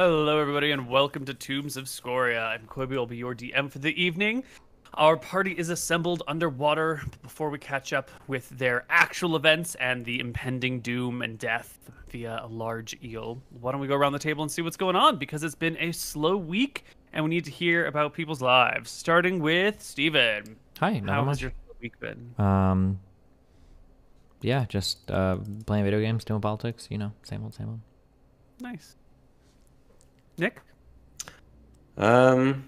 Hello, everybody, and welcome to Tombs of Scoria. I'm Quibi, will be your DM for the evening. Our party is assembled underwater before we catch up with their actual events and the impending doom and death via a large eel. Why don't we go around the table and see what's going on? Because it's been a slow week, and we need to hear about people's lives. Starting with Steven. Hi, How has your week been? Yeah, just playing video games, doing politics, same old, same old. Nice. Nick? Been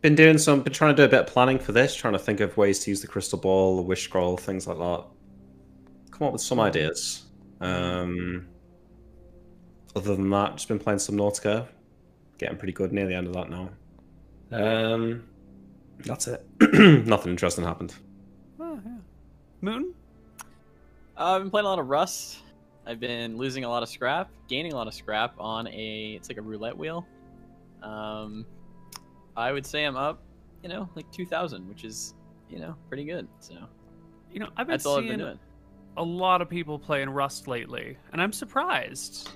trying to do a bit of planning for this, trying to think of ways to use the crystal ball, the wish scroll, things like that. Come up with some ideas. Other than that, just been playing some Nautica. Getting pretty good near the end of that now. That's it. Nothing interesting happened. Oh, yeah. Moon? I've been playing a lot of Rust. I've been losing a lot of scrap, gaining a lot of scrap on it's like a roulette wheel. I would say I'm up, like 2,000, which is, pretty good. So, I've been that's all I've seeing been doing. a lot of people playing Rust lately, and I'm surprised.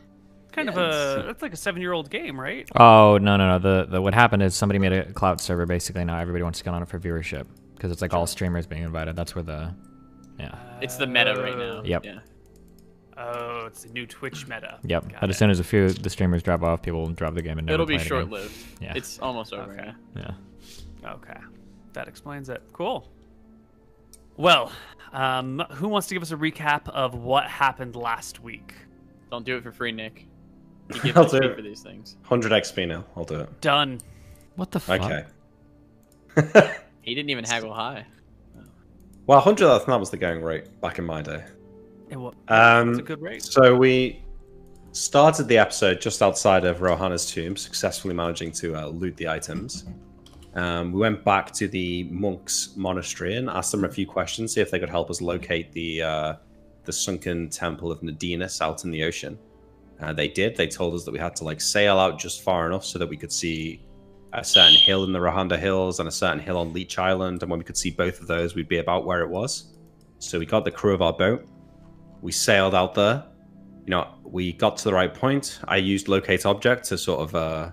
That's like a 7-year-old game, right? Oh, no. The what happened is somebody made a cloud server, basically. Now everybody wants to get on it for viewership, because it's like all streamers being invited. That's where It's the meta right now. Yep. Yeah. Oh, it's a new Twitch meta. Yep. Got But as soon as a few the streamers drop off, people will drop the game and never It'll be play it again. short-lived. Yeah. It's almost over. Okay. Yeah. Yeah. Okay, that explains it. Cool. Well, who wants to give us a recap of what happened last week? Don't do it for free, Nick. He gives I'll us do fee it. for these things. 100 XP now. I'll do it. Done. What the fuck? Okay. He didn't even haggle high. Well, 100, I think that was the going rate back in my day. It's a good rate. So we started the episode just outside of Rohana's tomb, successfully managing to loot the items. We went back to the monks' monastery and asked them a few questions, see if they could help us locate the sunken temple of Nadinus out in the ocean. They did. They told us that we had to sail out just far enough so that we could see a certain hill in the Rohanda Hills and a certain hill on Leech Island, and when we could see both of those, we'd be about where it was. So we got the crew of our boat. We sailed out there. We got to the right point. I used locate object to sort of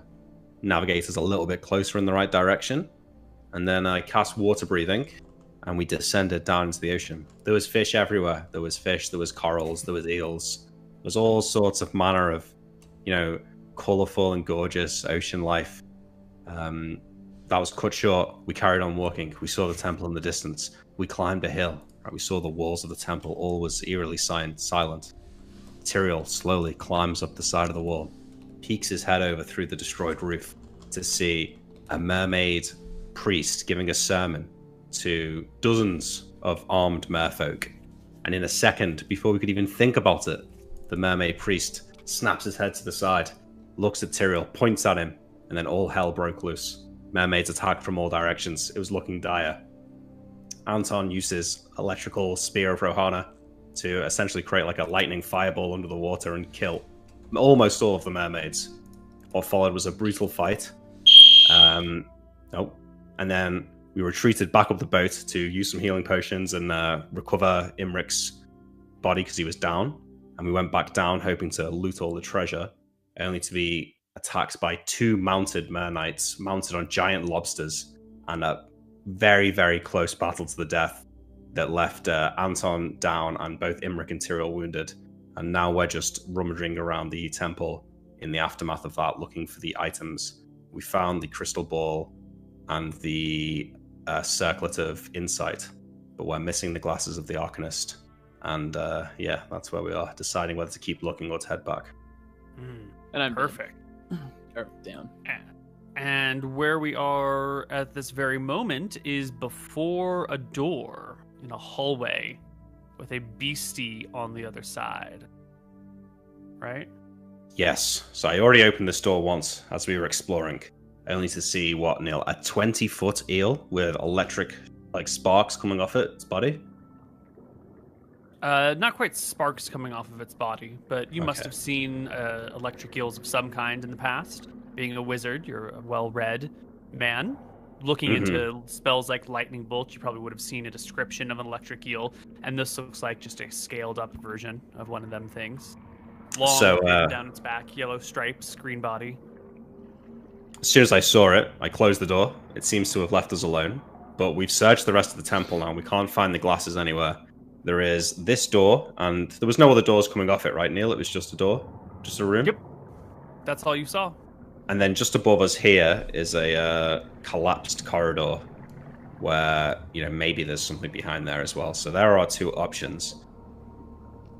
navigate us a little bit closer in the right direction. And then I cast water breathing, and we descended down into the ocean. There was fish everywhere. There was fish, there was corals, there was eels. There was all sorts of manner of, colorful and gorgeous ocean life. That was cut short. We carried on walking. We saw the temple in the distance. We climbed a hill. We saw the walls of the temple. All was eerily silent. Tyrael slowly climbs up the side of the wall, peeks his head over through the destroyed roof to see a mermaid priest giving a sermon to dozens of armed merfolk. And in a second, before we could even think about it, the mermaid priest snaps his head to the side, looks at Tyrael, points at him, and then all hell broke loose. Mermaids attacked from all directions. It was looking dire. Anton uses electrical spear of Rohana to essentially create a lightning fireball under the water and kill almost all of the mermaids. What followed was a brutal fight. And then we retreated back up the boat to use some healing potions and recover Imric's body because he was down. And we went back down hoping to loot all the treasure, only to be attacked by 2 mounted mer knights mounted on giant lobsters, and a very, very close battle to the death that left Anton down and both Imric and Tyrael wounded. And now we're just rummaging around the temple in the aftermath of that, looking for the items. We found the crystal ball and the circlet of insight, but we're missing the glasses of the Arcanist. And that's where we are, deciding whether to keep looking or to head back. And I'm Perfect. down. And where we are at this very moment is before a door in a hallway with a beastie on the other side. Right? Yes. So I already opened this door once as we were exploring, only to see what, Neil? A 20-foot eel with electric sparks coming off its body? Not quite sparks coming off of its body, but you must Okay. have seen electric eels of some kind in the past. Being a wizard, you're a well-read man. Looking into spells like lightning bolt, you probably would have seen a description of an electric eel, and this looks like just a scaled-up version of one of them things. Long, down its back, yellow stripes, green body. As soon as I saw it, I closed the door. It seems to have left us alone. But we've searched the rest of the temple now. We can't find the glasses anywhere. There is this door, and there was no other doors coming off it, right, Neil? It was just a door? Just a room? Yep. That's all you saw. And then just above us here is a collapsed corridor where, maybe there's something behind there as well. So there are our two options.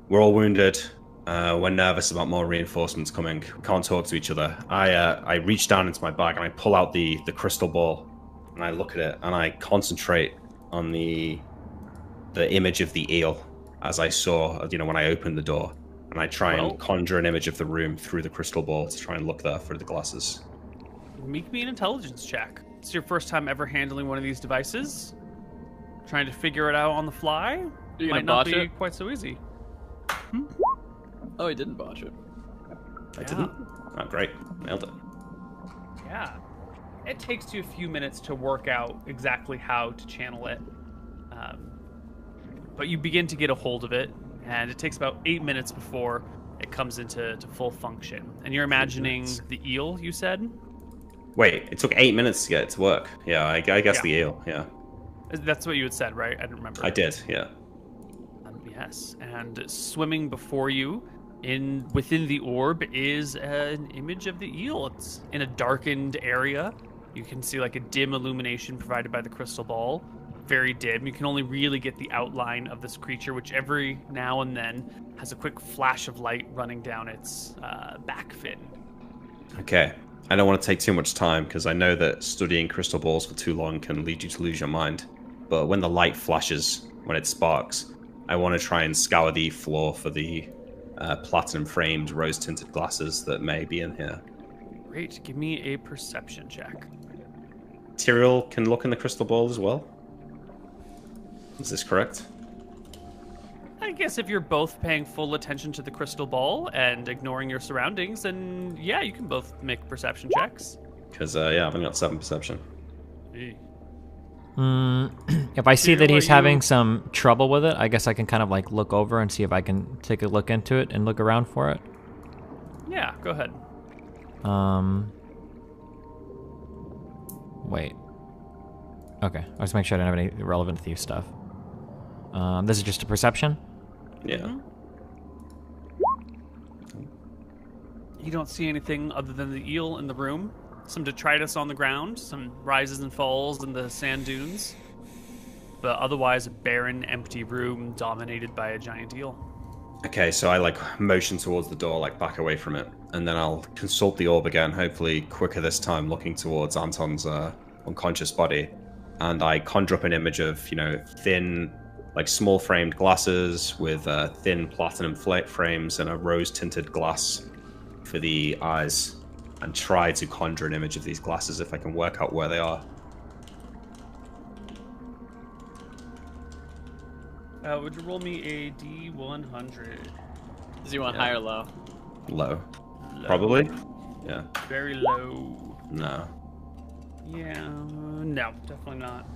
We're all wounded. We're nervous about more reinforcements coming. We can't talk to each other. I reach down into my bag and I pull out the crystal ball and I look at it and I concentrate on the image of the eel as I saw, when I opened the door. And I try and conjure an image of the room through the crystal ball to try and look there for the glasses. Make me an intelligence check. It's your first time ever handling one of these devices. Trying to figure it out on the fly might not be quite so easy. Oh, he didn't botch it. I didn't? Oh, great. Nailed it. Yeah. It takes you a few minutes to work out exactly how to channel it. But you begin to get a hold of it, and it takes about 8 minutes before it comes into full function. And you're imagining the eel, you said? Wait, it took 8 minutes to get it to work. Yeah, I guess the eel, yeah. That's what you had said, right? I didn't remember. I did, yeah. Yes, and swimming before you, within the orb, is an image of the eel. It's in a darkened area. You can see like a dim illumination provided by the crystal ball. Very dim. You can only really get the outline of this creature, which every now and then has a quick flash of light running down its back fin. Okay. I don't want to take too much time because I know that studying crystal balls for too long can lead you to lose your mind. But when the light flashes, when it sparks, I want to try and scour the floor for the platinum-framed, rose-tinted glasses that may be in here. Great. Give me a perception check. Tyrael can look in the crystal ball as well? Is this correct? I guess if you're both paying full attention to the crystal ball and ignoring your surroundings, then yeah, you can both make perception checks. Because, I've only got 7 perception. If I see that he's having some trouble with it, I guess I can kind of like look over and see if I can take a look into it and look around for it. Yeah, go ahead. Wait. Okay, I just make sure I don't have any relevant thief stuff. This is just a perception? Yeah. You don't see anything other than the eel in the room. Some detritus on the ground, some rises and falls in the sand dunes. But otherwise a barren, empty room dominated by a giant eel. Okay, so I motion towards the door, back away from it. And then I'll consult the orb again, hopefully quicker this time, looking towards Anton's unconscious body. And I conjure up an image of, thin, small framed glasses with thin platinum frames and a rose-tinted glass for the eyes. And try to conjure an image of these glasses if I can work out where they are. Would you roll me a D100? Does he want high or low? Low. Probably? Yeah. Very low. No. Yeah, no, definitely not.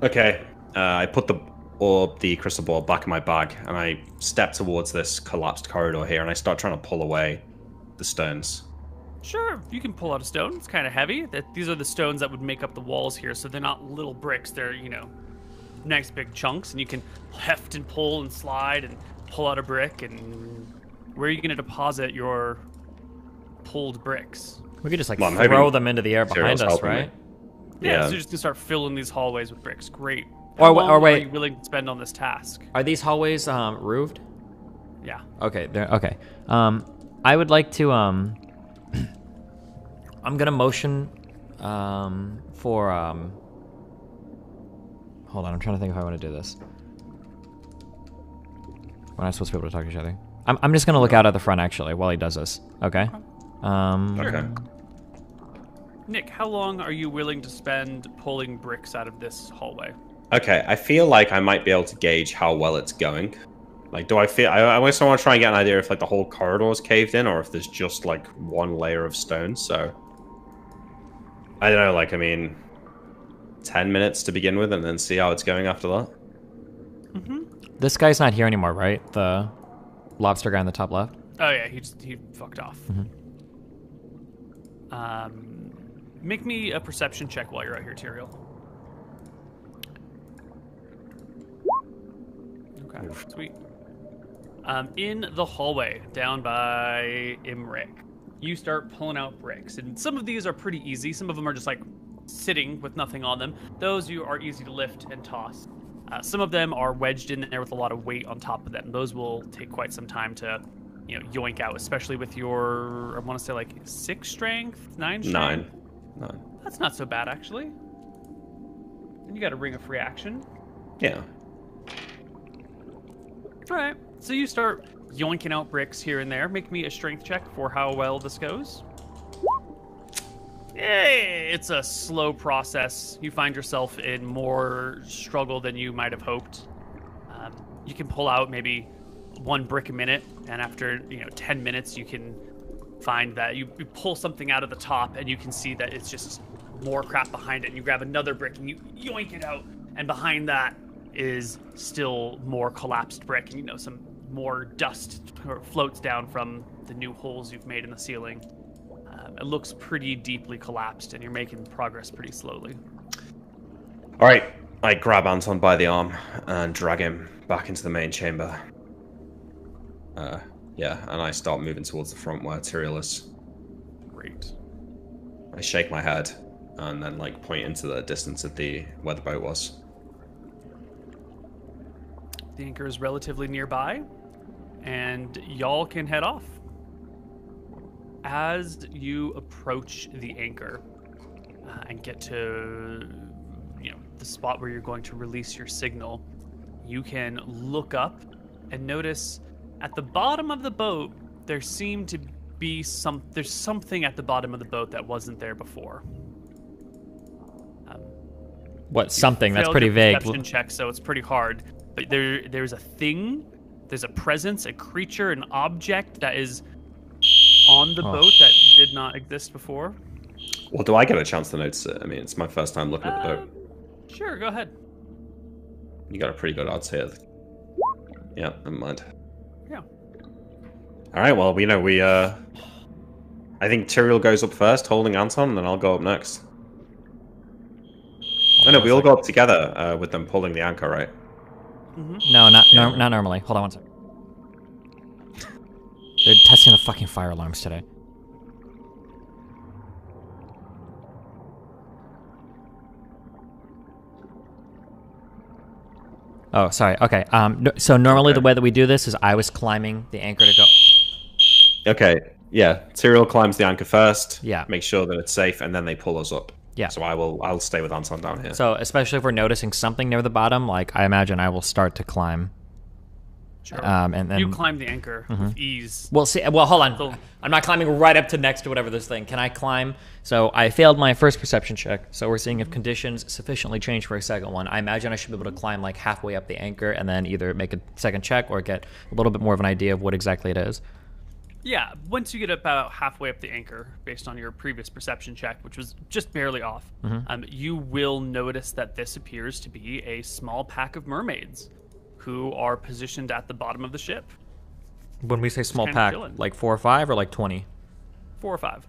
Okay. I put the crystal ball back in my bag, and I step towards this collapsed corridor here, and I start trying to pull away the stones. Sure, you can pull out a stone. It's kind of heavy. These are the stones that would make up the walls here, so they're not little bricks. They're, nice big chunks, and you can heft and pull and slide and pull out a brick. And where are you going to deposit your pulled bricks? We could just throw them into the air behind us, right? Yeah, so you're just going to start filling these hallways with bricks. Great. Or wait, are you willing to spend on this task? Are these hallways roofed? Yeah. Okay, okay. I would like to I'm gonna motion for hold on, I'm trying to think if I want to do this. When I'm supposed to be able to talk to each other. I'm just gonna look out at the front actually while he does this. Okay? Okay. Nick, how long are you willing to spend pulling bricks out of this hallway? Okay, I feel like I might be able to gauge how well it's going. Do I feel... I also want to try and get an idea if, the whole corridor is caved in or if there's just, one layer of stone, so... I don't know, 10 minutes to begin with and then see how it's going after that. Mm-hmm. This guy's not here anymore, right? The lobster guy on the top left? Oh, yeah, he fucked off. Mm-hmm. Make me a perception check while you're out here, Tyrael. Okay, sweet. In the hallway down by Imric, you start pulling out bricks, and some of these are pretty easy. Some of them are just like sitting with nothing on them. Those you are easy to lift and toss. Some of them are wedged in there with a lot of weight on top of them. Those will take quite some time to, yoink out, especially with your, I want to say like 6 strength, 9 strength? 9. That's not so bad, actually. And you got a ring of free action. Yeah. All right, so you start yoinking out bricks here and there. Make me a strength check for how well this goes. It's a slow process. You find yourself in more struggle than you might have hoped. You can pull out maybe 1 brick a minute, and after 10 minutes, you can find that you pull something out of the top, and you can see that it's just more crap behind it. And you grab another brick and you yoink it out, and behind that is still more collapsed brick, and some more dust floats down from the new holes you've made in the ceiling. It looks pretty deeply collapsed, and you're making progress pretty slowly. All right, I grab Anton by the arm and drag him back into the main chamber. And I start moving towards the front where Tyrael is. Great. I shake my head and then point into the distance of where the boat was. The anchor is relatively nearby, and y'all can head off. As you approach the anchor and get to the spot where you're going to release your signal, you can look up and notice at the bottom of the boat there seemed to be there's something at the bottom of the boat that wasn't there before. What something? That's pretty vague. Perception check, so it's pretty hard. But there's a thing, there's a presence, a creature, an object that is on the boat that did not exist before. Well, do I get a chance to notice it? I mean, it's my first time looking at the boat. Sure, go ahead. You got a pretty good odds here. Yeah, never mind. Yeah. All right, well, I think Tyrael goes up first, holding Anton, and then I'll go up next. No, we all go up together with them pulling the anchor, right? Mm-hmm. No, not normally. Hold on one second. They're testing the fucking fire alarms today. Oh, sorry. Okay. So normally the way that we do this is I was climbing the anchor to go. Okay. Yeah. Tyrael climbs the anchor first. Yeah. Make sure that it's safe, and then they pull us up. Yeah. So I'll stay with Anton down here. So especially if we're noticing something near the bottom, I imagine I will start to climb. Sure. And then you climb the anchor with ease. Well, hold on. I'm not climbing right up to next to whatever this thing. Can I climb? So I failed my first perception check. So we're seeing if conditions sufficiently change for a second one. I imagine I should be able to climb halfway up the anchor and then either make a second check or get a little bit more of an idea of what exactly it is. Yeah, once you get about halfway up the anchor, based on your previous perception check, which was just barely off, you will notice that this appears to be a small pack of mermaids who are positioned at the bottom of the ship. When we say small pack, 4 or 5 or 20? 4 or 5.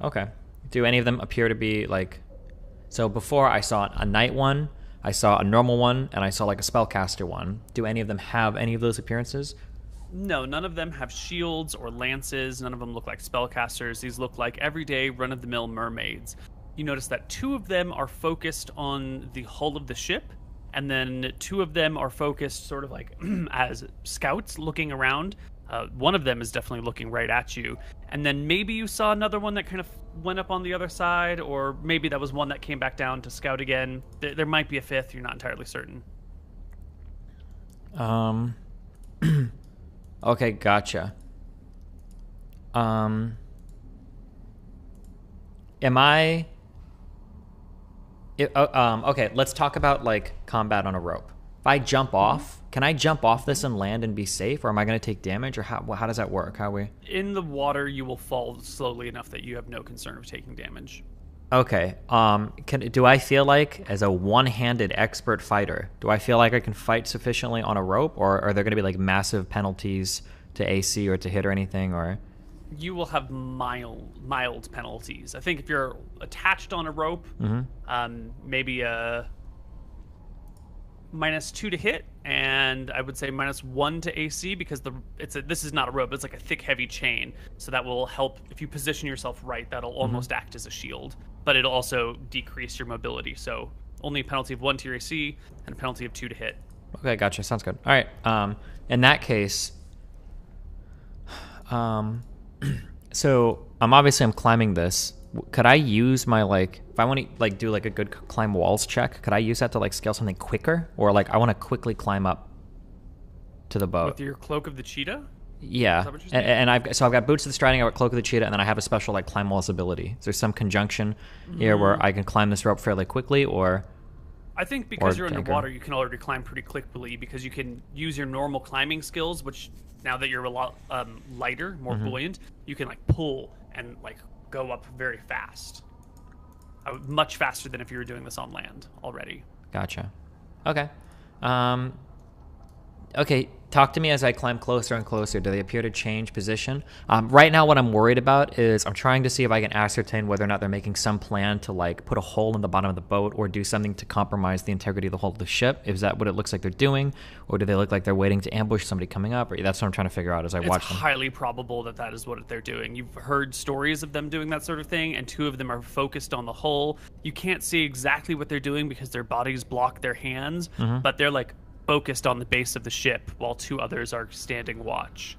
Okay. Do any of them appear to be So before I saw a knight one, I saw a normal one, and I saw a spellcaster one. Do any of them have any of those appearances? No, none of them have shields or lances. None of them look like spellcasters. These look like everyday run-of-the-mill mermaids. You notice that 2 of them are focused on the hull of the ship, and then 2 of them are focused sort of as scouts looking around. One of them is definitely looking right at you. And then maybe you saw another one that kind of went up on the other side, or maybe that was one that came back down to scout again. There might be a 5th, you're not entirely certain. Okay, gotcha. Am I... okay, let's talk about combat on a rope. If I jump off, can I jump off this and land and be safe, or am I going to take damage, or how does that work? In the water, you will fall slowly enough that you have no concern of taking damage. Okay. Do I feel as a one-handed expert fighter, do I feel like I can fight sufficiently on a rope, or are there going to be massive penalties to AC or to hit or anything, or? You will have mild penalties. I think if you're attached on a rope, maybe a -2 to hit, and I would say -1 to AC because this is not a rope. It's like a thick, heavy chain, so that will help if you position yourself right. That'll almost act as a shield, but it'll also decrease your mobility. So only a penalty of 1 to your AC and a penalty of 2 to hit. Okay, gotcha. Sounds good. All right. In that case, so I'm climbing this. Could I use my if I want to do a good climb walls check? Could I use that to scale something quicker, or I want to quickly climb up to the boat With your cloak of the cheetah? Yeah, Is that what you're saying? and I've got boots of the striding, I've got cloak of the cheetah, and then I have a special climb walls ability. Is there some conjunction here where I can climb this rope fairly quickly, or? I think because you're anchor. underwater, you can already climb pretty quickly because you can use your normal climbing skills, which now that you're a lot lighter, more buoyant, you can pull and go up very fast. Much faster than if you were doing this on land already. Gotcha. Okay. Okay, talk to me as I climb closer and closer. Do they appear to change position? Right now, what I'm worried about is I'm trying to see if I can ascertain whether or not they're making some plan to put a hole in the bottom of the boat or do something to compromise the integrity of the hull of the ship. Is that what it looks like they're doing, or do they look like they're waiting to ambush somebody coming up? Or that's what I'm trying to figure out as I watch them. It's highly probable that that is what they're doing. You've heard stories of them doing that sort of thing, and 2 of them are focused on the hull. You can't see exactly what they're doing because their bodies block their hands, but they're focused on the base of the ship while 2 others are standing watch.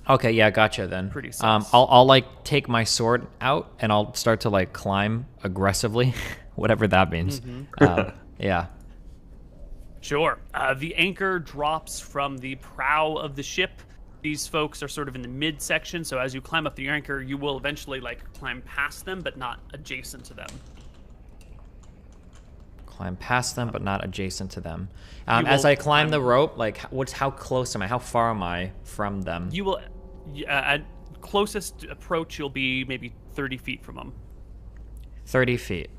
Okay, yeah, gotcha then. Pretty sus. I'll take my sword out and I'll start to climb aggressively, whatever that means. Yeah. Sure. The anchor drops from the prow of the ship. These folks are sort of in the midsection, so as you climb up the anchor, you will eventually climb past them, but not adjacent to them. Climb past them, but not adjacent to them. As I climb the rope, how close am I? How far am I from them? You will, at closest approach, you'll be maybe 30 feet from them. 30 feet.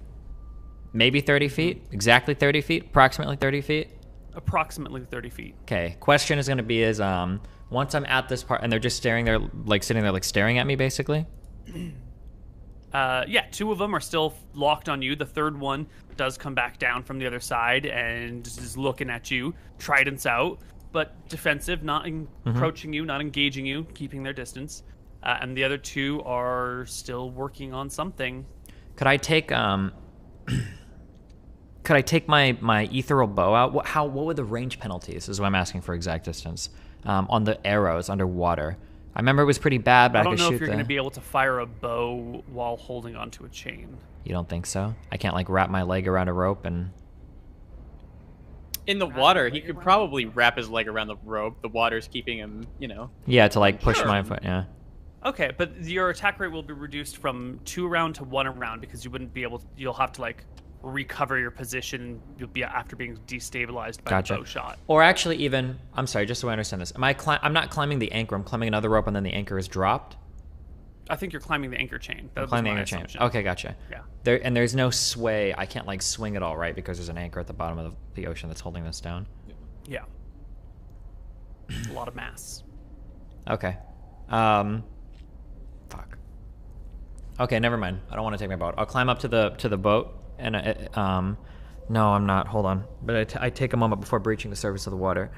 Maybe 30 feet? Exactly 30 feet? Approximately 30 feet? Approximately 30 feet. Okay. Question is going to be once I'm at this part, and they're just sitting there, staring at me, basically? Yeah, 2 of them are still locked on you. The third one does come back down from the other side and is looking at you, tridents out, but defensive, not approaching you, not engaging you, keeping their distance. And the other 2 are still working on something. Could I take my ethereal bow out? What would the range penalties? Is what I'm asking for exact distance on the arrows underwater. I remember it was pretty bad, but I could shoot I don't know if you're going to be able to fire a bow while holding onto a chain. You don't think so? I can't wrap my leg around a rope and... In the water, he could probably wrap his leg around the rope. The water's keeping him, Yeah, to push my foot, yeah. Okay, but your attack rate will be reduced from 2 around to 1 around because you wouldn't be able to, you'll have to recover your position. You'll be after being destabilized by the bow shot. Or actually even, I'm sorry, just so I understand this. I'm not climbing the anchor, I'm climbing another rope and then the anchor is dropped? I think you're climbing the anchor chain. Climbing the anchor chain. Okay, gotcha. Yeah. There's no sway. I can't swing it all, right? Because there's an anchor at the bottom of the ocean that's holding this down. Yeah. A lot of mass. Okay. Fuck. Okay, never mind. I don't want to take my boat. I'll climb up to the boat and no, I'm not. Hold on. But I take a moment before breaching the surface of the water.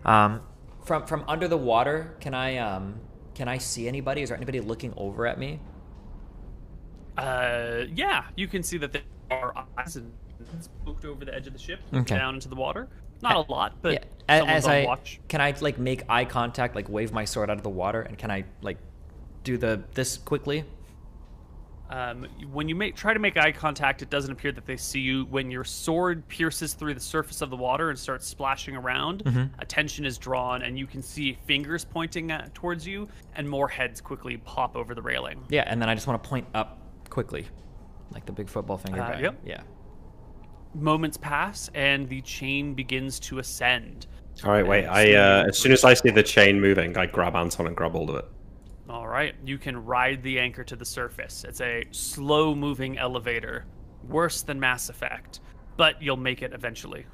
From under the water, can I see anybody? Is there anybody looking over at me? Yeah, you can see that there are eyes and spooked over the edge of the ship, down into the water. Not a lot, but someone's on watch. Can I make eye contact, wave my sword out of the water, and can I do this quickly? When you try to make eye contact, it doesn't appear that they see you. When your sword pierces through the surface of the water and starts splashing around, attention is drawn, and you can see fingers pointing towards you, and more heads quickly pop over the railing. Yeah, and then I just want to point up quickly, like the big football finger guy. Yep. Yeah. Moments pass, and the chain begins to ascend. All right, wait. As soon as I see the chain moving, I grab Anton and grab hold of it. All right, you can ride the anchor to the surface. It's a slow-moving elevator, worse than Mass Effect, but you'll make it eventually.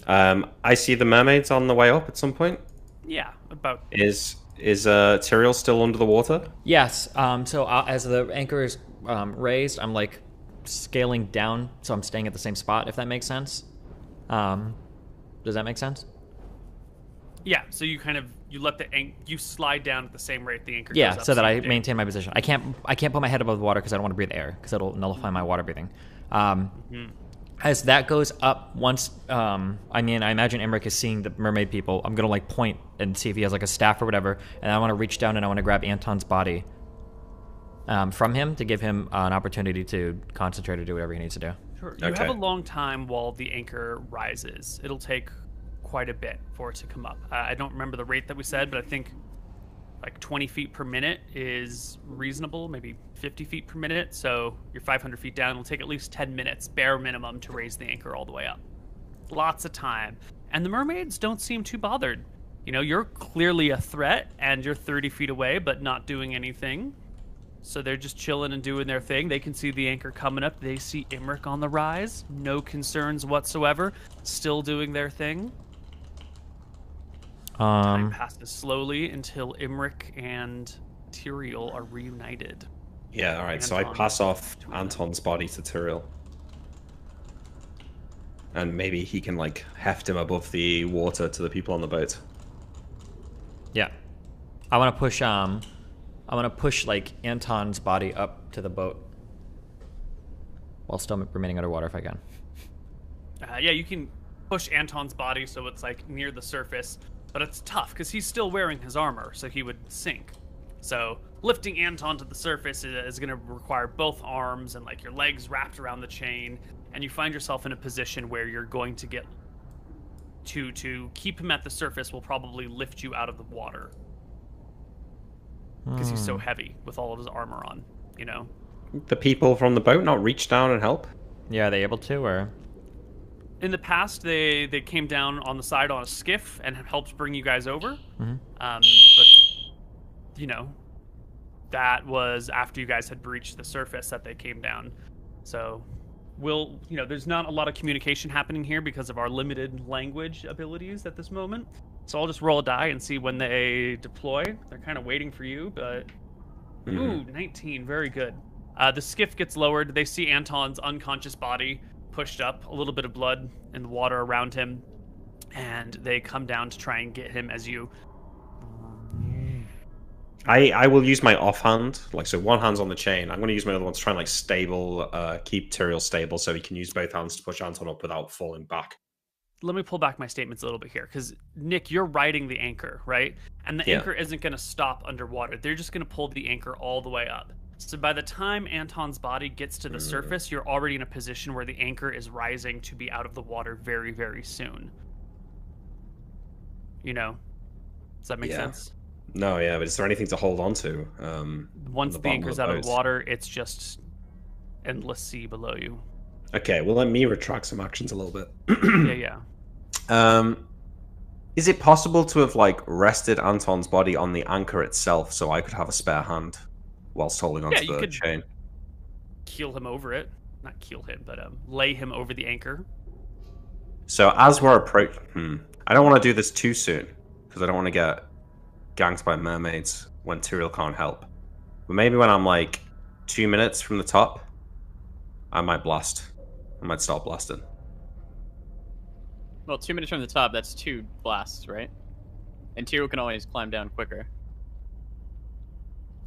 I see the mermaids on the way up at some point. Yeah, about. Is Is Tyrael still under the water? Yes. So as the anchor is raised, I'm like scaling down, so I'm staying at the same spot. If that makes sense. Does that make sense? Yeah. So you kind of let you slide down at the same rate the anchor Yeah, goes up. so that I you maintain my position. I can't put my head above the water because I don't want to breathe air because it'll nullify my water breathing. As that goes up, once I imagine Emmerich is seeing the mermaid people. I'm gonna like point and see if he has like a staff or whatever, and I want to reach down and I want to grab Anton's body from him to give him an opportunity to concentrate or do whatever he needs to do. Sure. You have a long time while the anchor rises. It'll take quite a bit for it to come up. I don't remember the rate that we said, but I think like 20 feet per minute is reasonable, maybe 50 feet per minute. So you're 500 feet down. It'll take at least 10 minutes, bare minimum, to raise the anchor all the way up. Lots of time. And the mermaids don't seem too bothered. You know, you're clearly a threat, and you're 30 feet away, but not doing anything. So they're just chilling and doing their thing. They can see the anchor coming up. They see Emmerich on the rise. No concerns whatsoever. Still doing their thing. Time passes slowly until Emmerich and Tyrael are reunited. Yeah, all right. So I pass off Anton's body to Tyrael. And maybe he can, like, heft him above the water to the people on the boat. Yeah. I want to push, like, Anton's body up to the boat. While still remaining underwater if I can. Yeah, you can push Anton's body so it's, like, near the surface. But it's tough, because he's still wearing his armor, so he would sink. So lifting Anton to the surface is going to require both arms and, like, your legs wrapped around the chain. And you find yourself in a position where you're going to get... To keep him at the surface will probably lift you out of the water. Because he's so heavy with all of his armor on, you know? The people from the boat not reach down and help? Yeah, are they able to, or...? In the past, they came down on the side on a skiff and helped bring you guys over. But, you know, that was after you guys had breached the surface that they came down. So, there's not a lot of communication happening here because of our limited language abilities at this moment. So I'll just roll a die and see when they deploy. They're kind of waiting for you, but... Ooh, 19, very good. The skiff gets lowered. They see Anton's unconscious body pushed up, a little bit of blood in the water around him, and they come down to try and get him as you... I will use my offhand, like, so one hand's on the chain. I'm going to use my other one to try and, like, keep Tyrael stable so he can use both hands to push Anton up without falling back. Let me pull back my statements a little bit here, because, Nick, you're riding the anchor, right? And the anchor isn't going to stop underwater. They're just going to pull the anchor all the way up. So by the time Anton's body gets to the surface, you're already in a position where the anchor is rising to be out of the water very, very soon. You know? Does that make sense? No, yeah, but is there anything to hold on to? Once the anchor's out of the water, it's just endless sea below you. Okay, well, let me retract some actions a little bit. Yeah. Is it possible to have, like, rested Anton's body on the anchor itself so I could have a spare hand whilst holding onto the chain? Keel him over it. Not keel him, but lay him over the anchor. So as we're approaching... I don't want to do this too soon, because I don't want to get ganked by mermaids when Tyrael can't help. But maybe when I'm, like, 2 minutes from the top, I might blast. I might start blasting. Well, 2 minutes from the top, that's 2 blasts, right? And Tyrael can always climb down quicker.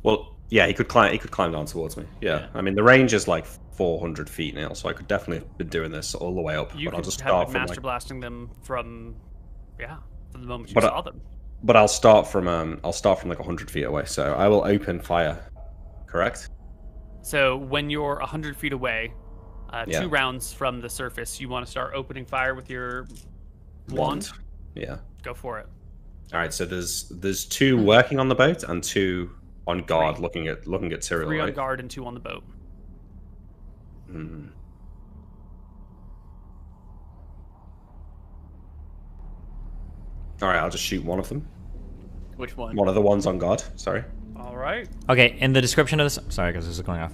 Well, yeah, he could climb down towards me. Yeah. I mean, the range is like 400 feet now, so I could definitely have been doing this all the way up. You but I'll just have start been from master like... blasting them from the moment you saw them. But I'll start from like 100 feet away. So I will open fire. Correct? So when you're 100 feet away, Yeah. 2 rounds from the surface, you want to start opening fire with your wand? Yeah. Go for it. All right. So there's 2 working on the boat and 2 on guard, looking at Tyrael. 3 right? on guard and 2 on the boat. All right. I'll just shoot one of them. Which one? One of the ones on guard. Sorry. All right. Okay, in the description of this, sorry guys, this is going off.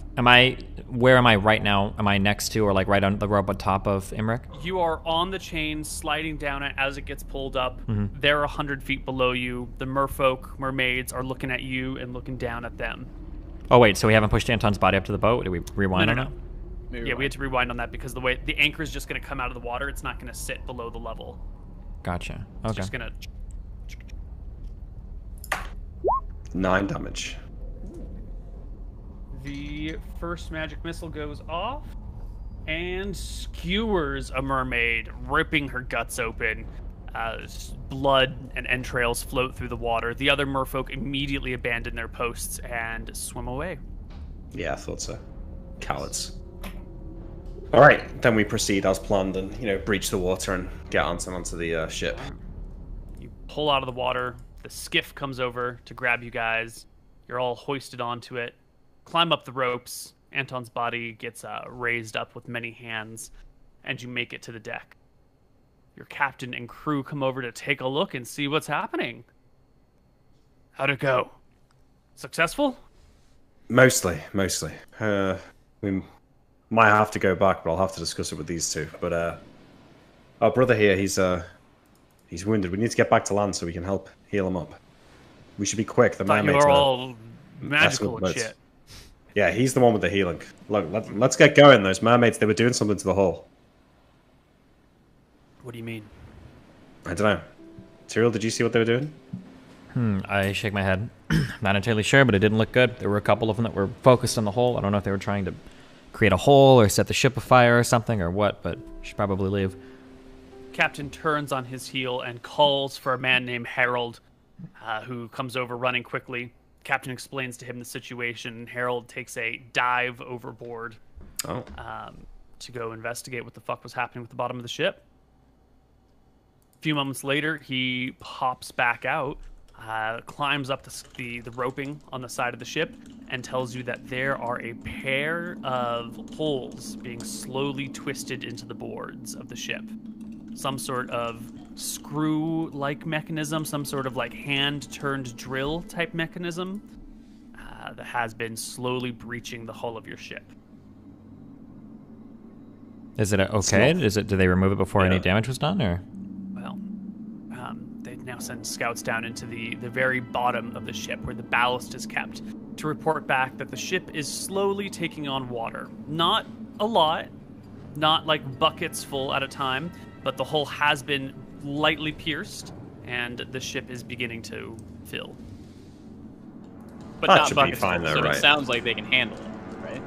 Where am I right now? Am I next to or like right on the rope on top of Imric? You are on the chain, sliding down it as it gets pulled up. They're 100 feet below you. The merfolk, mermaids, are looking at you and looking down at them. Oh wait, so we haven't pushed Anton's body up to the boat? Did we rewind on that? Yeah, we had to rewind on that because the way the anchor is just going to come out of the water. It's not going to sit below the level. Gotcha. It's Okay. just going to... 9 damage. The first magic missile goes off and skewers a mermaid, ripping her guts open. Blood and entrails float through the water. The other merfolk immediately abandon their posts and swim away. Yeah, I thought so. Cowards. All right, then we proceed as planned and, you know, breach the water and get onto the ship. You pull out of the water. The skiff comes over to grab you guys. You're all hoisted onto it. Climb up the ropes. Anton's body gets raised up with many hands, and you make it to the deck. Your captain and crew come over to take a look and see what's happening. How'd it go? Successful? Mostly. We might have to go back, but I'll have to discuss it with these two. But our brother here, he's wounded. We need to get back to land so we can help heal him up. We should be quick. The Thought you mermaids were are all magical and boats. shit. Yeah, he's the one with the healing. Look, let's get going. Those mermaids, they were doing something to the hull. What do you mean? I don't know. Tyrell, did you see what they were doing? I shake my head. Not entirely sure, but it didn't look good. There were a couple of them that were focused on the hole. I don't know if they were trying to create a hole or set the ship afire or something or what, but should probably leave. Captain turns on his heel and calls for a man named Harold, who comes over running quickly. Captain explains to him the situation. Harold takes a dive overboard to go investigate what the fuck was happening with the bottom of the ship. A few moments later, he pops back out, climbs up the roping on the side of the ship, and tells you that there are a pair of holes being slowly twisted into the boards of the ship. Some sort of screw-like mechanism, some sort of like hand-turned drill type mechanism that has been slowly breaching the hull of your ship. Is it okay? Do they remove it before any damage was done, or? Well, they now send scouts down into the very bottom of the ship where the ballast is kept to report back that the ship is slowly taking on water. Not a lot, not like buckets full at a time, but the hull has been lightly pierced, and the ship is beginning to fill. But That not should be buckets fine full, though, so right? it sounds like they can handle it, right?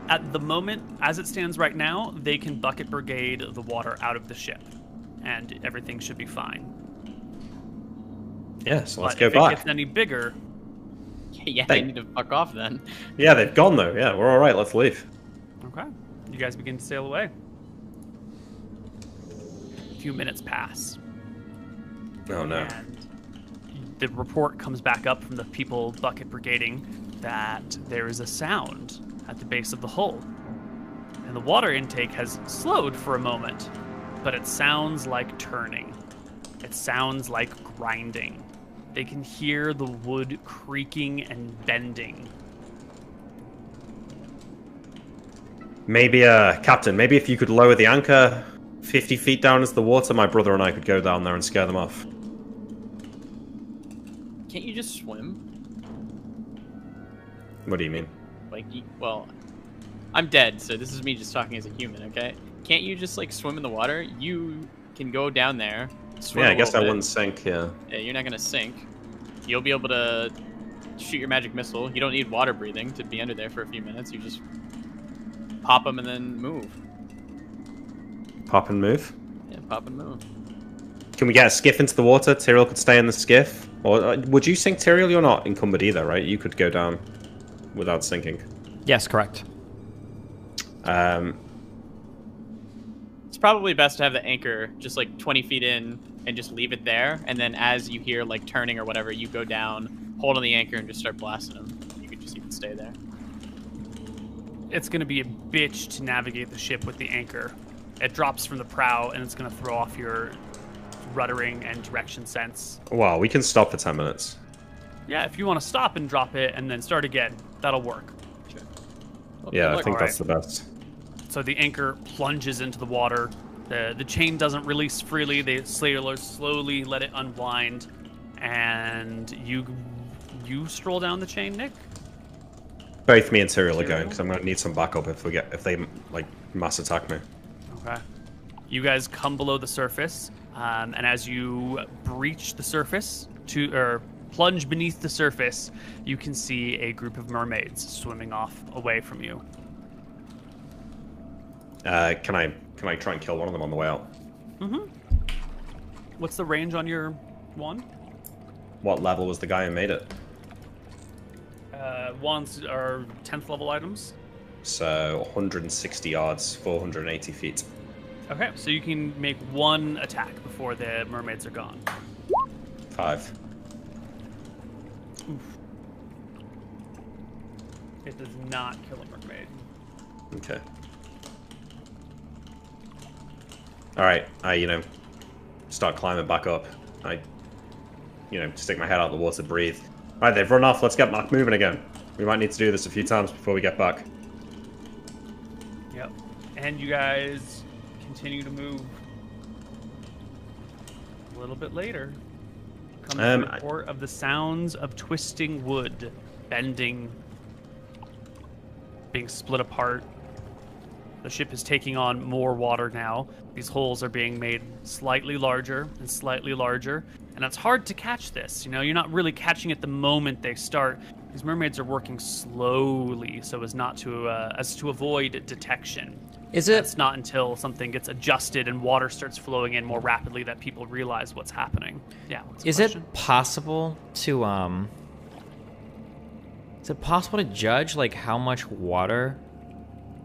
At the moment, as it stands right now, they can bucket brigade the water out of the ship, and everything should be fine. Yeah, so let's But go if back. it gets any bigger, Yeah, they need to fuck off then. Yeah, they've gone though. Yeah, we're all right. Let's leave. okay, you guys begin to sail away. A few minutes pass. Oh no. And the report comes back up from the people bucket brigading that there is a sound at the base of the hull. And the water intake has slowed for a moment, but it sounds like turning. It sounds like grinding. They can hear the wood creaking and bending. Maybe, Captain, maybe if you could lower the anchor 50 feet down into the water, my brother and I could go down there and scare them off. Can't you just swim? What do you mean? Like, well, I'm dead, so this is me just talking as a human, okay? Can't you just, like, swim in the water? You can go down there, swim Yeah, a I guess I little bit. wouldn't sink, yeah. Yeah, you're not gonna sink. You'll be able to shoot your magic missile. You don't need water breathing to be under there for a few minutes. You just pop them and then move. Pop and move. Yeah, pop and move. Can we get a skiff into the water? Tyrael could stay in the skiff. Or would you sink, Tyrael? You're not encumbered either, right? You could go down without sinking. Yes, correct. It's probably best to have the anchor just like 20 feet in and just leave it there. And then as you hear like turning or whatever, you go down, hold on the anchor, and just start blasting them. You could just even stay there. It's going to be a bitch to navigate the ship with the anchor. It drops from the prow, and it's going to throw off your ruddering and direction sense. Wow, we can stop for 10 minutes. Yeah, if you want to stop and drop it and then start again, that'll work. Sure. Yeah, I think All that's right. the best. So the anchor plunges into the water. The chain doesn't release freely. The sailors slowly let it unwind, and you stroll down the chain, Nick. Both me and Tyrael are going because I'm going to need some backup if they like mass attack me. Okay. You guys come below the surface, and as you breach the surface or plunge beneath the surface, you can see a group of mermaids swimming off away from you. Can I try and kill one of them on the way out? Mm-hmm. What's the range on your wand? What level was the guy who made it? Wands are 10th level items. So 160 yards, 480 feet. Okay, so you can make one attack before the mermaids are gone. 5. Oof. It does not kill a mermaid. Okay. All right, I start climbing back up. I stick my head out of the water, breathe. All right, they've run off. Let's get back moving again. We might need to do this a few times before we get back. Yep. And you guys continue to move. A little bit later comes the report of the sounds of twisting wood, bending, being split apart. The ship is taking on more water now. These holes are being made slightly larger and slightly larger, and it's hard to catch this. You're not really catching it the moment they start. These mermaids are working slowly so as to avoid detection. It's not until something gets adjusted and water starts flowing in more rapidly that people realize what's happening. Yeah. Is it possible to judge like how much water?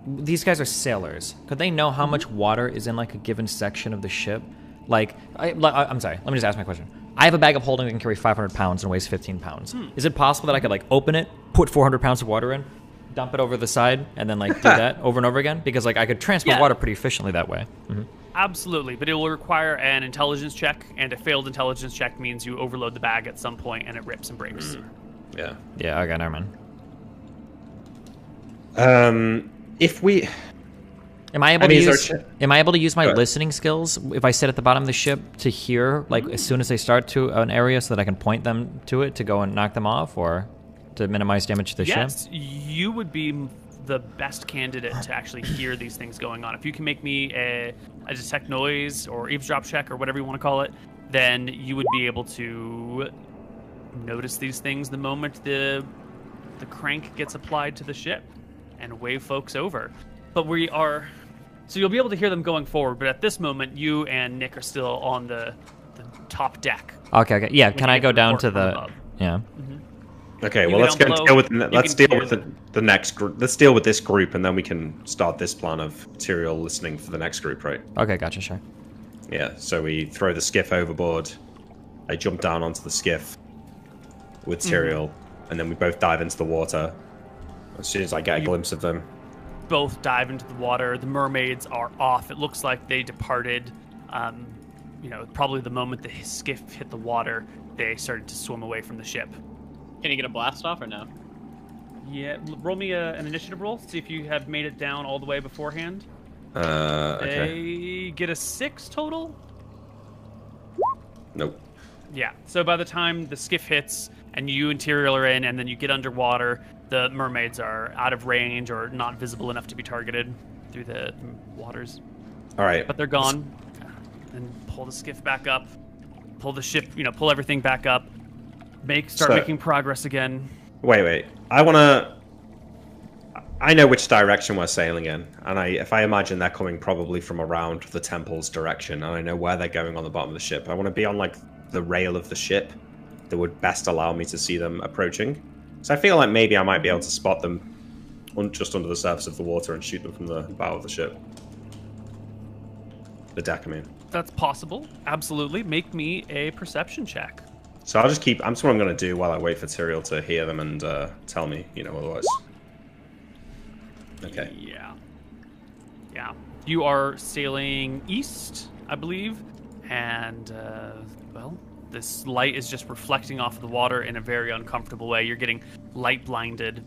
These guys are sailors. Could they know how much water is in like a given section of the ship? I'm sorry. Let me just ask my question. I have a bag of holding that can carry 500 pounds and weighs 15 pounds. Is it possible that I could like open it, put 400 pounds of water in, dump it over the side, and then like do that over and over again? Because like I could transport water pretty efficiently that way. Mm-hmm. Absolutely, but it will require an intelligence check, and a failed intelligence check means you overload the bag at some point and it rips and breaks. Yeah. Yeah. Okay. Never mind. If we... Am I able to use my listening skills if I sit at the bottom of the ship to hear, like, as soon as they start to an area so that I can point them to it to go and knock them off, or to minimize damage to the ship? Yes, you would be the best candidate to actually hear these things going on. If you can make me a detect noise or eavesdrop check or whatever you want to call it, then you would be able to notice these things the moment the crank gets applied to the ship and wave folks over. But so you'll be able to hear them going forward, but at this moment, you and Nick are still on the top deck. Okay. Yeah, can I go down to the... Yeah. Mm-hmm. Okay, well, let's deal with the next group. Let's deal with this group, and then we can start this plan of Tyrael listening for the next group, right? Okay, gotcha, sure. Yeah, so we throw the skiff overboard. I jump down onto the skiff with Tyrael, and then we both dive into the water as soon as I get a glimpse of them. Both dive into the water. The mermaids are off. It looks like they departed. Probably the moment the skiff hit the water, they started to swim away from the ship. Can you get a blast off or no? Yeah, roll me an initiative roll. See if you have made it down all the way beforehand. Okay. They get a 6 total. Nope. Yeah. So by the time the skiff hits and you and Tyrael are in, and then you get underwater, the mermaids are out of range or not visible enough to be targeted through the waters. All right. But they're gone. And pull the skiff back up. Pull the ship, pull everything back up. Start making progress again. Wait. I know which direction we're sailing in, and if I imagine they're coming probably from around the temple's direction, and I know where they're going on the bottom of the ship. I want to be on like the rail of the ship that would best allow me to see them approaching. So I feel like maybe I might be able to spot them just under the surface of the water and shoot them from the bow of the ship. The deck, I mean. That's possible. Absolutely. Make me a perception check. So I'm just what I'm going to do while I wait for Tyrael to hear them and tell me, otherwise. Okay. Yeah. You are sailing east, I believe, and, This light is just reflecting off of the water in a very uncomfortable way. You're getting light blinded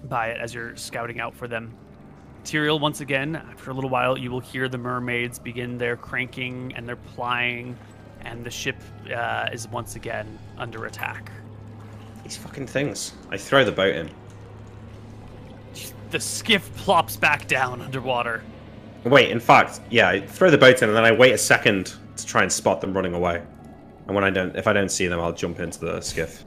by it as you're scouting out for them. Tyrael, once again, after a little while, you will hear the mermaids begin their cranking and their plying, and the ship is once again under attack. These fucking things. I throw the boat in. The skiff plops back down underwater. Wait, in fact, yeah, I throw the boat in and then I wait a second to try and spot them running away. And when if I don't see them, I'll jump into the skiff.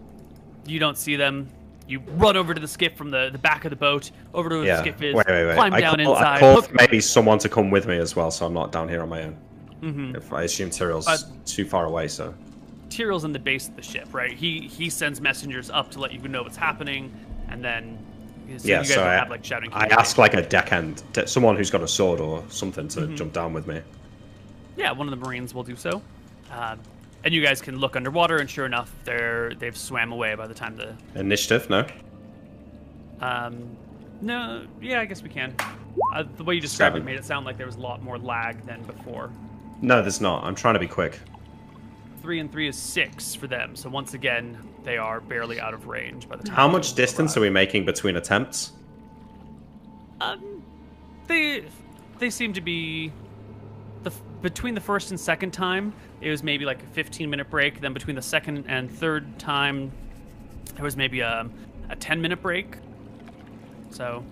You don't see them. You run over to the skiff from the back of the boat, over to where the skiff is, wait. climb down inside. I call for maybe someone to come with me as well, so I'm not down here on my own. Mm-hmm. If I assume Tyrael's too far away, so... Tyrael's in the base of the ship, right? He sends messengers up to let you know what's happening, and then... So you guys don't have, like, shouting. I ask, like, a deckhand, someone who's got a sword or something to jump down with me. Yeah, one of the Marines will do so. And you guys can look underwater, and sure enough, they've swam away by the time the... Initiative, no? No, yeah, I guess we can. The way you described it made it sound like there was a lot more lag than before. No, there's not. I'm trying to be quick. 3 and 3 is 6 for them, so once again, they are barely out of range by the time... How much distance are we making between attempts? They seem to be... Between the first and second time, it was maybe like a 15-minute break. Then between the second and third time, there was maybe a 10-minute break. So...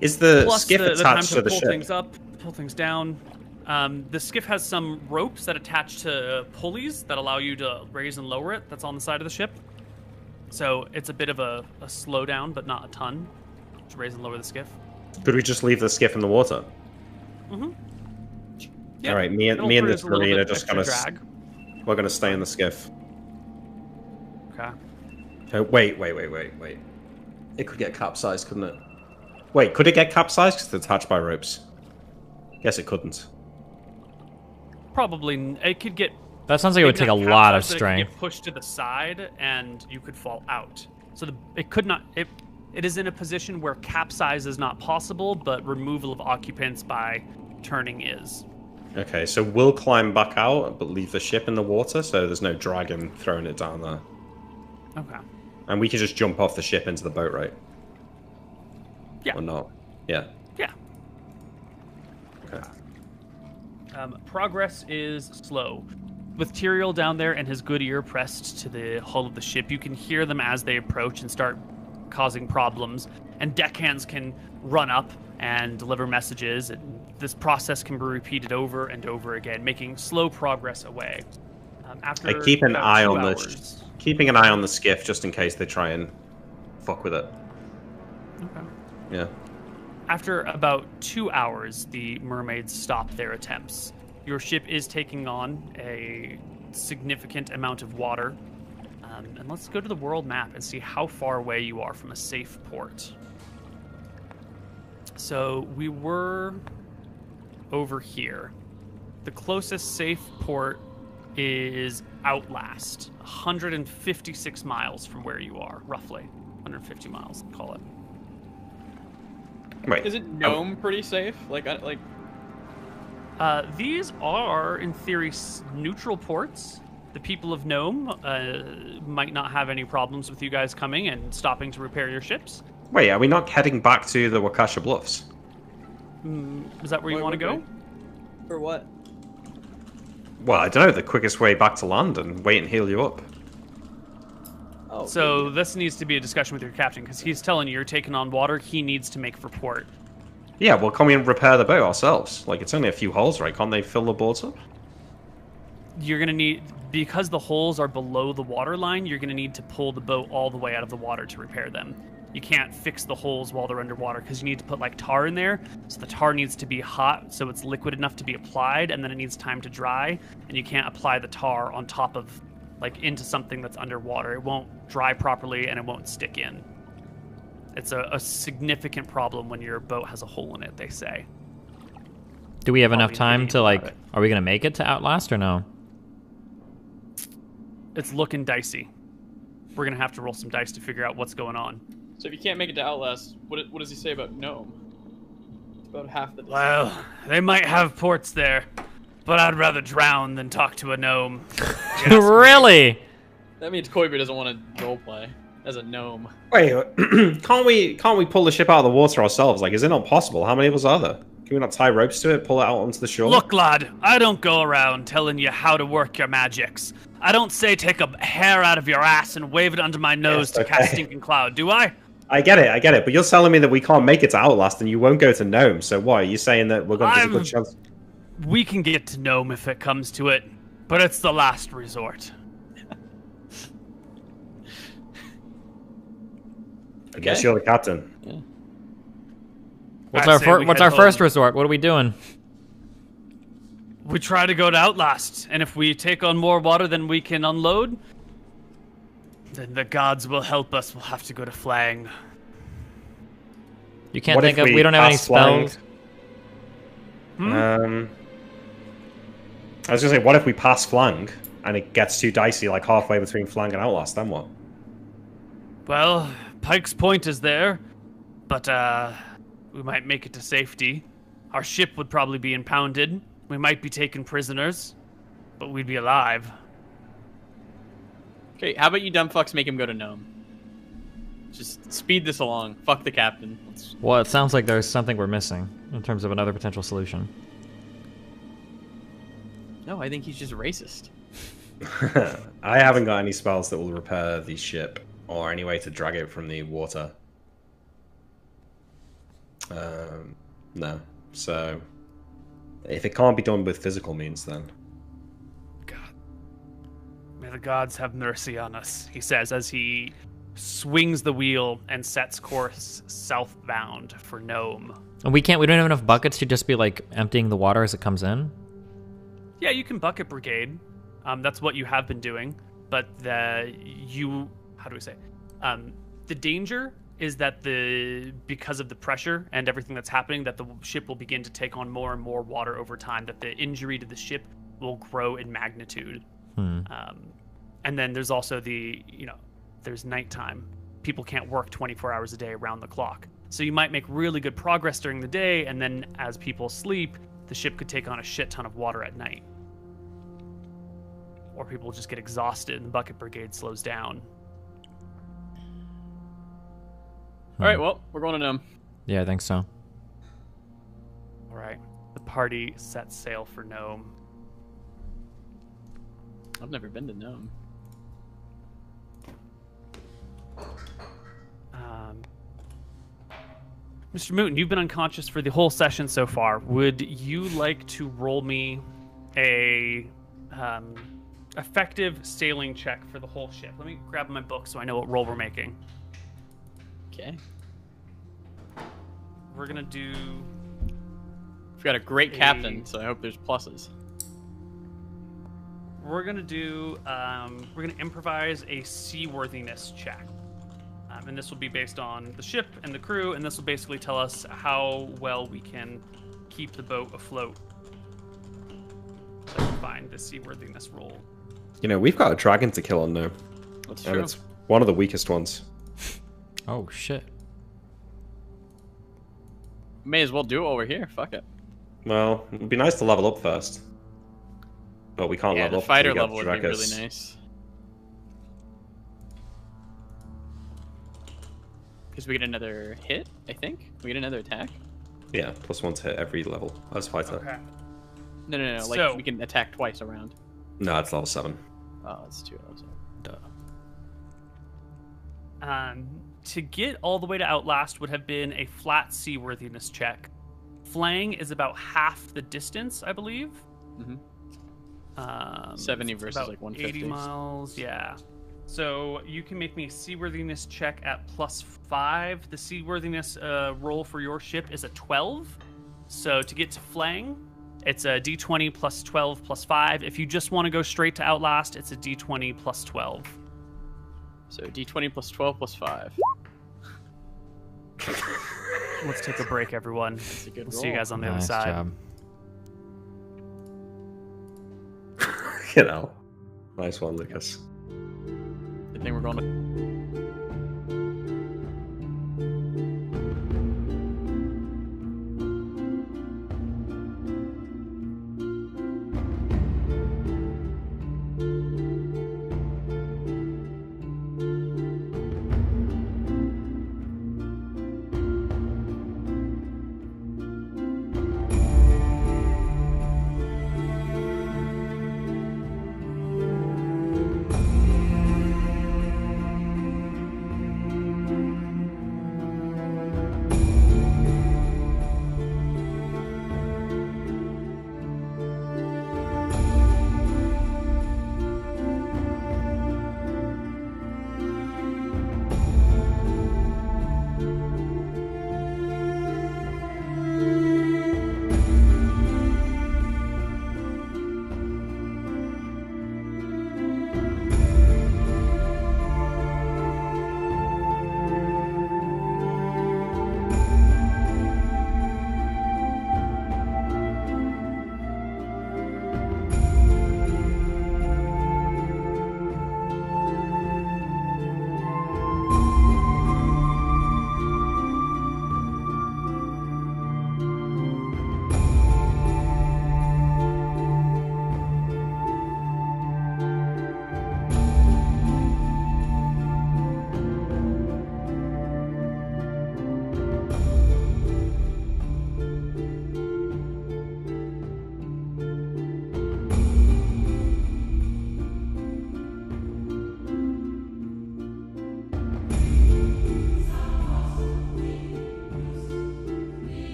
Is the skiff attached to the pull ship? Things up, pull things down. The skiff has some ropes that attach to pulleys that allow you to raise and lower it. That's on the side of the ship. So it's a bit of a slowdown, but not a ton, to raise and lower the skiff. Could we just leave the skiff in the water? Mm-hmm. Yeah. All right, me and this Marine are just we're gonna stay in the skiff. Okay. Oh, wait. It could get capsized, couldn't it? Wait, could it get capsized because it's attached by ropes? Guess it couldn't. Probably. It could get... That sounds like it would take a lot of strength. It could get pushed to the side, and you could fall out. So it could not... It is in a position where capsize is not possible, but removal of occupants by turning is. Okay, so we'll climb back out, but leave the ship in the water, so there's no dragon throwing it down there. Okay. And we can just jump off the ship into the boat, right? Yeah. Or not? Yeah. Yeah. Okay. Progress is slow. With Tyrael down there and his good ear pressed to the hull of the ship, you can hear them as they approach and start causing problems. And deckhands can run up and deliver messages, and this process can be repeated over and over again, making slow progress away. After I keep an eye on keeping an eye on the skiff just in case they try and fuck with it. Okay. Yeah. After about 2 hours, the mermaids stop their attempts. Your ship is taking on a significant amount of water. And let's go to the world map and see how far away you are from a safe port. So we were over here. The closest safe port is Outlast, 156 miles from where you are, roughly. 150 miles, call it. Wait. Is it Gnome pretty safe? These are, in theory, neutral ports. The people of Nome might not have any problems with you guys coming and stopping to repair your ships. Wait, are we not heading back to the Wakasha Bluffs? Is that where you want to go? For what? Well, I don't know, the quickest way back to land and wait and heal you up. Oh, so this needs to be a discussion with your captain, because he's telling you you're taking on water. He needs to make for port. Yeah, well, can we repair the boat ourselves? Like, it's only a few holes, right? Can't they fill the boats up? You're going to need, because the holes are below the water line, you're going to need to pull the boat all the way out of the water to repair them. You can't fix the holes while they're underwater, because you need to put, like, tar in there. So the tar needs to be hot, so it's liquid enough to be applied, and then it needs time to dry. And you can't apply the tar on top of, like, into something that's underwater. It won't dry properly, and it won't stick in. It's a significant problem when your boat has a hole in it, they say. Do we have enough time to, like, are we going to make it to Outlast or no? It's looking dicey. We're going to have to roll some dice to figure out what's going on. So if you can't make it to Outlast, what does he say about Gnome? It's about half the distance. Well, they might have ports there, but I'd rather drown than talk to a gnome. Really? That means Koibu doesn't want to roleplay as a gnome. Wait, can't we pull the ship out of the water ourselves? Like, is it not possible? How many of us are there? Can we not tie ropes to it, pull it out onto the shore? Look, lad, I don't go around telling you how to work your magics. I don't say take a hair out of your ass and wave it under my nose to cast Stinking Cloud, do I? I get it. But you're telling me that we can't make it to Outlast and you won't go to Gnome. So what? Are you saying that we're going to have a good chance? We can get to Gnome if it comes to it, but it's the last resort. I guess you're the captain. Yeah. What's our first resort? What are we doing? We try to go to Outlast, and if we take on more water than we can unload, then the gods will help us. We'll have to go to Flang. You can't think of. We don't have any spells. I was gonna say, what if we pass Flang and it gets too dicey, like halfway between Flang and Outlast? Then what? Well, Pike's Point is there, but we might make it to safety. Our ship would probably be impounded. We might be taken prisoners, but we'd be alive. Okay, how about you dumb fucks make him go to Gnome? Just speed this along. Fuck the captain. Well, it sounds like there's something we're missing in terms of another potential solution. No, I think he's just racist. I haven't got any spells that will repair the ship or any way to drag it from the water. No. So, if it can't be done with physical means, then... God. May the gods have mercy on us, he says as he swings the wheel and sets course southbound for Gnome. And we don't have enough buckets to just be like emptying the water as it comes in? Yeah, you can bucket brigade. That's what you have been doing. But how do we say? The danger is that because of the pressure and everything that's happening, that the ship will begin to take on more and more water over time, that the injury to the ship will grow in magnitude. And then there's also there's nighttime. People can't work 24 hours a day around the clock. So you might make really good progress during the day, and then as people sleep, the ship could take on a shit ton of water at night. Or people just get exhausted and the bucket brigade slows down. All right, well, we're going to Gnome. Yeah, I think so. All right. The party sets sail for Gnome. I've never been to Gnome. Mr. Mooten, you've been unconscious for the whole session so far. Would you like to roll me a effective sailing check for the whole ship? Let me grab my book so I know what roll we're making. Okay. We're gonna do... We've got a great captain, so I hope there's pluses. We're gonna do... we're gonna improvise a seaworthiness check. And this will be based on the ship and the crew, and this will basically tell us how well we can keep the boat afloat. So I can find the seaworthiness roll. You know, we've got a dragon to kill on Gnome. That's And true. it's one of the weakest ones. Oh, shit. May as well do it while we're here. Fuck it. Well, it'd be nice to level up first. But we can't Yeah, level the up. fighter until level we would get be really Drakus. nice. Because we get another hit, I think. We get another attack. Yeah, +1 to hit every level as fighter. Okay. No. Like, So- we can attack twice around. No, it's level 7. Oh, that's 2 levels. Duh. To get all the way to Outlast would have been a flat seaworthiness check. Flang is about half the distance, I believe. Mm-hmm. 70 it's versus about like 150. 80 miles, yeah. So you can make me a seaworthiness check at +5. The seaworthiness roll for your ship is a 12. So to get to Flang, it's a d20 plus 12 plus 5. If you just want to go straight to Outlast, it's a d20 plus 12. So d20 plus 12 plus 5. Let's take a break, everyone. That's a good We'll roll. see you guys on the other Nice side. job. You know. Nice one, Lucas. Good thing we're going to...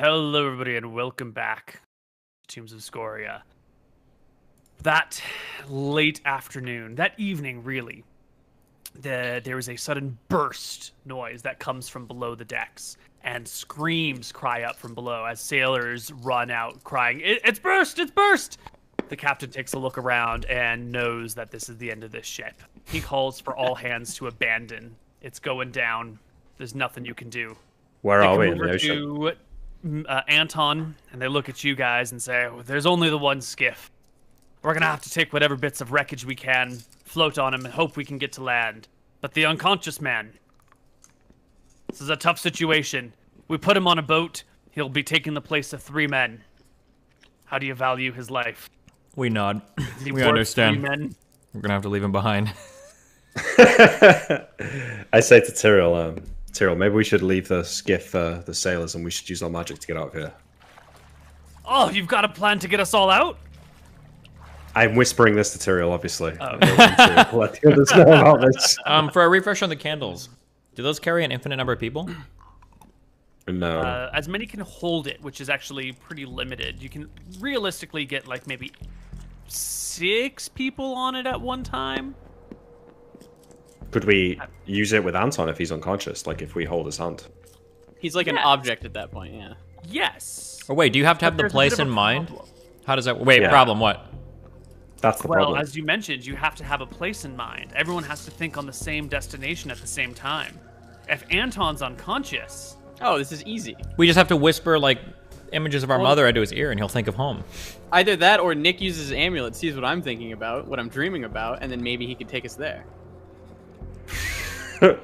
Hello, everybody, and welcome back to Tombs of Scoria. That late afternoon, that evening, really, there was a sudden burst noise that comes from below the decks, and screams cry up from below as sailors run out, crying, "It's burst! It's burst!" The captain takes a look around and knows that this is the end of this ship. He calls for all hands to abandon. It's going down. There's nothing you can do. Where They are come we in the over ocean? to Anton, and they look at you guys and say, "There's only the one skiff. We're gonna have to take whatever bits of wreckage we can, float on him, and hope we can get to land. But the unconscious man, this is a tough situation. We put him on a boat, he'll be taking the place of 3 men. How do you value his life?" We nod. Is he We worth understand. 3 men? We're gonna have to leave him behind. I say to Tyrell, Tyrell, maybe we should leave the skiff the sailors and we should use our magic to get out of here. Oh, you've got a plan to get us all out? I'm whispering this to Tyrell, obviously. Oh. I'm going to let the others know about this. For a refresh on the candles, do those carry an infinite number of people? No. As many can hold it, which is actually pretty limited. You can realistically get like maybe 6 people on it at one time. Could we use it with Anton if he's unconscious? Like if we hold his hand? He's like an Yes. object at that point, yeah. Yes. Or wait, do you have to have But the there's a place bit of in a mind? problem. How does that? Wait, Yeah. problem what? That's the Well, problem. as you mentioned, you have to have a place in mind. Everyone has to think on the same destination at the same time. If Anton's unconscious, Oh, this is easy. We just have to whisper like images of our Well- mother into his ear, and he'll think of home. Either that or Nick uses his amulet, sees what I'm thinking about, what I'm dreaming about, and then maybe he could take us there.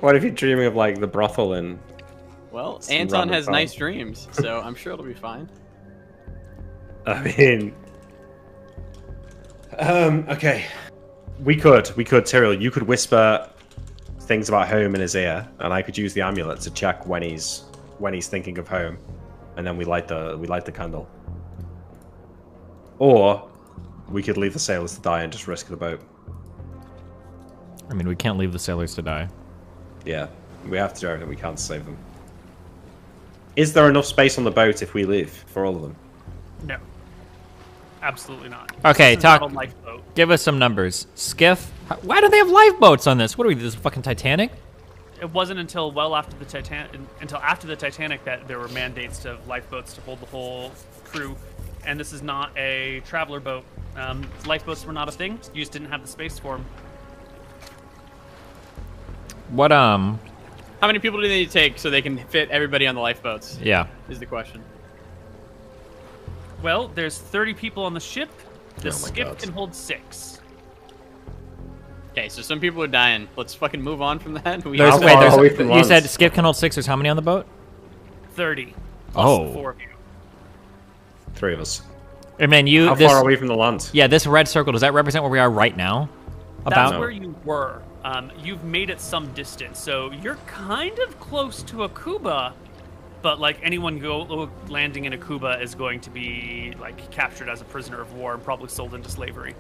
What if you're dreaming of like the brothel in... Well, Some Anton random has phone. nice dreams, so I'm sure it'll be fine. I mean... okay. We could, Tyrell, you could whisper things about home in his ear, and I could use the amulet to check when he's thinking of home, and then we light the candle. Or we could leave the sailors to die and just risk the boat. I mean, we can't leave the sailors to die. Yeah, we have to do everything we can to save them. Is there enough space on the boat if we leave for all of them? no. Absolutely not. Okay, This is not talk- a lifeboat. Give us some numbers. Skiff. Why do they have lifeboats on this? What are we? This fucking Titanic? It wasn't until well after the Titanic that there were mandates to have lifeboats to hold the whole crew, and this is not a traveler boat. Lifeboats were not a thing. You just didn't have the space for them. What How many people do they need to take so they can fit everybody on the lifeboats? Yeah. Is the question. Well, there's 30 people on the ship. The Oh my skiff God. can hold 6. Okay, so some people are dying. Let's fucking move on from that. We There's, How wait, far are we there's, from you land? said Skip can hold 6. There's how many on the boat? 30. Plus Oh. the 4 of you. 3 of us. I mean, you. How this, far are we from the land? Yeah, this red circle. Does that represent where we are right now? That's About. where you were. You've made it some distance, so you're kind of close to Akuba, but like anyone landing in Akuba is going to be like captured as a prisoner of war and probably sold into slavery.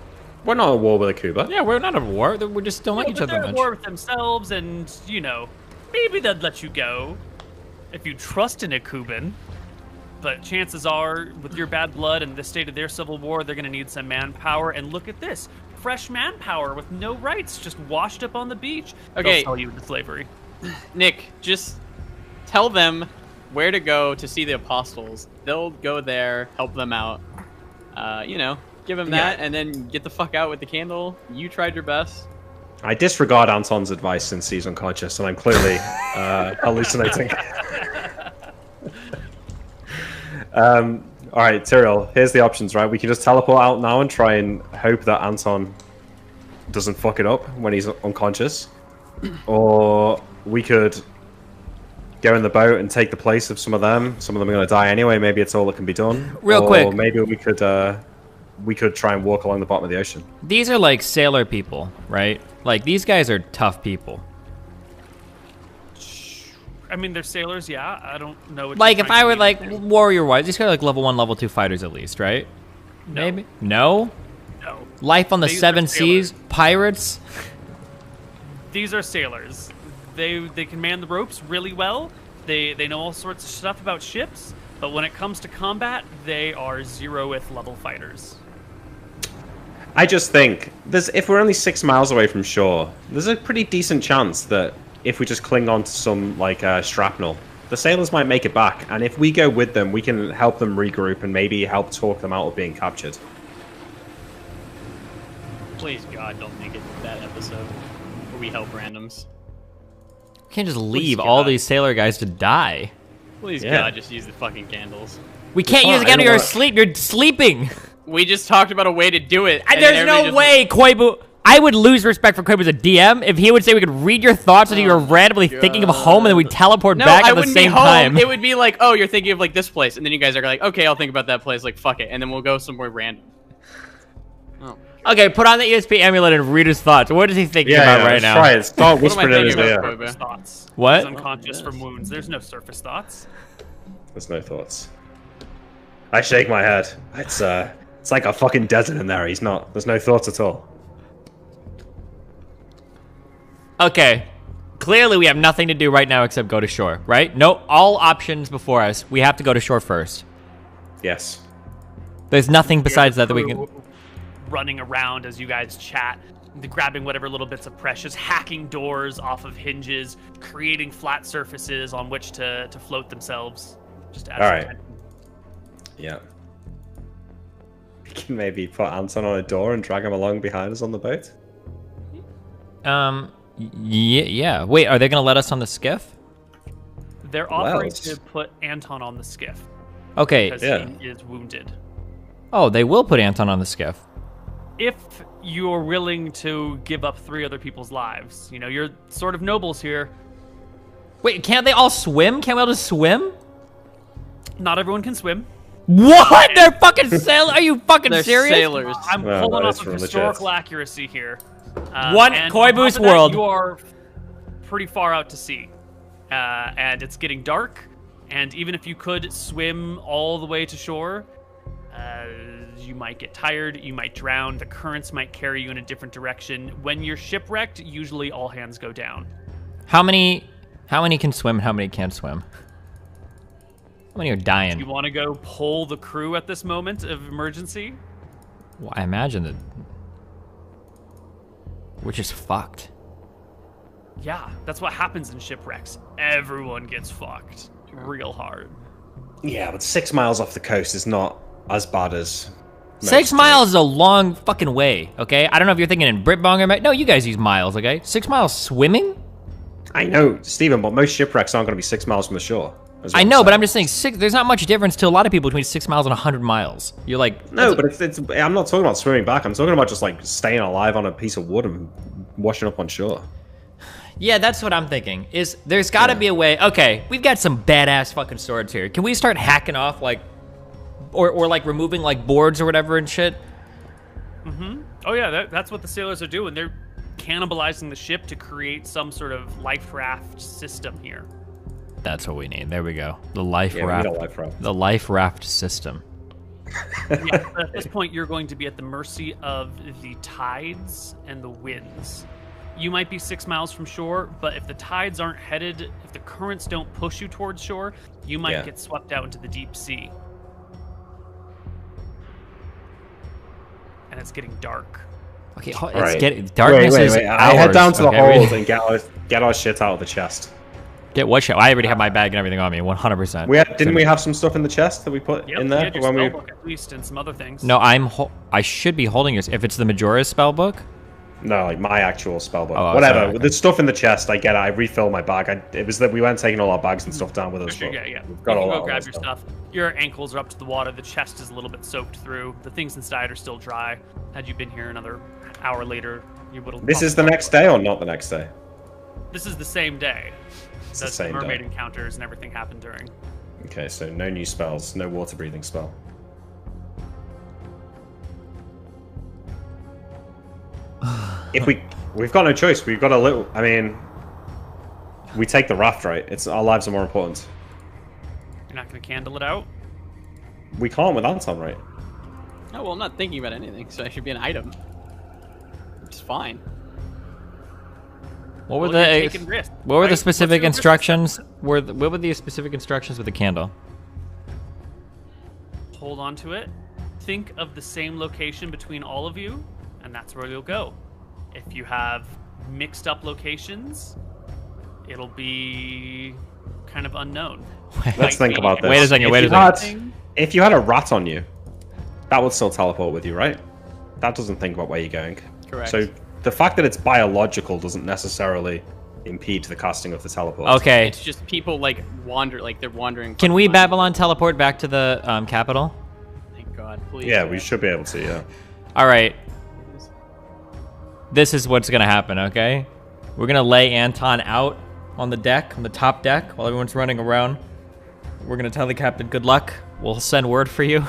We're not at war with Akuba. Yeah, we're not at war. We just don't like No, each but other they're at much. war with themselves, and you know, maybe they'd let you go if you trust in Akuban. But chances are, with your bad blood and the state of their civil war, they're going to need some manpower. And look at this. Fresh manpower with no rights, just washed up on the beach. Okay. They'll sell you into slavery. Nick, just tell them where to go to see the apostles. They'll go there, help them out. You know, give them that, and then get the fuck out with the candle. You tried your best. I disregard Anton's advice since he's unconscious, and I'm clearly hallucinating. All right, Tyrell, here's the options, right? We can just teleport out now and try and hope that Anton doesn't fuck it up when he's unconscious. Or we could go in the boat and take the place of some of them. Some of them are going to die anyway. Maybe it's all that can be done. Real or quick. maybe we could try and walk along the bottom of the ocean. These are like sailor people, right? Like these guys are tough people. I mean, they're sailors, yeah. I don't know what Like you're if I trying were to like mean. warrior-wise, these guys are like level 1, level 2 fighters at least, right? No. Maybe. No. No. Life on the These are 7 sailors. seas, pirates. These are sailors. They can man the ropes really well. They know all sorts of stuff about ships. But when it comes to combat, they are 0th level fighters. I just think if we're only 6 miles away from shore, there's a pretty decent chance that if we just cling on to some like shrapnel, the sailors might make it back. And if we go with them, we can help them regroup and maybe help talk them out of being captured. Please God, don't make it that episode where we help randoms. We can't just leave all these sailor guys to die. Please God, just use the fucking candles. We can't use the candle. You're asleep. You're sleeping. We just talked about a way to do it. There's no way, Koibu. I would lose respect for Koibu as a DM if he would say we could read your thoughts and you were randomly thinking of home and then we teleport back at the same time. It would be like, oh, you're thinking of like this place, and then you guys are like, okay, I'll think about that place. Like, fuck it, and then we'll go somewhere random. Oh. Okay, put on the ESP amulet and read his thoughts. What is he thinking about right now? Try it. Start whispering in his ear. Thoughts. What? He's unconscious from wounds. There's no surface thoughts. There's no thoughts. I shake my head. It's like a fucking desert in there. There's no thoughts at all. Okay. Clearly we have nothing to do right now except go to shore, right? No, all options before us. We have to go to shore first. Yes. There's nothing besides that we can... Running around as you guys chat, grabbing whatever little bits of precious, hacking doors off of hinges, creating flat surfaces on which to float themselves. Just to add some tension. Yeah. We can maybe put Anton on a door and drag him along behind us on the boat. Yeah. Wait, are they gonna let us on the skiff? They're offering to put Anton on the skiff. Okay. Because he is wounded. Oh, they will put Anton on the skiff. If you're willing to give up 3 other people's lives, you know, you're sort of nobles here. Wait, can't they all swim? Can't we all just swim? Not everyone can swim. What? They're fucking sailors? Are you fucking serious? Sailors. I'm pulling off of historical accuracy here. Koibu's world. You are pretty far out to sea, and it's getting dark. And even if you could swim all the way to shore, you might get tired. You might drown. The currents might carry you in a different direction. When you're shipwrecked, usually all hands go down. How many can swim? How many can't swim? How many are dying? Do you want to go pull the crew at this moment of emergency? Well, I imagine that. Which is fucked. Yeah, that's what happens in shipwrecks. Everyone gets fucked real hard. Yeah, but 6 miles off the coast is not as bad as... 6 miles is a long fucking way, okay? I don't know if you're thinking in Britbong or... No, you guys use miles, okay? 6 miles swimming? I know, Stephen, but most shipwrecks aren't going to be 6 miles from the shore. I know, but I'm just saying, there's not much difference to a lot of people between 6 miles and 100 miles. You're like... No, but I'm not talking about swimming back. I'm talking about just, like, staying alive on a piece of wood and washing up on shore. Yeah, that's what I'm thinking. There's got to be a way... Okay, we've got some badass fucking swords here. Can we start hacking off, like... Or like, removing, like, boards or whatever and shit? Mm-hmm. Oh, yeah, that's what the sailors are doing. They're cannibalizing the ship to create some sort of life raft system here. That's what we need. There we go. The life raft. We need a life raft. The life raft system. Yeah, at this point, you're going to be at the mercy of the tides and the winds. You might be 6 miles from shore, but if the tides aren't headed, if the currents don't push you towards shore, you might get swept out into the deep sea. And it's getting dark. Okay, it's getting darkness. Wait. I head down to the hold and get our shit out of the chest. Get what shit? I already have my bag and everything on me, 100%. Didn't we have some stuff in the chest that we put in there? Yep, your spellbook at least, and some other things. No, I should be holding yours. If it's the Majora's spellbook? No, like my actual spellbook. Oh, whatever. sorry, okay. The stuff in the chest, I get it. I refill my bag. It was that we weren't taking all our bags and stuff down with us. Sure, yeah. We've got you all can go grab your stuff. Your ankles are up to the water. The chest is a little bit soaked through. The things inside are still dry. Had you been here another hour later, you would have... This is the next day or not the next day? This is the same day. It's the same day. Mermaid encounters and everything happened during. Okay, so no new spells, no water breathing spell. If we've got no choice, we've got a little. I mean, we take the raft, right? Our lives are more important. You're not going to candle it out? We can't with Anton, right? Oh, well, I'm not thinking about anything, so it should be an item. It's fine. What were the specific instructions? What were the specific instructions with the candle? hold on to it. Think of the same location between all of you, and that's where you'll go. If you have mixed up locations, it'll be kind of unknown. Let's think about this. Wait a second. If you had a rat on you, that would still teleport with you, right? That doesn't think about where you're going. Correct. So the fact that it's biological doesn't necessarily impede the casting of the teleport. Okay. It's just people like wander, like they're wandering. Can we Babylon teleport back to the capital? Thank God, please. Yeah, we should be able to, yeah. All right. This is what's going to happen, okay? We're going to lay Anton out on the deck, on the top deck, while everyone's running around. We're going to tell the captain, good luck. We'll send word for you.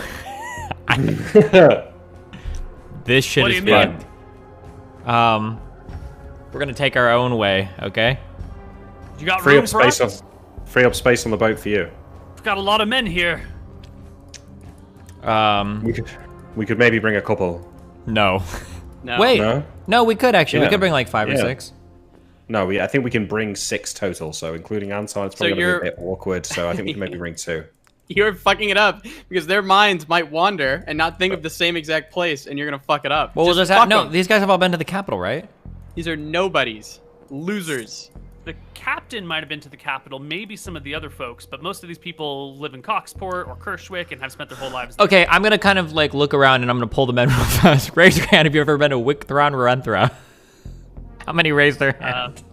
This shit What do is you mean? fun. We're going to take our own way, okay? You got Free room up for space us? free up space on the boat for you. We've got a lot of men here. We could maybe bring a couple. No. No. Wait. No? No, we could actually. Yeah. We could bring like 5 or Yeah. 6. No, I think we can bring 6 total, so including Anton, it's probably going to be a bit awkward, so I think we can maybe bring 2. You're fucking it up because their minds might wander and not think of the same exact place, and you're gonna fuck it up. Well, we'll just fuck no, 'em. these guys have all been to the capital, right? These are nobodies, losers. The captain might have been to the capital, maybe some of the other folks, but most of these people live in Coxport or Kershwick and have spent their whole lives there. Okay, I'm gonna kind of like look around and I'm gonna pull the men real fast. Raise your hand if you've ever been to Wicktron Renthra. How many raised their hand?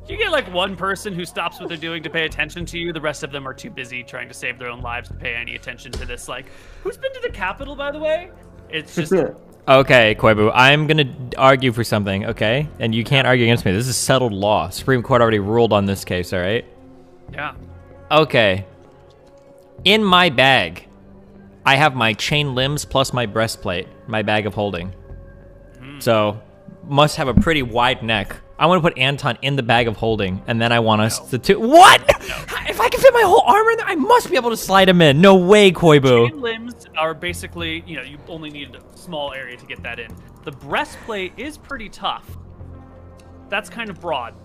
You get like one person who stops what they're doing to pay attention to you. The rest of them are too busy trying to save their own lives to pay any attention to this. Like, who's been to the capital, by the way? It's just Okay, Koibu, I'm gonna argue for something, okay? And you can't argue against me. This is settled law. Supreme Court already ruled on this case, all right? yeah. Okay. In my bag, I have my chain limbs plus my breastplate, my bag of holding. So, must have a pretty wide neck. I want to put Anton in the bag of holding, and then I want us to What? If I can fit my whole armor in there, I must be able to slide him in. No way, Koibu. Chain limbs are basically, you only need a small area to get that in. The breastplate is pretty tough. That's kind of broad.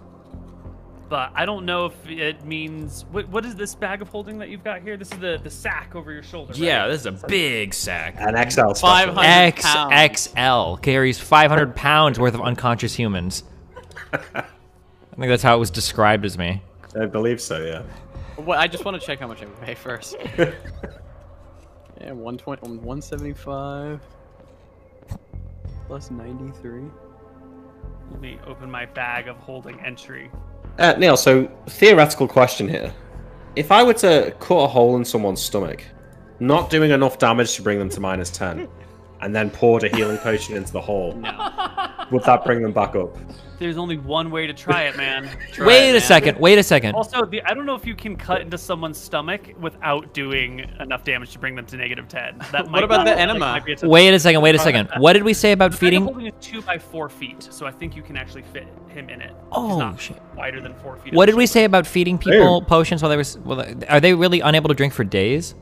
But I don't know if it means... What is this bag of holding that you've got here? This is the sack over your shoulder, right? Yeah, this is a big sack. An XL special. 500 pounds. XXL carries 500 pounds worth of unconscious humans. I think that's how it was described as me. I believe so, yeah. What? I just want to check how much I weigh first. Yeah, 120, 175 plus 93. Let me open my bag of holding entry. Neil, so theoretical question here. If I were to cut a hole in someone's stomach, not doing enough damage to bring them to -10, and then poured a healing potion into the hole, would that bring them back up? There's only one way to try it, man. Wait a second. Also, I don't know if you can cut into someone's stomach without doing enough damage to bring them to -10. That What about the enema? Wait a second. What did we say about feeding? Holding is 2 by 4 feet, so I think you can actually fit him in it. Oh, He's not shit. wider than 4 feet. What at did we the say about feeding people potions while they were? Are they really unable to drink for days?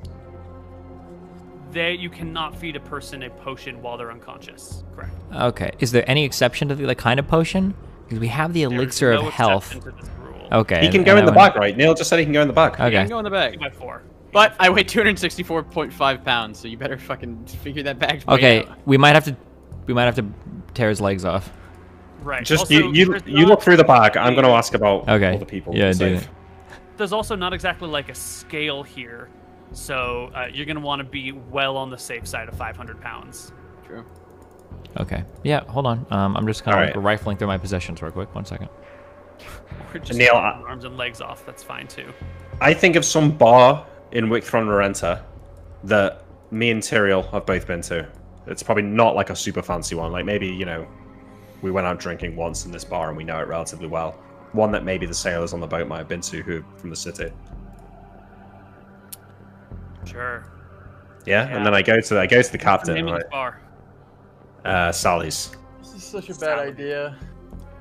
You cannot feed a person a potion while they're unconscious. Correct. Okay. Is there any exception to the kind of potion? Because we have the elixir There's no of health. exception to this rule. Okay. He can go in the bag, right? Neil just said he can go in the bag. You Okay. can go in the bag. 2 by 4. But I weigh 264.5 pounds, so you better fucking figure that bag. Okay. Out. We might have to tear his legs off. Right. Just Also, you there's look not- through the bag. I'm going to ask about Okay. all the people. Yeah, So- do that. There's also not exactly like a scale here, so you're gonna want to be well on the safe side of 500 pounds. True. Okay. Yeah. Hold on. I'm just kind of All right. rifling through my possessions real quick. 1 second. Or just Neil, cutting arms and legs off. That's fine too. I think of some bar in Wicktron Rorenta that me and Tyrael have both been to. It's probably not like a super fancy one. Like maybe, we went out drinking once in this bar and we know it relatively well. One that maybe the sailors on the boat might have been to who from the city. Sure. Yeah? And then I go to the What's the captain, name of right? this bar? Sally's. This is such a bad idea.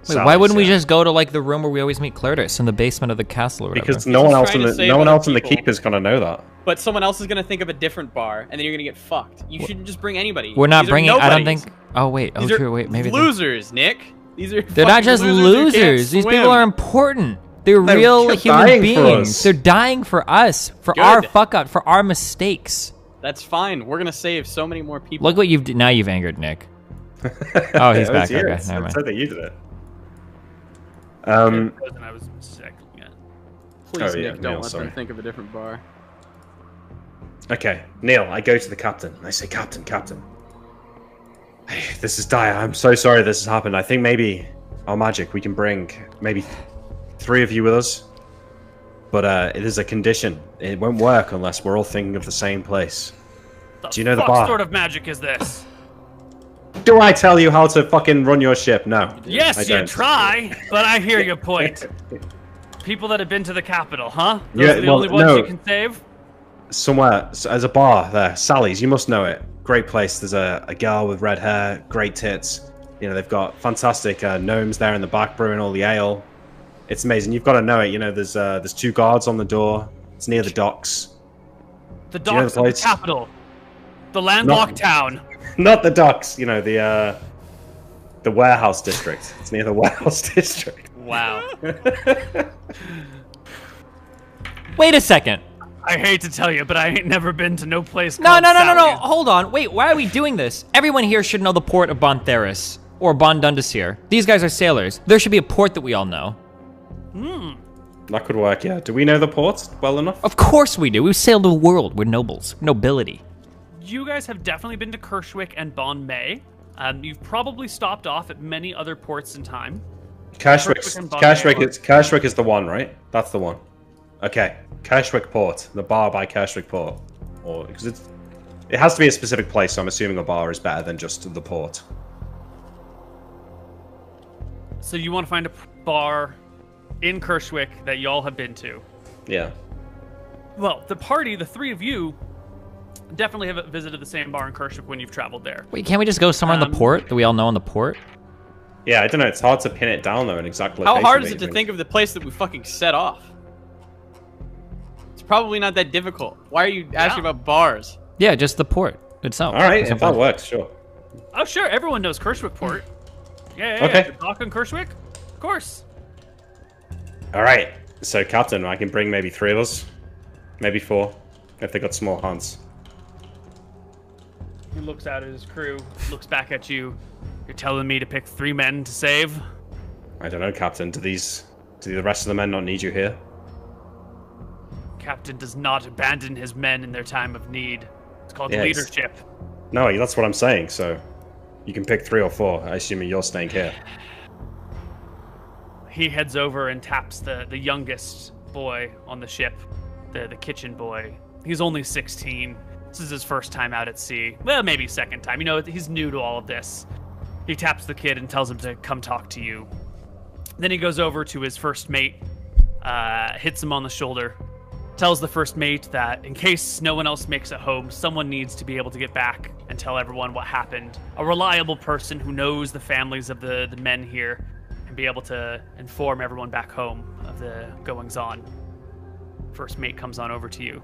Wait, why Sally's, wouldn't we yeah. just go to like the room where we always meet Cleritus in the basement of the castle or whatever? Because no one else trying in to the save no one other else in the people. keep is gonna know that. But someone else is gonna think of a different bar, and then you're gonna get fucked. You shouldn't just bring anybody. We're not These are bringing. I don't nobodies. think. Oh wait. Oh These are true. Wait. Maybe losers, Nick. These are. they're not fucking just losers. Who can't losers. These people swim. are important. They're They're real dying human for beings. us. They're dying for us, for Good. our fuck up, for our mistakes. That's fine. We're gonna save so many more people. Look what now you've angered Nick. Oh, he's back. Okay, never I mind. said that you did it. I was mistaking it. Please, Oh, yeah, Nick, don't Neil, let sorry. them think of a different bar. Okay, Neil, I go to the captain. I say, Captain. Hey, this is dire. I'm so sorry this has happened. I think maybe our magic, we can bring maybe 3 of you with us. But it is a condition. It won't work unless we're all thinking of the same place. Do you know the bar? What sort of magic is this? Do I tell you how to fucking run your ship? No. Yes, I you don't. try, but I hear your point. People that have been to the capital, huh? Those Yeah, are the well, only ones no. you can save? Somewhere, there's a bar there. Sally's, you must know it. Great place. There's a girl with red hair, great tits. You know, they've got fantastic gnomes there in the back brewing all the ale. It's amazing. You've got to know it. You know, there's 2 guards on the door. It's near the docks. The Do you know docks the of the place? capital. The landlocked town. Not the docks. You know, the warehouse district. It's near the warehouse district. Wow. Wait a second. I hate to tell you, but I ain't never been to no place No. called Sally's. Hold on. Wait, why are we doing this? Everyone here should know the port of Bontheris or Bondundasir. These guys are sailors. There should be a port that we all know. That could work, yeah. Do we know the port well enough? Of course we do. We've sailed the world. We're nobles. Nobility. You guys have definitely been to Kershwick and Bon May. You've probably stopped off at many other ports in time. Kershwick is the one, right? That's the one. Okay, Kershwick Port, the bar by Kershwick Port, or because it has to be a specific place. So I'm assuming a bar is better than just the port. So you want to find a bar in Kershwick that y'all have been to. Yeah. Well, the party, the 3 of you, definitely have visited the same bar in Kershwick when you've traveled there. Wait, can't we just go somewhere in the port that we all know in the port? Yeah, I don't know. It's hard to pin it down though, an exact location. How hard is it to think of the place that we fucking set off? It's probably not that difficult. Why are you asking about bars? Yeah, just the port itself. All right, if that works, sure. Oh, sure. Everyone knows Kershwick Port. Yeah. Okay. The dock in Kershwick? Of course. All right. So, Captain, I can bring maybe 3 of us, maybe 4, if they got small hands. He looks out at his crew, looks back at you. You're telling me to pick 3 men to save? I don't know, Captain. Do the rest of the men not need you here? Captain does not abandon his men in their time of need. It's called Yes. leadership. No, that's what I'm saying. So, you can pick 3 or 4. I assume you're staying here. He heads over and taps the youngest boy on the ship, the kitchen boy. He's only 16. This is his first time out at sea. Well, maybe second time. You know, he's new to all of this. He taps the kid and tells him to come talk to you. Then he goes over to his first mate, hits him on the shoulder, tells the first mate that in case no one else makes it home, someone needs to be able to get back and tell everyone what happened. A reliable person who knows the families of the men here and be able to inform everyone back home of the goings-on. First mate comes on over to you.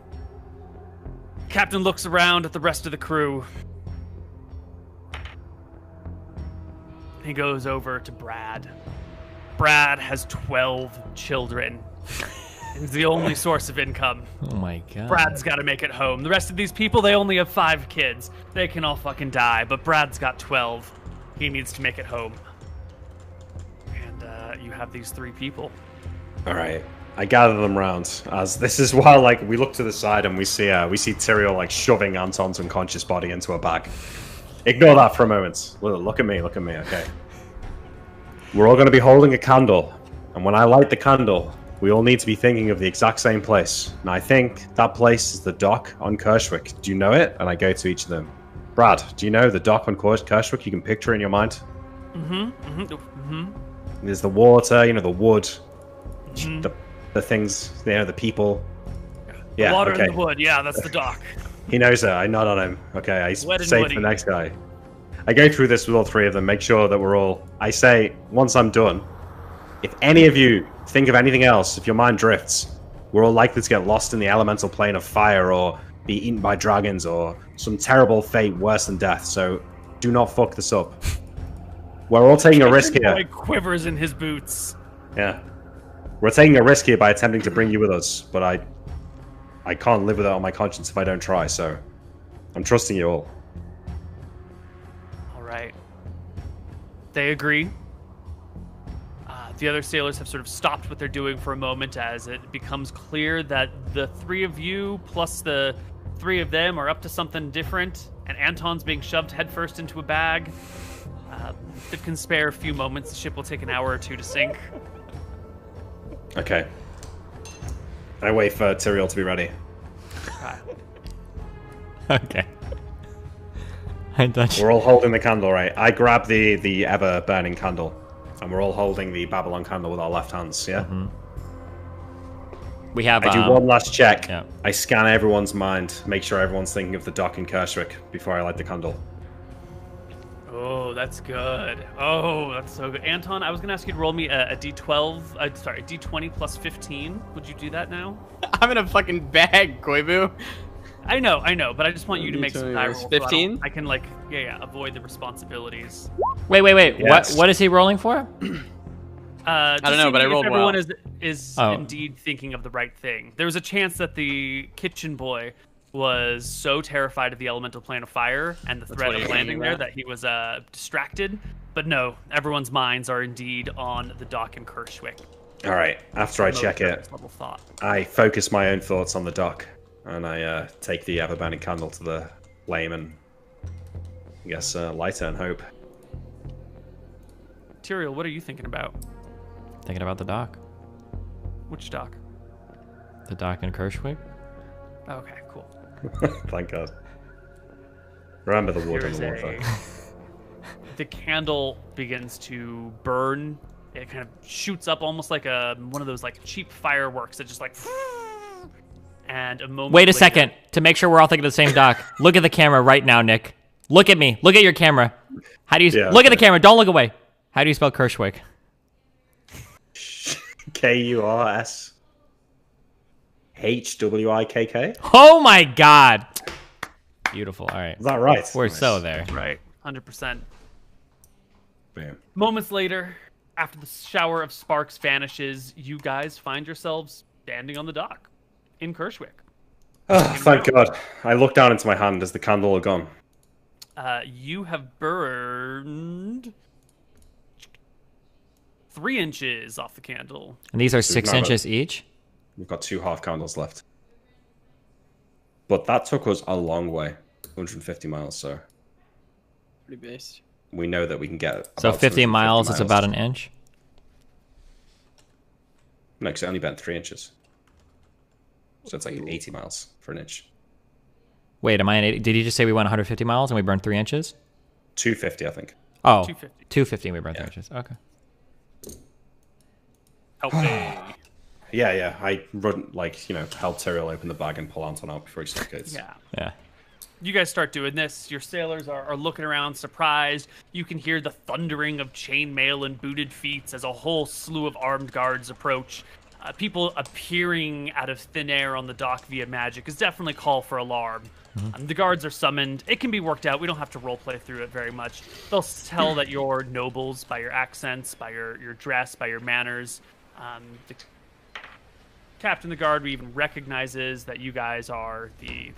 Captain looks around at the rest of the crew. He goes over to Brad. Brad has 12 children. He's the only source of income. Oh my god. Brad's got to make it home. The rest of these people, they only have 5 kids. They can all fucking die, but Brad's got 12. He needs to make it home. And you have these 3 people. All right. I gather them round as this is while like we look to the side and we see Tyrael like shoving Anton's unconscious body into a bag. Ignore that for a moment. Look at me, okay. We're all going to be holding a candle, and when I light the candle, we all need to be thinking of the exact same place. And I think that place is the dock on Kershwick. Do you know it? And I go to each of them. Brad, do you know the dock on Kershwick? You can picture it in your mind. There's the water, the wood, the things, the people. Yeah, The water okay. and the wood, yeah, that's the dock. He knows it. I nod on him. Okay, I Wet and say to woody. the next guy. I go through this with all 3 of them, make sure that we're all... I say, once I'm done, if any of you think of anything else, if your mind drifts, we're all likely to get lost in the elemental plane of fire or be eaten by dragons or some terrible fate worse than death, so do not fuck this up. We're all taking a risk here. Boy quivers in his boots. Yeah. We're taking a risk here by attempting to bring you with us, but I can't live with it on my conscience if I don't try, so I'm trusting you all. All right. They agree. The other sailors have sort of stopped what they're doing for a moment as it becomes clear that the three of you plus the three of them are up to something different, and Anton's being shoved headfirst into a bag. If it can spare a few moments, the ship will take an hour or two to sink. Okay. I wait for Tyrael to be ready. Okay. I touch. We're all holding the candle, right? I grab the ever-burning candle, and we're all holding the Babylon candle with our left hands, yeah? Mm-hmm. We have... I do one last check. Yeah. I scan everyone's mind, make sure everyone's thinking of the dock in Kershwick before I light the candle. Oh, that's good. Oh, that's so good. Anton, I was going to ask you to roll me a D12, sorry, a D20 plus 15. Would you do that now? I'm in a fucking bag, Koibu. I know, but I just want you to make some die rolls. 15? So I can, like, avoid the responsibilities. Wait. Yes. What is he rolling for? I don't know, but I rolled everyone well. is Oh. indeed thinking of the right thing. There was a chance that the kitchen boy was so terrified of the elemental plane of fire and the threat what of he's landing aiming there at. that he was distracted. But no, everyone's minds are indeed on the dock in Kershwick. All right, after I check it, Level thought. I focus my own thoughts on the dock, and I take the ever-burning candle to the flame and, I guess, light it and hope. Tyrael, what are you thinking about? Thinking about the dock. Which dock? The dock in Kershwick. Okay, cool. Thank God. Remember the water There's and the water. the candle begins to burn. It kind of shoots up almost like one of those like cheap fireworks that just like. And a moment. Wait a later- second. To make sure we're all thinking of the same dock, look at the camera right now, Nick. Look at me. Look at your camera. How do you Yeah, look at the okay. camera? Don't look away. How do you spell Kershwick? KURSHWIKK? Oh my God. Beautiful. All right. Is that right? We're Nice. so there. Right, 100%. Bam. Moments later, after the shower of sparks vanishes, you guys find yourselves standing on the dock in Kershwick. Oh, thank God. I look down into my hand as the candle are gone. You have burned 3 inches off the candle. And these are 6 not a- inches each. We've got 2 half candles left. But that took us a long way. 150 miles, so Pretty based. we know that we can get So about 50 250 miles is about an inch. No, because it only bent 3 inches. So it's like 80 miles for an inch. Wait, am I an 80? Did you just say we went 150 miles and we burned 3 inches? 250, I think. Oh, 250. 250 and we burned 3 inches. Okay. Help me. Yeah. I run, like, help Tyrael open the bag and pull Anton out before he suffocates. Yeah. Yeah. You guys start doing this. Your sailors are looking around surprised. You can hear the thundering of chainmail and booted feet as a whole slew of armed guards approach. People appearing out of thin air on the dock via magic is definitely call for alarm. The guards are summoned. It can be worked out. We don't have to roleplay through it very much. They'll tell that you're nobles by your accents, by your dress, by your manners. The captain of the guard even recognizes that you guys are the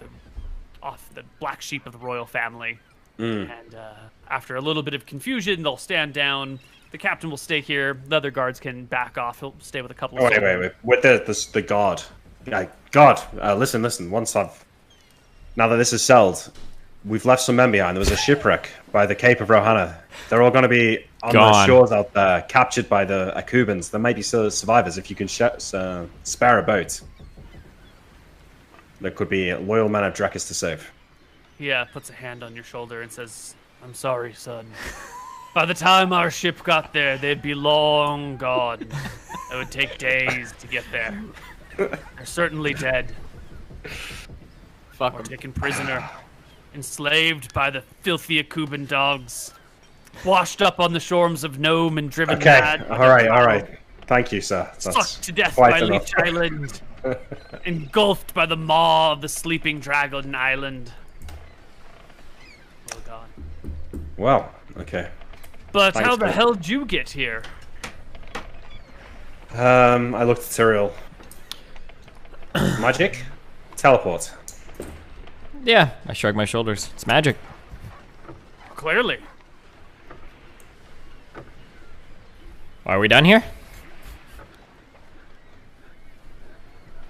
black sheep of the royal family. And after a little bit of confusion, they'll stand down. The captain will stay here. The other guards can back off. He'll stay with a couple of Wait. With the guard. God, listen. Now that this is settled, we've left some men behind. There was a shipwreck by the Cape of Rohanna. They're all going to be on the Gone. shores out there, captured by the Akubans. There may be still survivors if you can spare a boat. There could be loyal men of Drekis to save. He puts a hand on your shoulder and says, "I'm sorry, son. By the time our ship got there, they'd be long gone. It would take days to get there. They're certainly dead. Fuck Or 'em. taken prisoner. Enslaved by the filthy Akuban dogs. Washed up on the shores of Nome and driven Okay, mad. all right. Thank you, sir. Sucked to death quite by enough. Leech Island. Engulfed by the maw of the sleeping dragon island. Oh god. Well, okay. But Thanks, how the man. hell did you get here? I looked at Tyrael. Magic? Teleport. Yeah, I shrug my shoulders. It's magic. Clearly. Are we done here?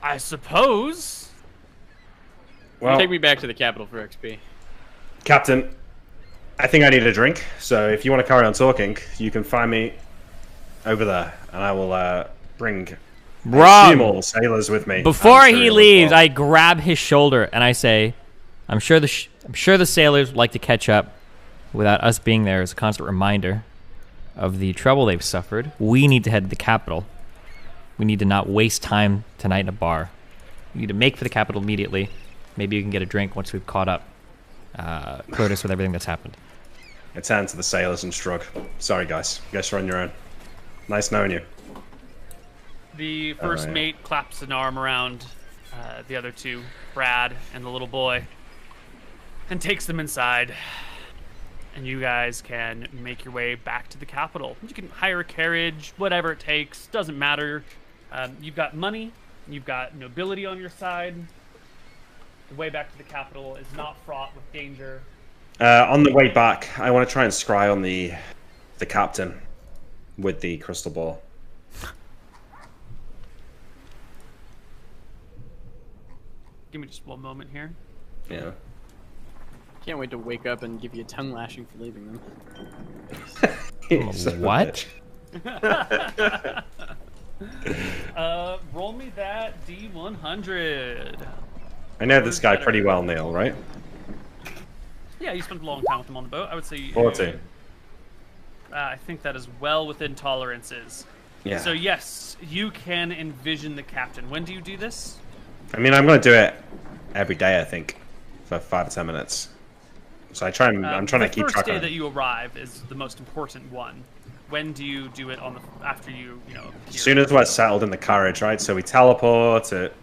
I suppose. Well, Take me back to the capital for XP. Captain, I think I need a drink. So if you want to carry on talking, you can find me over there, and I will bring a few Rob, more sailors with me. before I'm sure he you'll leaves, well. I grab his shoulder and I say, I'm sure the sailors would like to catch up without us being there as a constant reminder of the trouble they've suffered. We need to head to the capital. We need to not waste time tonight in a bar. We need to make for the capital immediately. Maybe you can get a drink once we've caught up Curtis with everything that's happened. I turn to the sailors and shrug. Sorry, guys. You guys are on your own. Nice knowing you. The first mate claps an arm around the other two, Brad and the little boy, and takes them inside. And you guys can make your way back to the capital. You can hire a carriage, whatever it takes, doesn't matter. You've got money, you've got nobility on your side. The way back to the capital is not fraught with danger. On the way back, I want to try and scry on the captain with the crystal ball. Give me just one moment here. Yeah. Can't wait to wake up and give you a tongue lashing for leaving them. What? Roll me that D100. I know this guy pretty well, Neil, right? Yeah, you spent a long time with him on the boat. I would say 14. I think that is well within tolerances. Yeah. So yes, you can envision the captain. When do you do this? I mean, I'm going to do it every day, I think, for 5 to 10 minutes. So I'm trying to keep track The first day of that it. you arrive is the most important one. When do you do it after you As soon as we're settled in the carriage, right? So we teleport. It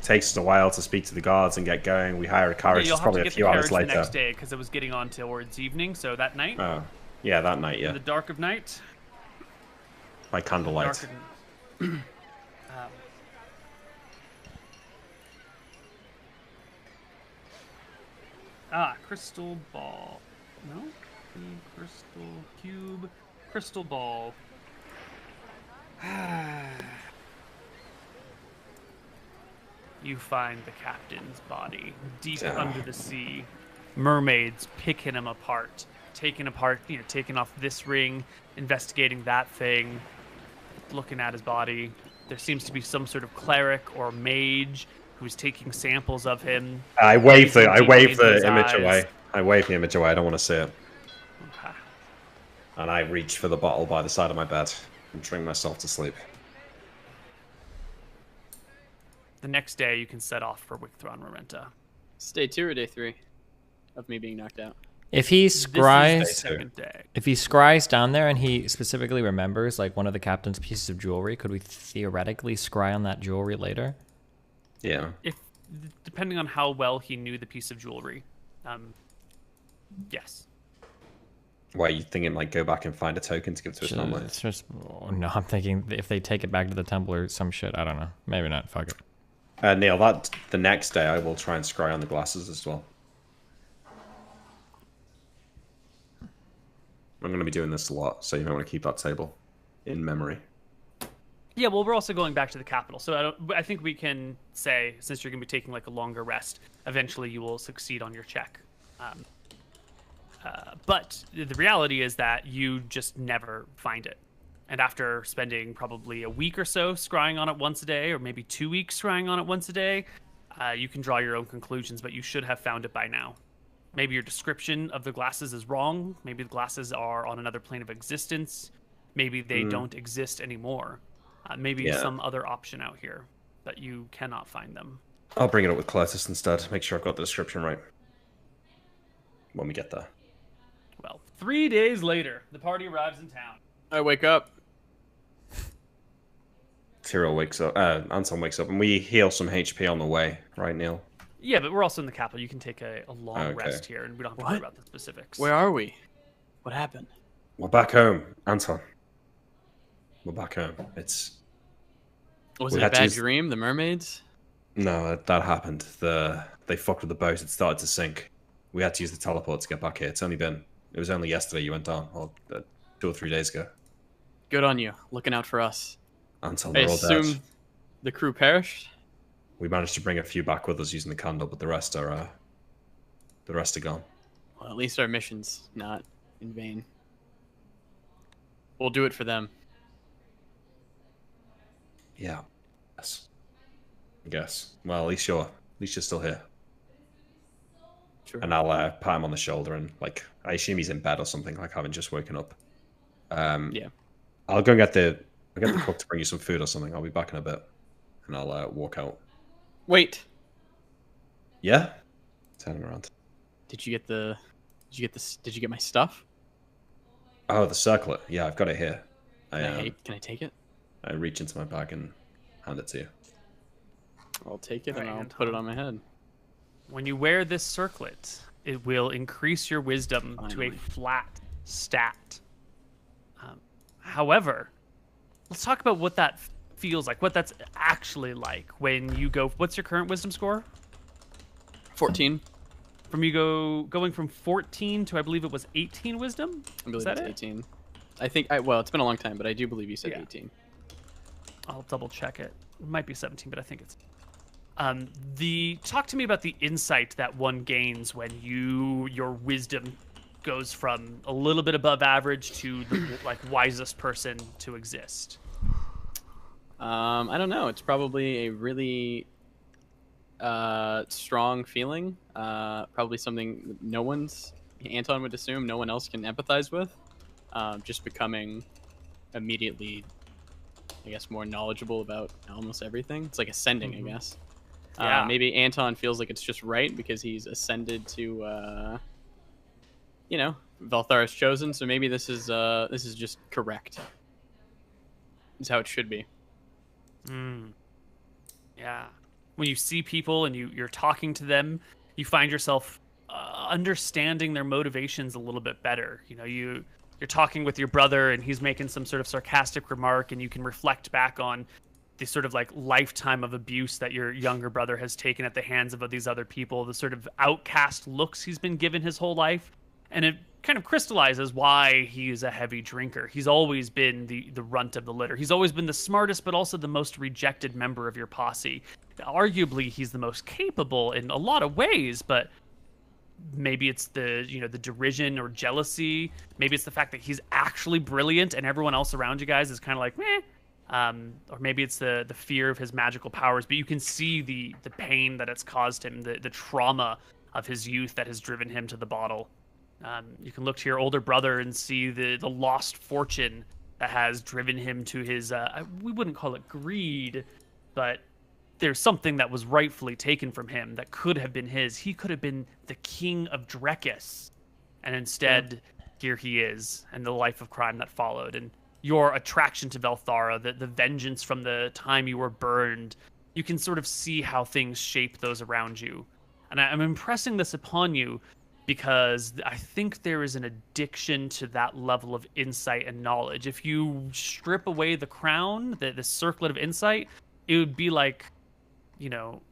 takes us a while to speak to the guards and get going. We hire a carriage. you'll It's have probably to a get few the hours carriage later. the next day because it was getting on towards evening. So that night, Oh, yeah, that night, yeah. in the dark of night, By candlelight. Crystal ball. No? The crystal cube. Crystal ball. You find the captain's body deep under the sea. Mermaids picking him apart. Taking off this ring, investigating that thing, looking at his body. There seems to be some sort of cleric or mage who's taking samples of him. I wave the his image eyes. away. I wave the image away. I don't want to see it. Okay. And I reach for the bottle by the side of my bed and drink myself to sleep. The next day, you can set off for Wicthron Rorenta. It's day 2 or day 3 of me being knocked out. If he This is the scries, second day. if he scries down there and he specifically remembers like one of the captain's pieces of jewelry, could we theoretically scry on that jewelry later? Yeah. Depending on how well he knew the piece of jewelry, yes. Why, you thinking like go back and find a token to give to his family? It's just, no, I'm thinking if they take it back to the temple or some shit. I don't know. Maybe not. Fuck it. Neil, the next day I will try and scry on the glasses as well. I'm going to be doing this a lot, so you might want to keep that table in memory. Yeah, well, we're also going back to the capital, so I think we can say, since you're going to be taking like a longer rest, eventually you will succeed on your check. But the reality is that you just never find it. And after spending probably a week or so scrying on it once a day, or maybe 2 weeks scrying on it once a day, you can draw your own conclusions, but you should have found it by now. Maybe your description of the glasses is wrong. Maybe the glasses are on another plane of existence. Maybe they don't exist anymore. Maybe some other option out here that you cannot find them. I'll bring it up with Cletus instead. Make sure I've got the description right when we get there. Well, 3 days later, the party arrives in town. I wake up. Tyrell wakes up. Anton wakes up, and we heal some HP on the way, right, Neil? Yeah, but we're also in the capital. You can take a long Okay. rest here, and we don't have to worry about the specifics. Where are we? What happened? We're back home, Anton. We're back home. Was We it a had to bad use- dream? The mermaids? No, that happened. They fucked with the boat. It started to sink. We had to use the teleport to get back here. It was only yesterday you went down, or 2 or 3 days ago. Good on you, looking out for us. Until I they're all assume dead. the crew perished. We managed to bring a few back with us using the candle, but the rest are gone. Well, at least our mission's not in vain. We'll do it for them. Yeah. Yes. I guess. Well, at least you're still here. Sure. And I'll pat him on the shoulder and I assume he's in bed or something, like having just woken up. Yeah. I'll go and get the cook to bring you some food or something. I'll be back in a bit, and I'll walk out. Wait. Yeah. Turn him around. Did you get my stuff? Oh, the circlet. Yeah, I've got it here. Can I take it? I reach into my bag and hand it to you. I'll take it and Right, I'll and put it on my head. When you wear this circlet, it will increase your wisdom to a Finally. flat stat. However, let's talk about what that feels like, what that's actually like when you go. What's your current wisdom score? 14. Going from 14 to I believe it was 18 wisdom. I believe Is that it's it? 18. I think well, it's been a long time, but I do believe you said Yeah. 18. I'll double check it. It might be 17, but I think it's. Talk to me about the insight that one gains when your wisdom goes from a little bit above average to the wisest person to exist. I don't know. It's probably a really strong feeling. Probably something Anton would assume no one else can empathize with. Just becoming immediately, I guess, more knowledgeable about almost everything. It's like ascending, I guess. Yeah. Maybe Anton feels like it's just right because he's ascended to, Valthar's chosen. So maybe this is just correct. It's how it should be. Yeah. When you see people and you're talking to them, you find yourself understanding their motivations a little bit better. You're talking with your brother and he's making some sort of sarcastic remark, and you can reflect back on the sort of lifetime of abuse that your younger brother has taken at the hands of these other people, the sort of outcast looks he's been given his whole life. And it kind of crystallizes why he is a heavy drinker. He's always been the runt of the litter. He's always been the smartest, but also the most rejected member of your posse. Arguably, he's the most capable in a lot of ways, but maybe it's the derision or jealousy. Maybe it's the fact that he's actually brilliant and everyone else around you guys is kind of like, meh. Or maybe it's the fear of his magical powers, but you can see the pain that it's caused him, the trauma of his youth that has driven him to the bottle. You can look to your older brother and see the lost fortune that has driven him to his, we wouldn't call it greed, but there's something that was rightfully taken from him that could have been his. He could have been the king of Drekis, and instead, here he is, and the life of crime that followed. And your attraction to Valthara, the vengeance from the time you were burned, you can sort of see how things shape those around you. And I'm impressing this upon you because I think there is an addiction to that level of insight and knowledge. If you strip away the crown, the circlet of insight, it would be like,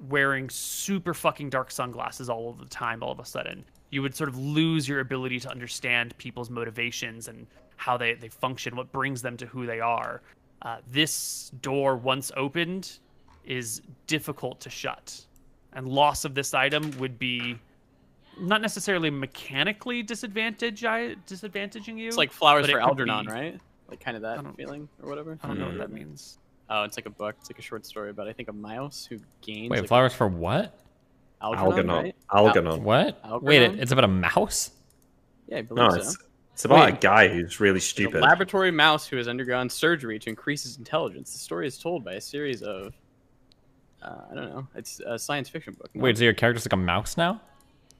wearing super fucking dark sunglasses all of the time all of a sudden. You would sort of lose your ability to understand people's motivations and how they function, what brings them to who they are. This door, once opened, is difficult to shut. And loss of this item would be not necessarily mechanically disadvantaging you. It's like Flowers but for it could Algernon, be- right? Like kind of that feeling or whatever. I don't know what that means. Oh, it's like a book. It's like a short story about, I think, a mouse who gains. Wait, like, flowers for what? Algernon, Algernon. right? Algernon. What? Algernon? Wait, it's about a mouse? Yeah, I believe No, so. it's about Wait. a guy who's really It's a stupid. laboratory mouse who has undergone surgery to increase his intelligence. The story is told by a series of, I don't know. It's a science fiction book. No? Wait, so your character's like a mouse now?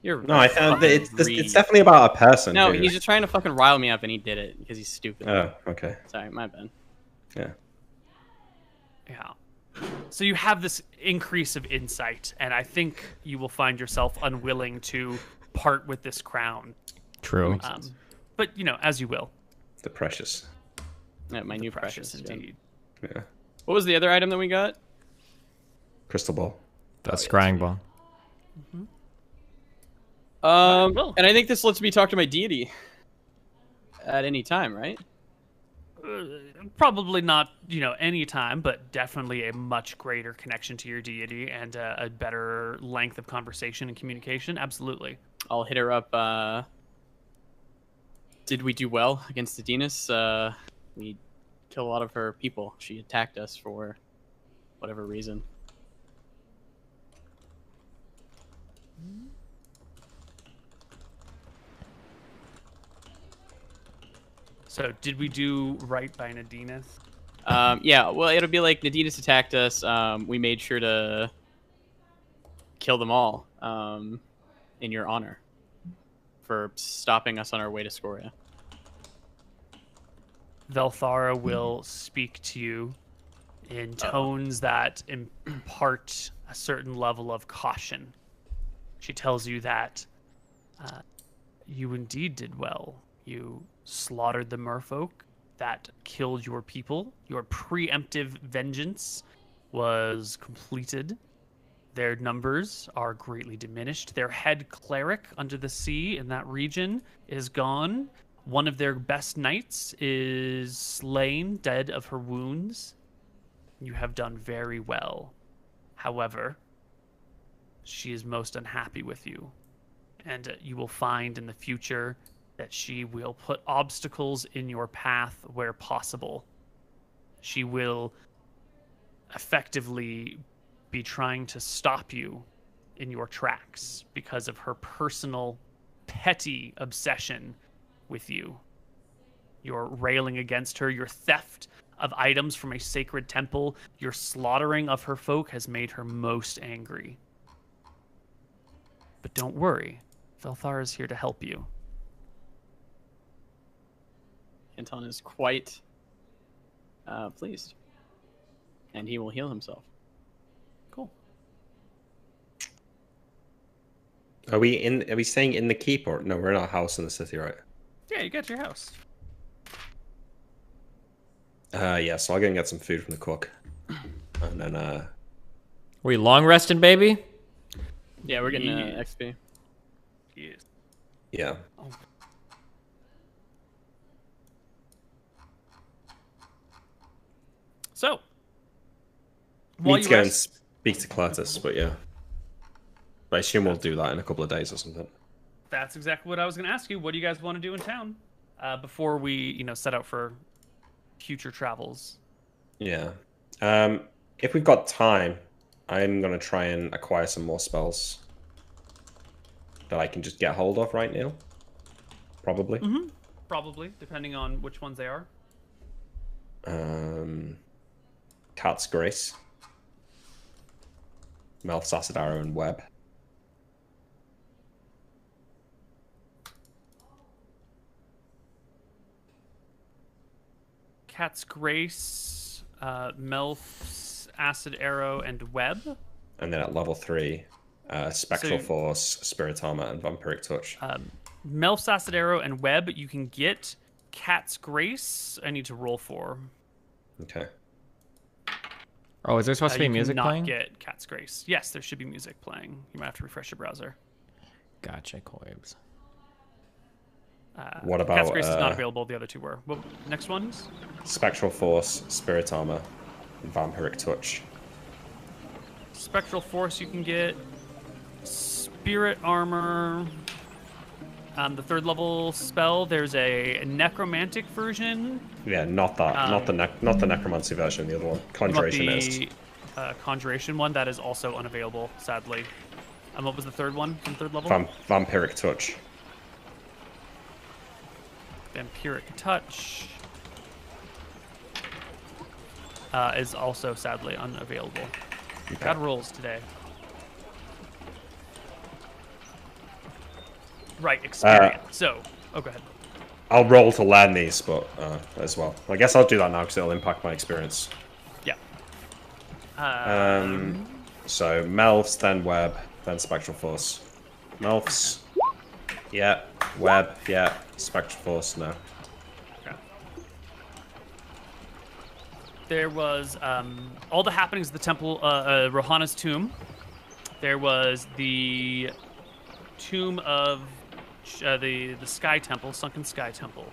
You're No, I found fucking it's read. definitely about a person. No, who- he's just trying to fucking rile me up, and he did it because he's stupid. Oh, okay. Sorry, my bad. Yeah. Yeah. So you have this increase of insight, and I think you will find yourself unwilling to part with this crown. True. But, as you will. The precious. Yeah, my new Precious precious. Yeah. indeed. Yeah. What was the other item that we got? Crystal ball. That's yeah, scrying ball. And I think this lets me talk to my deity at any time, right? Probably not, any time, but definitely a much greater connection to your deity and a better length of conversation and communication. Absolutely. I'll hit her up. Did we do well against the Dinas? We killed a lot of her people. She attacked us for whatever reason. So, did we do right by Nadinus? Yeah, well, it'll be like Nadinus attacked us. We made sure to kill them all in your honor for stopping us on our way to Scoria. Velthara will speak to you in tones that impart a certain level of caution. She tells you that you indeed did well. You slaughtered the merfolk that killed your people. Your preemptive vengeance was completed. Their numbers are greatly diminished. Their head cleric under the sea in that region is gone. One of their best knights is slain, dead of her wounds. You have done very well. However, she is most unhappy with you. And you will find in the future that she will put obstacles in your path where possible. She will effectively be trying to stop you in your tracks because of her personal, petty obsession with you. Your railing against her, your theft of items from a sacred temple, your slaughtering of her folk has made her most angry. But don't worry, Velthara is here to help you. Anton is quite pleased, and he will heal himself. Cool. Are we staying in the keep or no? We're in our house in the city, right? Yeah, you got your house. Yeah. So I'll go and get some food from the cook, and then We long rested, baby? Yeah, we're getting Yes. XP. Yes. yeah. So, Need to go and speak to Cletus, but yeah. But I assume we'll do that in a couple of days or something. that's exactly what I was going to ask you. What do you guys want to do in town before we, set out for future travels? Yeah. If we've got time, I'm gonna try and acquire some more spells that I can just get hold of right now. Probably. Mm-hmm. Probably, depending on which ones they are. Cat's Grace, Melf's Acid Arrow, and Web. Cat's Grace, Melf's Acid Arrow, and Web. And then at level 3, Spectral So- Force, Spirit Armor, and Vampiric Touch. Melf's Acid Arrow and Web, you can get. Cat's Grace, I need to roll for. Okay. Oh, is there supposed to be you music cannot playing? get Cat's Grace. Yes, there should be music playing. You might have to refresh your browser. Gotcha, Coibs. What about Cat's Grace is not available. The other two were. Well, next ones? Spectral Force, Spirit Armor, and Vampiric Touch? Spectral Force you can get. Spirit Armor. The 3rd level spell, there's a necromantic version. Yeah, not that. Not the necromancy version. The other one, Conjuration is. The Conjuration one that is also unavailable, sadly. What was the 3rd one from 3rd level? Vampiric Touch. Vampiric Touch is also sadly unavailable. Okay. Bad rolls today. Right, experience. So, go ahead. I'll roll to learn these, but as well. I guess I'll do that now because it'll impact my experience. Yeah. So Melf's, then Web, then Spectral Force. Melf's, yeah. Web, yeah. Spectral Force, no. Okay. There was all the happenings at the temple, Rohana's tomb. There was the Tomb of the Sky Temple, Sunken Sky Temple.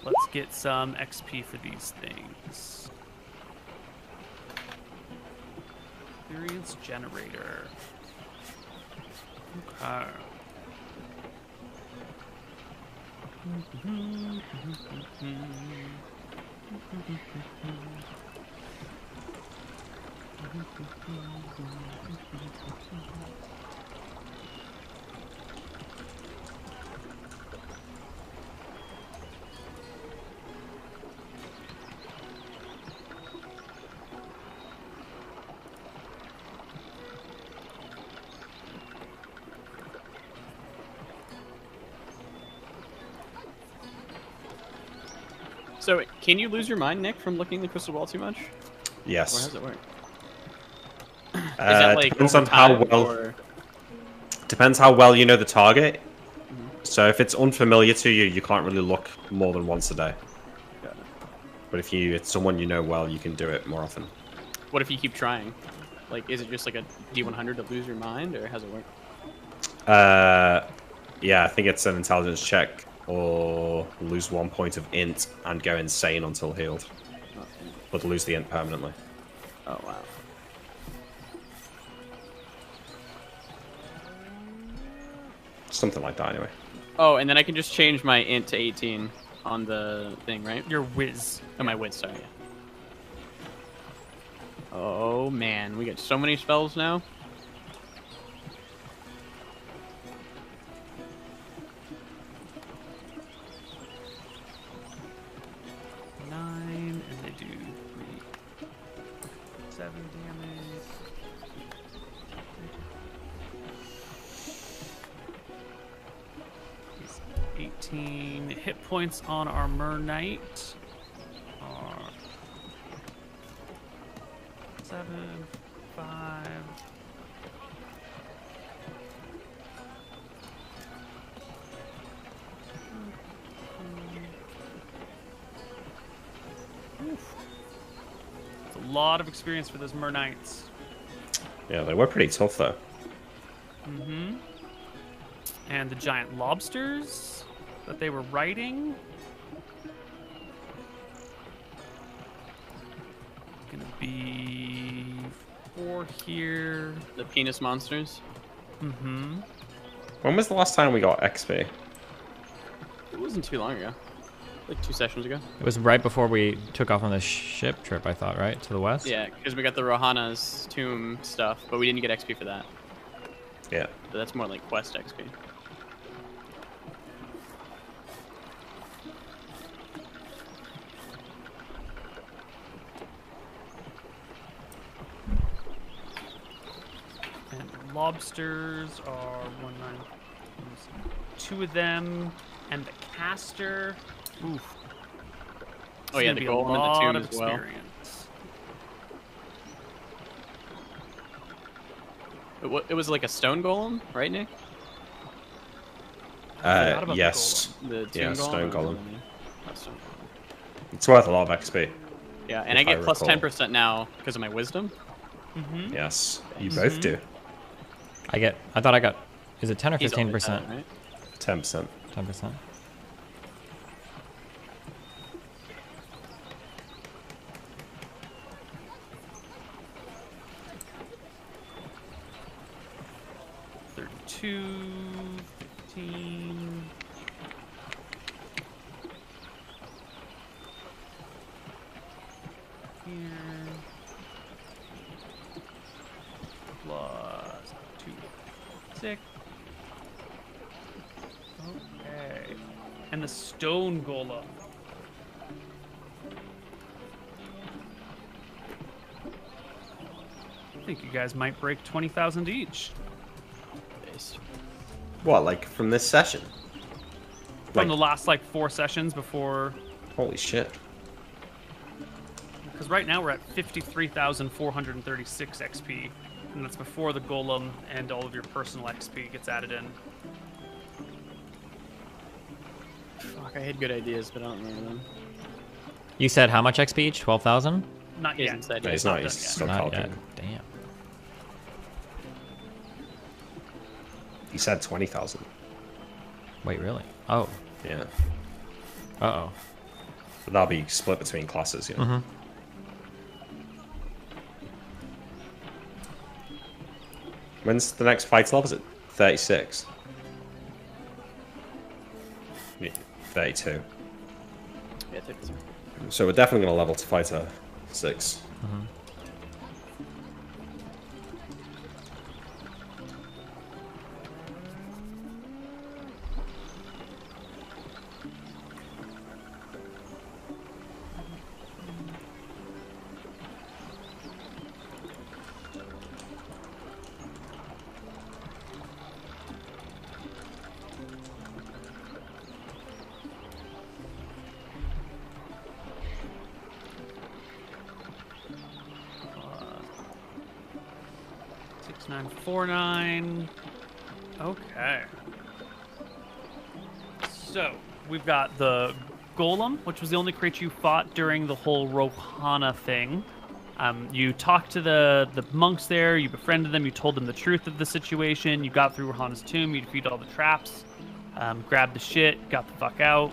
Let's get some XP for these things. Experience generator. Okay. So, can you lose your mind, Nick, from looking at the crystal ball too much? Or how Yes. does it work? Is that like Depends over on how time, well. or... Depends how well you know the target. So if it's unfamiliar to you, you can't really look more than once a day. Got it. But if it's someone you know well, you can do it more often. What if you keep trying? Like, is it just like a D100 to lose your mind, or how's it work? Yeah, I think it's an intelligence check or lose 1 point of int and go insane until healed. Oh, But lose the int permanently. oh wow. Something like that, anyway. Oh, and then I can just change my int to 18 on the thing, right? Your whiz. Oh, my wit, sorry. Yeah. Oh man, we got so many spells now. Nine, and they do 7 damage. 18 hit points on our Mer Knight are 7, 5. It's a lot of experience for those Mer Knights. Yeah, they were pretty tough, though. Mm-hmm. And the giant lobsters that they were riding. Gonna be 4 here. The penis monsters. Mm-hmm. When was the last time we got XP? It wasn't too long ago. Like 2 sessions ago. It was right before we took off on the ship trip, I thought, right? To the west? Yeah, because we got the Rohana's tomb stuff, but we didn't get XP for that. Yeah. So that's more like quest XP. And the lobsters are 1, 9. 2 of them, and the caster. Oof. Oh yeah, It's the gonna be a golem and the lot tomb of as well. experience. It was like a stone golem, right, Nick? forgot about the Yes. The tomb Yeah, golem. stone or golem. not stone golem. It's worth a lot of XP. Yeah, and If I I get plus recall. 10% now because of my wisdom. Mm-hmm. Yes, you both do. I thought I got, is it 10 or He's only 15%? 10, right? 10%. 10%. Two, 15. Here. Plus 2, 6. Okay. And the stone golem. I think you guys might break 20,000 each. Base. What, like from this session? From Like- the last like 4 sessions before. Holy shit. Because right now we're at 53,436 XP. And that's before the golem and all of your personal XP gets added in. Fuck, I had good ideas, but I don't remember them. You said how much XP each? 12,000? Not He yet. hasn't said No, yet. he's not. done He's yet. still Not yet. calculating. Damn. He said 20,000. Wait, really? Oh. Yeah. Uh-oh. But that'll be split between classes, you know. When's the next fight level? Is it 36? Yeah, 32. Yeah, 32. So we're definitely going to level to fighter 6. Six, 9, 4, 9. Okay. So we've got the Golem, which was the only creature you fought during the whole Rohana thing. You talked to the monks there, you befriended them, you told them the truth of the situation, you got through Rohana's tomb, you defeated all the traps, grabbed the shit, got the fuck out.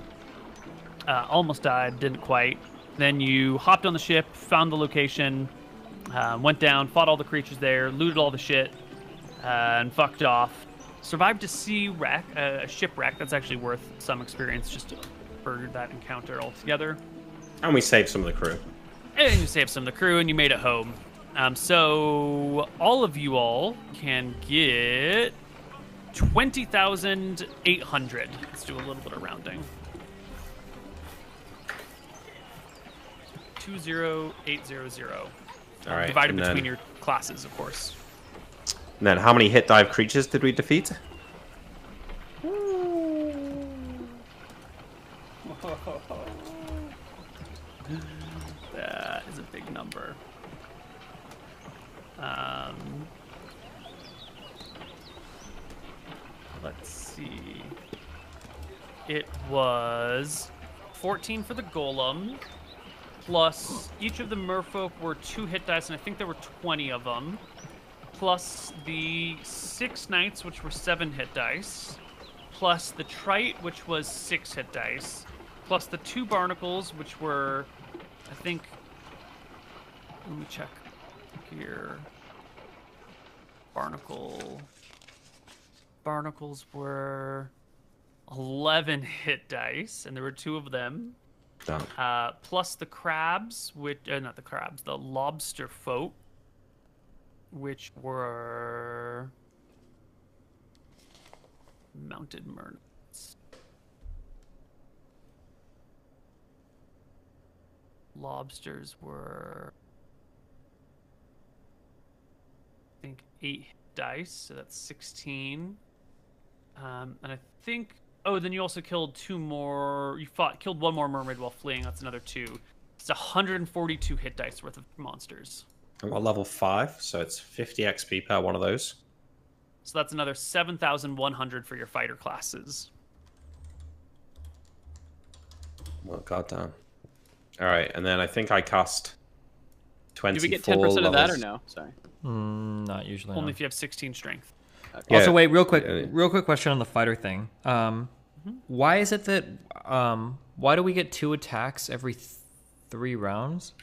Almost died, didn't quite. Then you hopped on the ship, found the location, went down, fought all the creatures there, looted all the shit, and fucked off. Survived a shipwreck. That's actually worth some experience just for that encounter altogether. And we saved some of the crew. And you saved some of the crew, and you made it home. So all of you all can get 20,800. Let's do a little bit of rounding. 20800. All right, Divided and between then- your classes, of course. And then how many hit dive creatures did we defeat? That is a big number. Let's see. It was 14 for the Golem, plus each of the merfolk were 2 hit dice, and I think there were 20 of them, plus the 6 knights, which were 7 hit dice, plus the trite, which was 6 hit dice, plus the 2 barnacles, which were, I think, let me check here. Barnacles were 11 hit dice, and there were 2 of them. Done. Plus the crabs, which not the crabs, the lobster folk, which were mounted mermaids. Lobsters were, I think, 8 dice, so that's 16. And I think, oh, then you also killed 2 more. Killed 1 more mermaid while fleeing. That's another 2. It's 142 hit dice worth of monsters. I'm at level 5, so it's 50 XP per one of those. So that's another 7,100 for your fighter classes. Well, goddamn. All right, and then I think I cast 24 Do we get 10% of that or levels. no? Sorry. Not usually. Only no. if you have 16 strength. Yeah. Also, wait, real quick Yeah. question on the fighter thing. Why is it that why do we get 2 attacks every 3 rounds?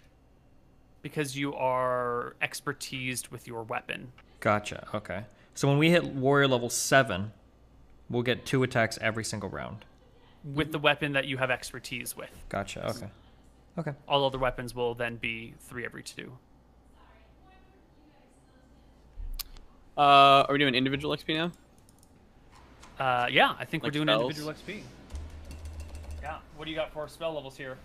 Because you are expertised with your weapon. Gotcha. Okay. So when we hit warrior level 7, we'll get 2 attacks every single round. With the weapon that you have expertise with. Gotcha. Okay. Okay. All other weapons will then be 3 every 2. Are we doing individual XP now? Yeah, I think we're Like doing spells? individual XP. Yeah. What do you got for spell levels here?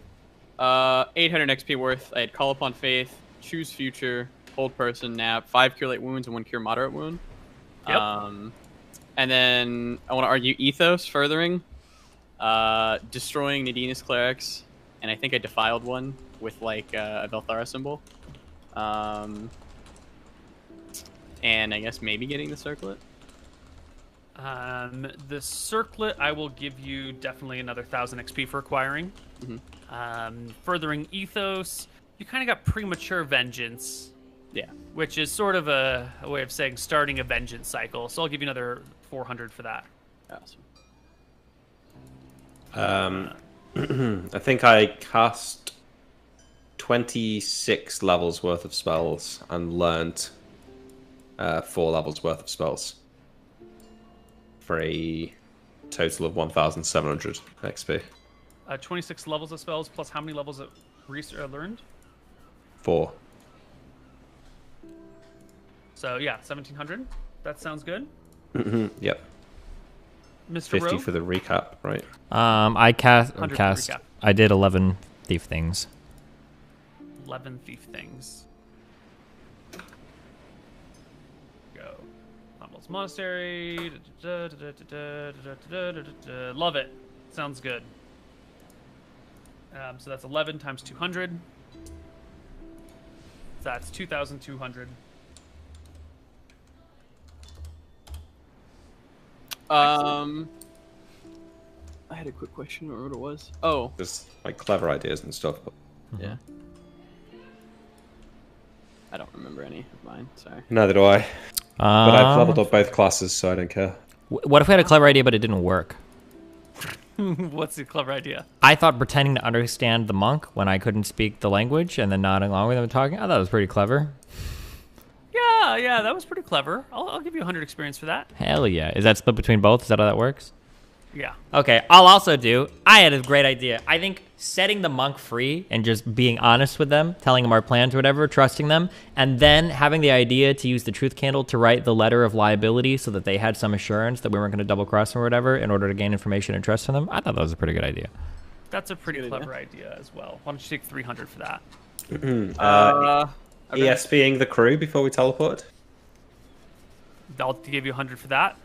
800 XP worth. I had Call Upon Faith, Choose Future, Hold Person, Nap, 5 Cure Light Wounds, and 1 Cure Moderate Wound. Yep. And then I want to argue Ethos, Furthering, Destroying Nadina's Clerics, and I think I defiled one with like a Velthara symbol. And I guess maybe getting the Circlet. The circlet, I will give you definitely another 1,000 XP for acquiring. Furthering Ethos, you kind of got Premature Vengeance, Yeah. which is sort of a way of saying starting a vengeance cycle. So I'll give you another 400 for that. Awesome. I think I cast 26 levels worth of spells and learned 4 levels worth of spells for a total of 1,700 XP. 26 levels of spells plus how many levels of learned? 4. So yeah, 1,700. That sounds good. Yep. Mr. 50 Rowe? for the recap, right? I cast. 100 for recap. I did 11 thief things. 11 thief things. Go. Humboldt Monastery. Love it. Sounds good. So that's 11 times 200. That's 2,200. I had a quick question or what it was. Oh, There's like clever ideas and stuff. But yeah. I don't remember any of mine. Sorry. neither do I. But I've leveled up both classes, so I don't care. What if we had a clever idea but it didn't work? What's the clever idea? I thought pretending to understand the monk when I couldn't speak the language and then nodding along with him and talking. I thought it was pretty clever. Yeah, that was pretty clever. I'll give you 100 experience for that. Hell yeah. Is that split between both? Is that how that works? Yeah. Okay, I'll also do. I had a great idea. I think setting the monk free and just being honest with them, telling them our plans or whatever, trusting them, and then having the idea to use the truth candle to write the letter of liability so that they had some assurance that we weren't going to double cross them or whatever in order to gain information and trust from them. I thought that was a pretty good idea. That's a pretty clever idea as well. Why don't you take 300 for that? Okay. ESPing the crew before we teleported. I'll give you 100 for that.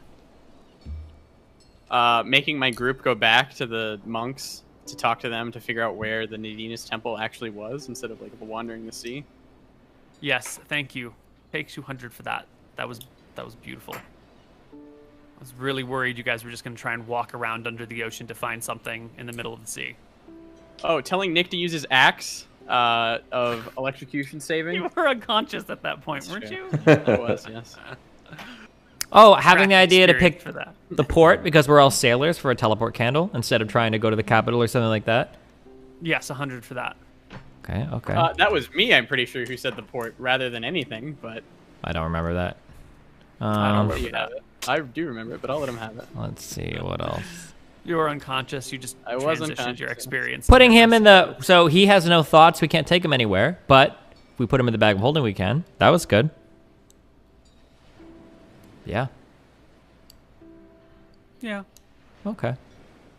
Making my group go back to the monks to talk to them to figure out where the Nadina's temple actually was instead of like wandering the sea. Yes, thank you. Take 200 for that. That was beautiful. I was really worried you guys were just going to try and walk around under the ocean to find something in the middle of the sea. Oh, telling Nick to use his axe of electrocution saving. You were unconscious at that point, weren't you? I was, yes. Oh, having the Crack idea to experience pick for that. the port because we're all sailors for a teleport candle instead of trying to go to the capital or something like that. Yes, 100 for that. Okay. That was me, I'm pretty sure, who said the port rather than anything, but I don't remember that. I don't you remember have that. it. I do remember it, but I'll let him have it. Let's see what else. You were unconscious. You just I was transitioned unconscious, your yeah. experience. Putting him in the... So he has no thoughts. We can't take him anywhere. But if we put him in the bag of holding, we can. That was good. Yeah. Yeah. Okay.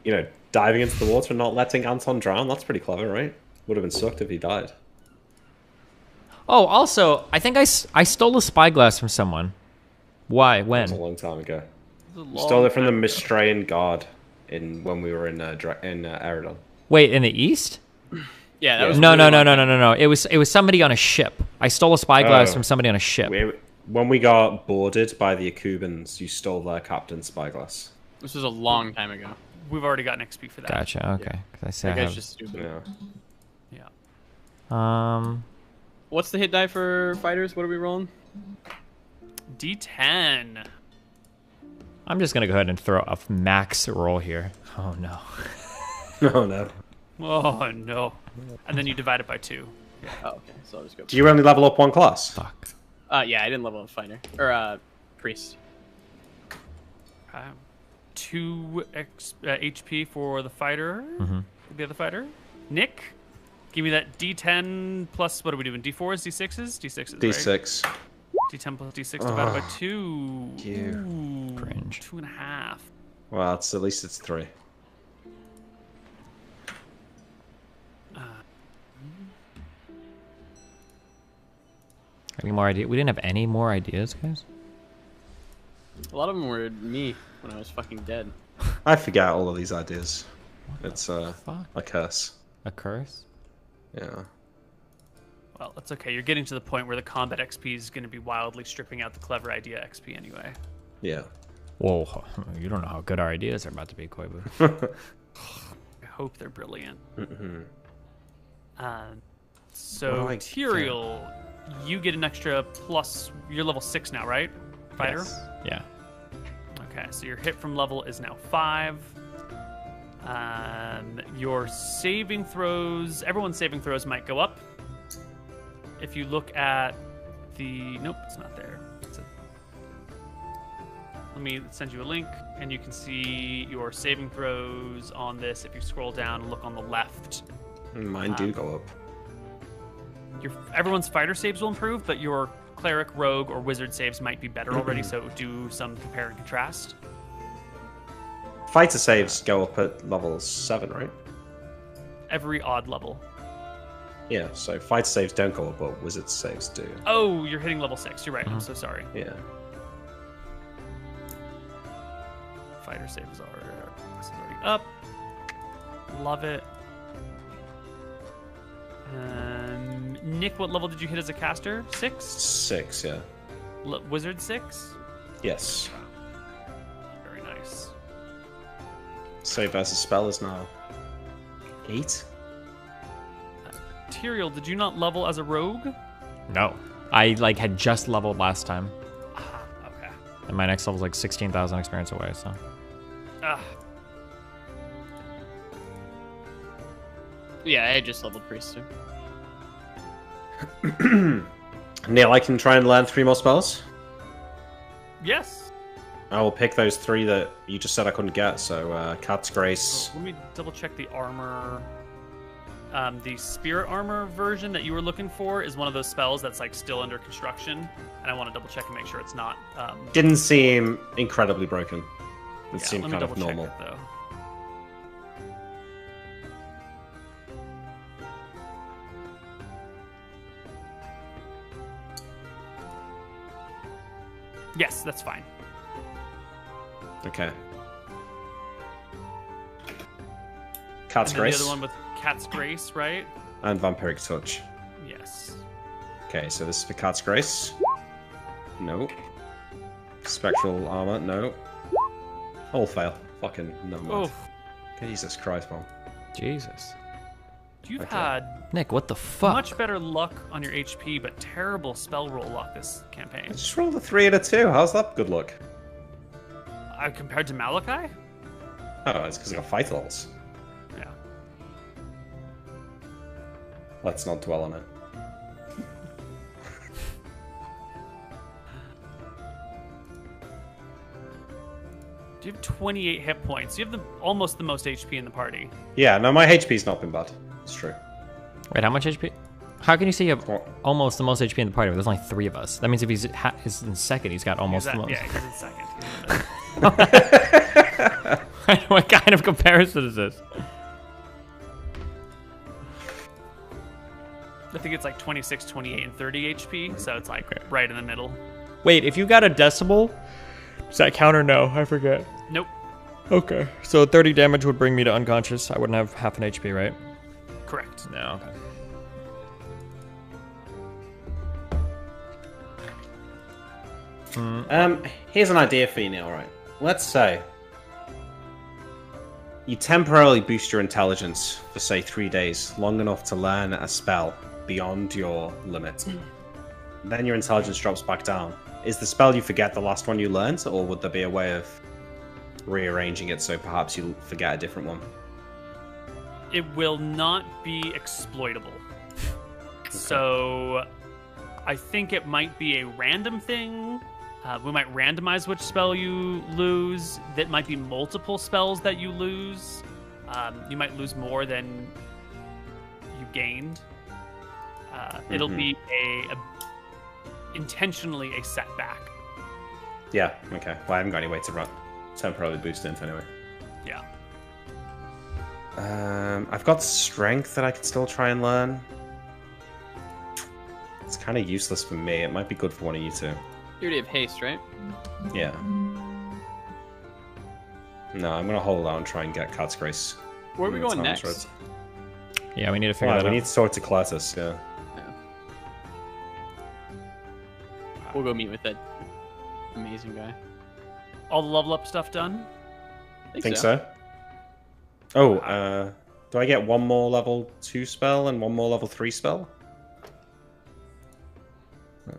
You know, diving into the water and not letting Anton drown. That's pretty clever, right? Would have been sucked if he died. Oh, also, I think I stole a spyglass from someone. Why? That was a When? long time ago. It was a Stole long it from the time ago. Mistrayan guard when we were in Eridon. Wait, in the east? Yeah, that was No. really long. It was somebody on a ship. I stole a spyglass Oh. from somebody on a ship. When we got boarded by the Akubans, you stole their captain's spyglass. This was a long time ago. We've already gotten XP for that. Gotcha. Okay. 'Cause I say That I guy's have... just stupid. Yeah. Yeah. What's the hit die for fighters? What are we rolling? D10. I'm just gonna go ahead and throw a max roll here. Oh no. Oh no. Oh no. And then you divide it by 2. Oh, okay. So I'll just go. Do you only level up one class? Fuck. Yeah, I didn't level up fighter or priest. 2 HP for the fighter. The other fighter. Nick, give me that D10 plus, what are we doing? D4s, D6s? D6s, right? D6. D10 plus D6 divided by 2. you. Ooh, Cringe. 2.5. Well, at least it's 3. Any more ideas? We didn't have any more ideas, guys? A lot of them were me when I was fucking dead. I forget all of these ideas. It's Fuck. a curse. A curse? Yeah. Well, it's okay. You're getting to the point where the combat XP is going to be wildly stripping out the clever idea XP anyway. Yeah. Whoa, you don't know how good our ideas are about to be, Koibu. I hope they're brilliant. Mm-hmm. So, What do I Tyrael, you get an extra plus. You're level 6 now, right? Fighter? Yes. Yeah. Okay, so your hit from level is now 5. Your saving throws, everyone's saving throws might go up. If you look at the, nope, it's not there. Let me send you a link, and you can see your saving throws on this. If you scroll down and look on the left, Mine do go up. everyone's fighter saves will improve, but your cleric, rogue, or wizard saves might be better already. So do some compare and contrast. Fighter saves go up at level 7, right? Every odd level. Yeah, so fighter saves don't go up, but wizard saves do. Oh, you're hitting level 6. You're right. I'm so sorry. Yeah. Fighter saves are already up. Love it. Nick, what level did you hit as a caster? 6? 6, yeah. Wizard 6? Yes. Very nice. Save versus spell is now 8. Tyrael, did you not level as a rogue? No. I like had just leveled last time. Ah, okay. And my next level's like 16,000 experience away, so. Ah, Yeah, I just leveled priest too. Neil, I can try and learn 3 more spells. yes. I will pick those 3 that you just said I couldn't get. So, Cat's Grace. Let me double check the armor. The spirit armor version that you were looking for is one of those spells that's like still under construction, and I want to double check and make sure it's not. Didn't seem incredibly broken. It seemed let me kind of double check normal. it, though. Yes, that's fine. Okay. Cat's And then Grace the other one with Cat's Grace, right? and Vampiric Touch. Yes. Okay, so this is for Cat's Grace. No. Spectral Armor, no. All fail. Fucking no more. Oh, Jesus Christ, man. Jesus. you've Okay. had Nick, what the fuck? much better luck on your HP, but terrible spell roll luck this campaign. I just rolled a 3 and a 2. How's that good luck? Compared to Malachi? Oh, it's because I got fight levels. Yeah. Let's not dwell on it. Do you have 28 hit points? You have almost the most HP in the party. Yeah, no, my HP's not been bad. It's true. Wait, how much HP? How can you say you have What? almost the most HP in the party? There's only 3 of us. That means if he's is in second, he's got almost the most. Yeah, he's in second. He's in What kind of comparison is this? I think it's like 26, 28, and 30 HP, so it's like right in the middle. Wait, if you got a decimal, does that count or no? I forget. Nope. Okay. So 30 damage would bring me to unconscious. I wouldn't have half an HP, right? Correct. No. Okay. Here's an idea for you, Neil, right? Let's say you temporarily boost your intelligence for, say, 3 days, long enough to learn a spell beyond your limit. Then your intelligence drops back down. Is the spell you forget the last one you learned, or would there be a way of rearranging it so perhaps you forget a different one? It will not be exploitable. So I think it might be a random thing. We might randomize which spell you lose. That might be multiple spells that you lose. You might lose more than you gained. It'll be intentionally a setback. Yeah, okay. Well, I haven't got any way to temporarily boost it anyway. Yeah. I've got strength that I could still try and learn. It's kind of useless for me. It might be good for one of you two. You already have haste, right? Yeah. No, I'm gonna hold out and try and get Cat's Grace. Where are we going Times, next? right? Yeah, we need to figure Well, that we out. need to talk to Cletus, yeah. We'll go meet with that amazing guy. All the level up stuff done? Think so? Oh, do I get one more level 2 spell and one more level 3 spell?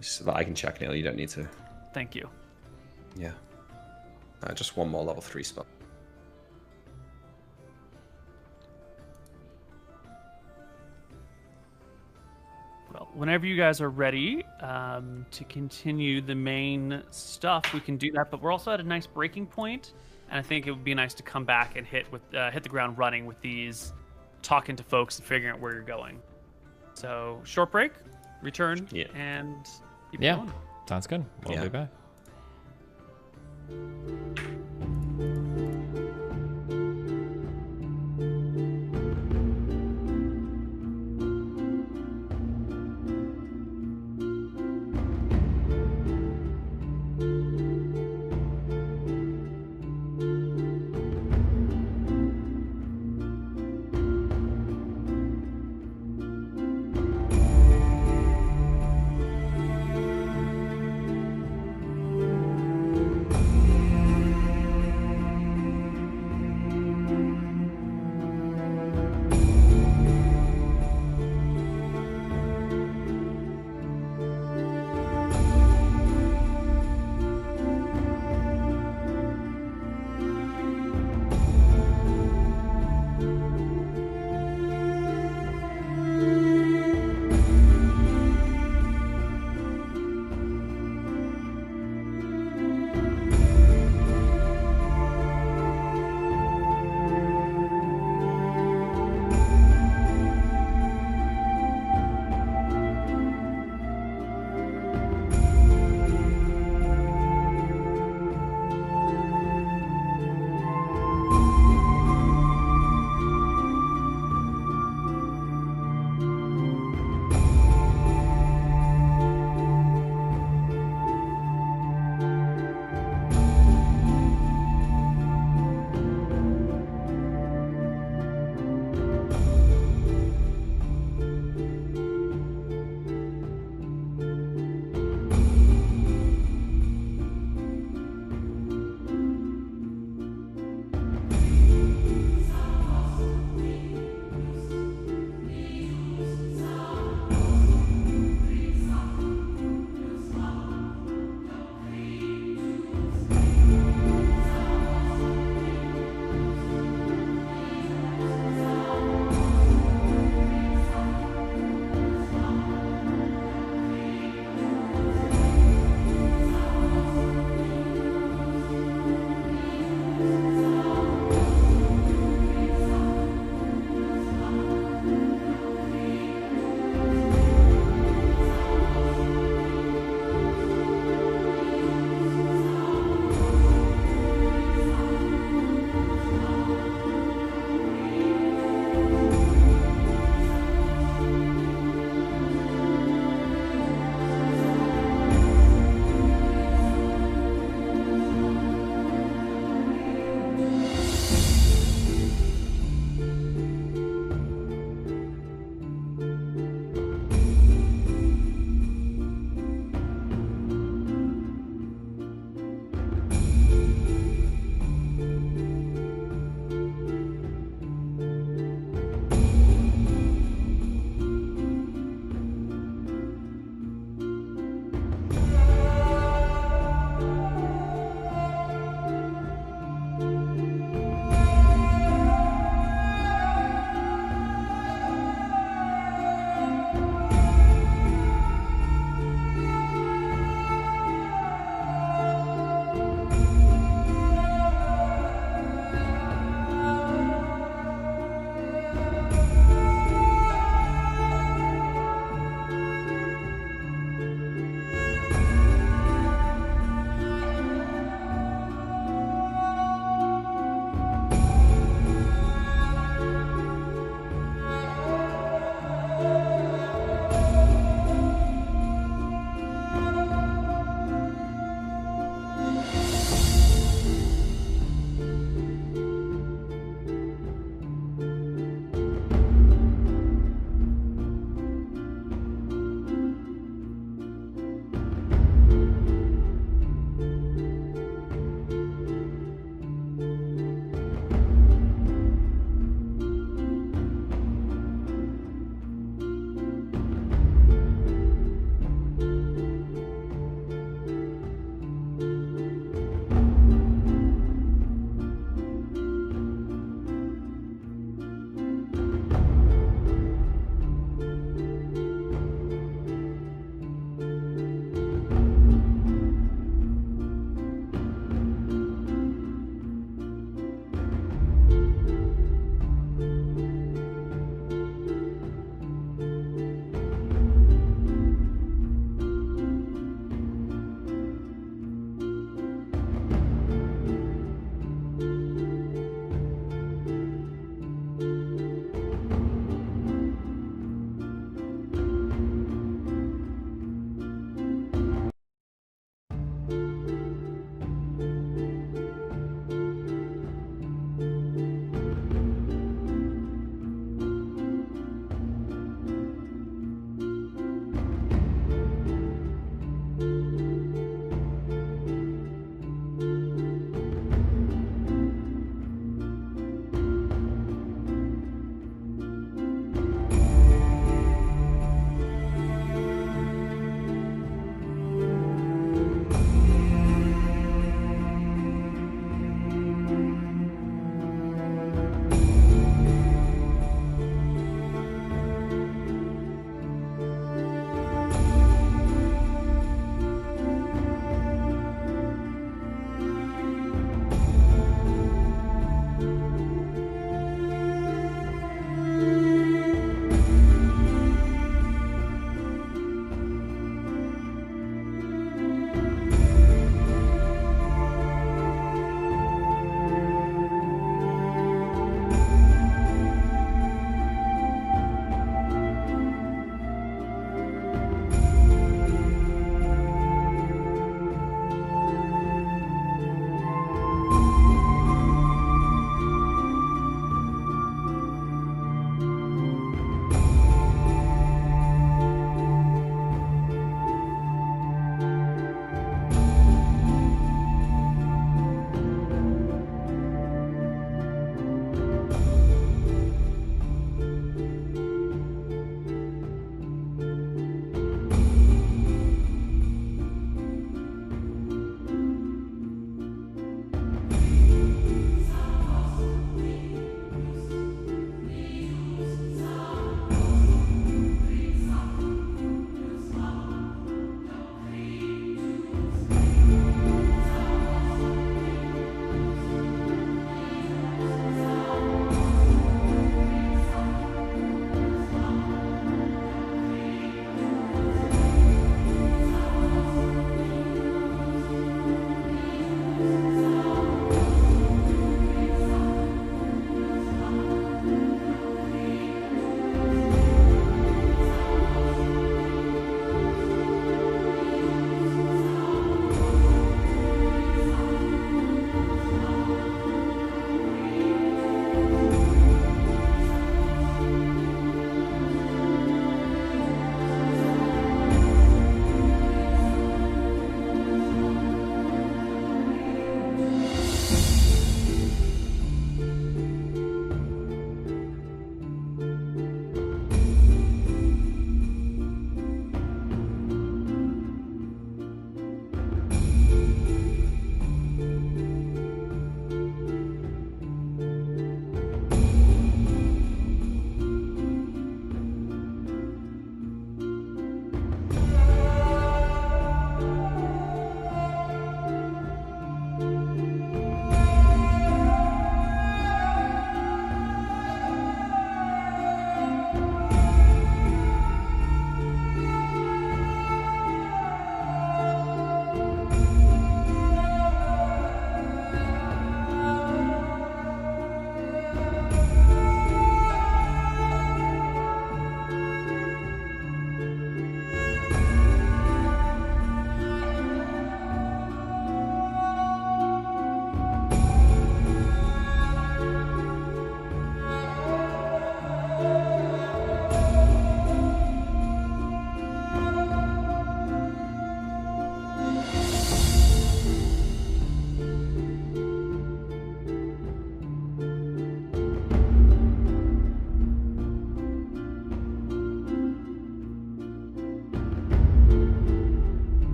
So that I can check, Neil. You don't need to. Thank you. Yeah. Just one more level 3 spell. Well, whenever you guys are ready to continue the main stuff, we can do that. But we're also at a nice breaking point, and I think it would be nice to come back and hit the ground running with these, talking to folks and figuring out where you're going. So short break, return, and keep going. Sounds good. We'll be back.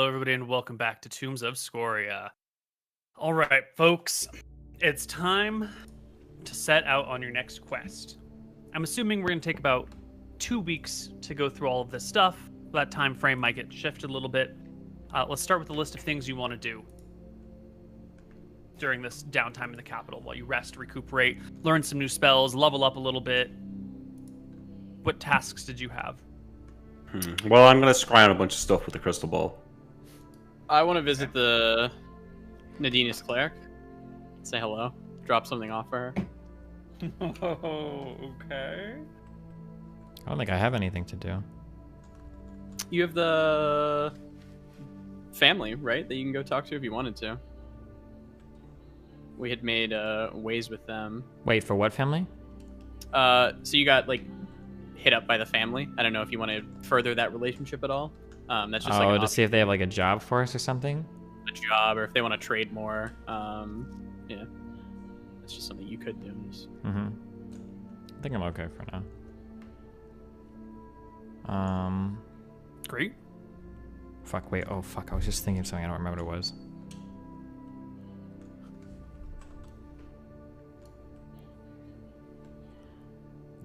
Hello, everybody, and welcome back to Tombs of Scoria. All right, folks, it's time to set out on your next quest. I'm assuming we're going to take about 2 weeks to go through all of this stuff. That time frame might get shifted a little bit. Let's start with the list of things you want to do during this downtime in the capital while you rest, recuperate, learn some new spells, level up a little bit. What tasks did you have? Well, I'm going to scry on a bunch of stuff with the crystal ball. I want to visit the Nadina's cleric. Say hello. Drop something off for her. Oh, okay. I don't think I have anything to do. You have the family, right? That you can go talk to if you wanted to. We had made ways with them. Wait, for what family? So you got like hit up by the family. I don't know if you want to further that relationship at all. That's just like to see if they have like a job for us or something. a job, or if they want to trade more. Yeah, that's just something you could do. I think I'm okay for now. Great. Fuck. Wait. Oh fuck. I was just thinking of something. I don't remember what it was.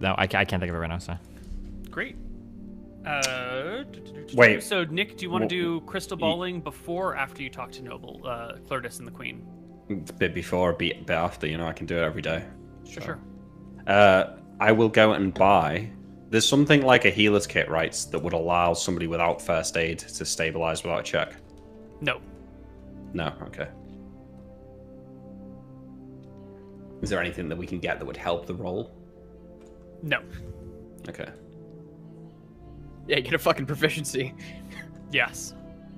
No, I can't think of it right now. So. Great. Wait. So, Nick, do you want to do crystal balling before or after you talk to Noble, Clertis, and the Queen? A bit before, a bit after, you know, I can do it every day. Sure. I will go and buy... There's something like a healer's kit, right, that would allow somebody without first aid to stabilize without a check? No. No, okay. Is there anything that we can get that would help the roll? No. Okay. Yeah, get a fucking proficiency. Yes.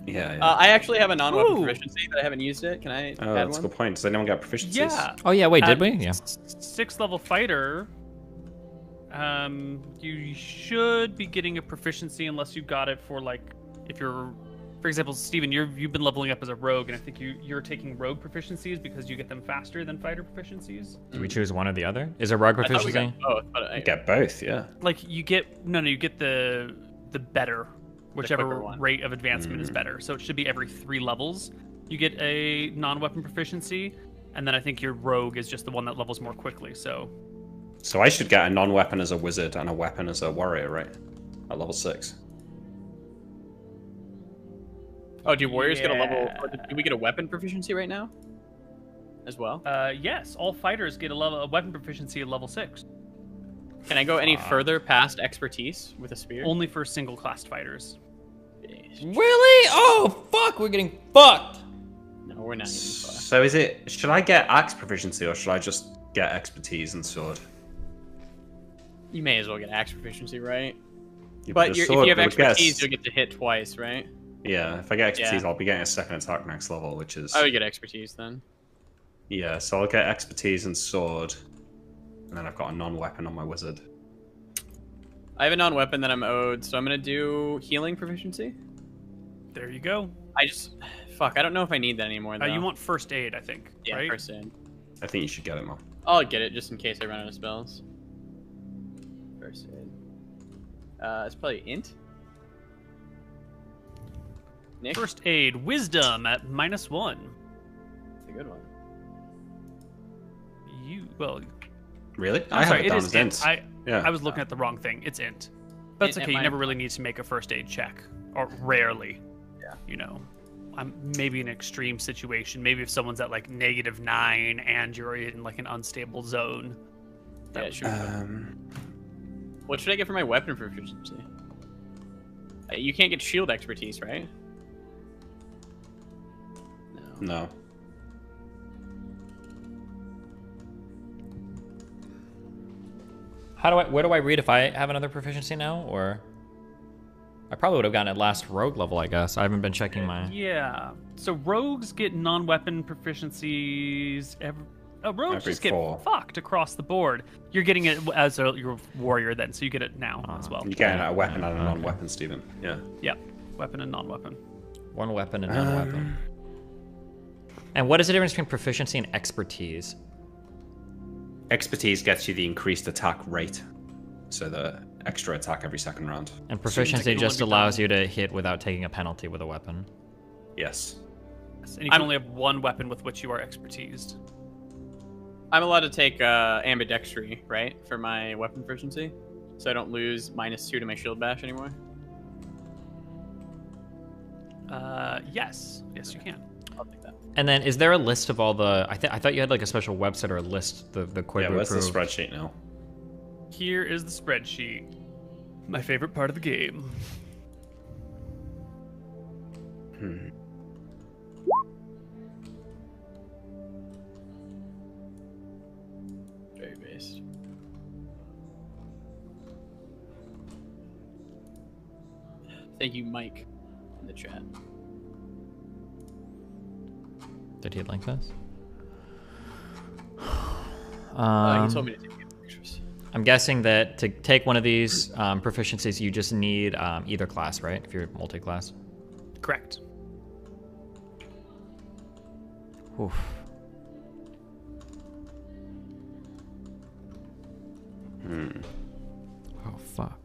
Yeah, I actually have a non-weapon Ooh. proficiency, but I haven't used it. Can I add that's a one? good point. Does anyone get proficiencies? Yeah. Oh yeah. Wait. Did we? Yeah. 6th level fighter. You should be getting a proficiency unless you got it for like, if you're, for example, Steven, you've been leveling up as a rogue, and I think you're taking rogue proficiencies because you get them faster than fighter proficiencies. Do we choose one or the other? Is there rogue I thought we proficiency? got both, but You get both, yeah. Like you get you get the better, whichever quicker one. rate of advancement is better. So it should be every 3 levels you get a non-weapon proficiency, and then I think your rogue is just the one that levels more quickly. So I should get a non-weapon as a wizard and a weapon as a warrior, right? At level 6. Oh, do warriors get a level? Yeah. Do we get a weapon proficiency right now? As well? yes, all fighters get a weapon proficiency at level 6. Can I go any further past expertise with a spear? Only for single class fighters. Really? Oh fuck. We're getting fucked. No, we're not even far. So is it... Should I get axe proficiency or should I just get expertise and sword? You may as well get axe proficiency, right? Yeah, But the if sword you have would get expertise, you'll get to hit twice, right? Yeah, if I get expertise, Yeah. I'll be getting a second attack next level, which is... I would get expertise then. Yeah, so I'll get expertise and sword. And then I've got a non-weapon on my wizard. I have a non-weapon that I'm owed, so I'm gonna do healing proficiency. There you go. I just... Fuck, I don't know if I need that anymore, though. You want first aid, I think. Yeah, right? first aid. I think you should get it, Mom. I'll get it just in case I run out of spells. First aid. It's probably int. Nick? First aid, wisdom at -1. That's a good one. Really? I'm I have sorry, it it down is as int. int. Yeah. I was looking at the wrong thing. It's int. But it's Int okay. You at never -1. really need to make a first aid check, or rarely. Yeah. You know, I'm maybe in an extreme situation. Maybe if someone's at like -9 and you're in like an unstable zone. Yeah, sure. Um, What should I get for my weapon proficiency? You can't get shield expertise, right? No. no. Where do I read if I have another proficiency now, or I probably would have gotten it last rogue level, I guess. I haven't been checking my. Yeah. So rogues get non-weapon proficiencies rogues Every just get 4. fucked across the board. You're getting it as your warrior then, so you get it now as well. You're getting a weapon and a Okay. non-weapon, Stephen. Yeah. Yep. Weapon and non-weapon. One weapon and non-weapon. And what is the difference between proficiency and expertise? Expertise gets you the increased attack rate. So the extra attack every second round. And proficiency can just only be allows done- you to hit without taking a penalty with a weapon. Yes. And you can only have one weapon with which you are expertised. I'm allowed to take ambidextry, right, for my weapon proficiency, so I don't lose -2 to my shield bash anymore. Yes, you can. I'll take that. And then, is there a list of all the? I thought you had like a special website or a list. The Quibu Yeah, where's the crew. spreadsheet now? Here is the spreadsheet. My favorite part of the game. Very based. Thank you, Mike, in the chat. Did he link this? He told me to take pictures. I'm guessing that to take one of these proficiencies, you just need either class, right? If you're multi-class. Correct. Oof. Oh fuck.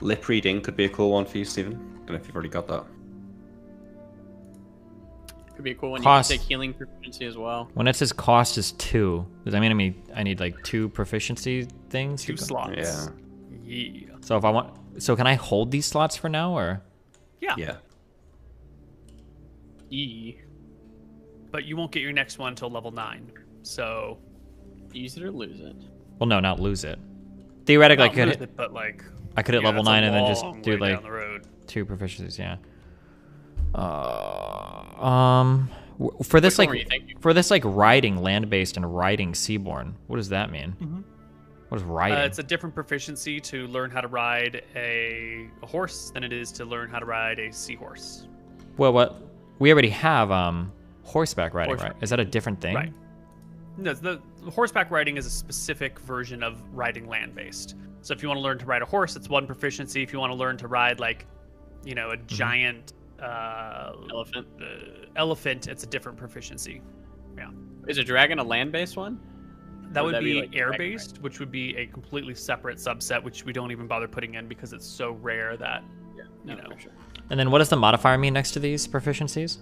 Lip reading could be a cool one for you, Stephen. Don't know if you've already got that. Could be a cool one. Cost. You can take healing proficiency as well. When it says cost is 2, does that mean I need like 2 proficiency things? 2 to go? slots. Yeah. Yeah. So if I want, so can I hold these slots for now, or? Yeah. Yeah. But you won't get your next one until level 9. So. Use it or lose it. Well, no, not lose it. Theoretically, I Not could. lose it, but like. I could hit yeah, level that's a 9 and then just long do way like down the road. 2 proficiencies. Yeah. For this Which one were you like thinking? for this like riding land-based and riding seaborne, what does that mean? What is riding? It's a different proficiency to learn how to ride a horse than it is to learn how to ride a seahorse. Well, what we already have horseback riding, Horseback. right? Is that a different thing? Right. No, the horseback riding is a specific version of riding land-based. So if you want to learn to ride a horse, it's 1 proficiency. If you want to learn to ride like, a giant elephant, it's a different proficiency. Yeah. Is a dragon a land-based one? That Or would that'd be be like air-based, which would be a completely separate subset, which we don't even bother putting in because it's so rare that, No, for sure. And then what does the modifier mean next to these proficiencies?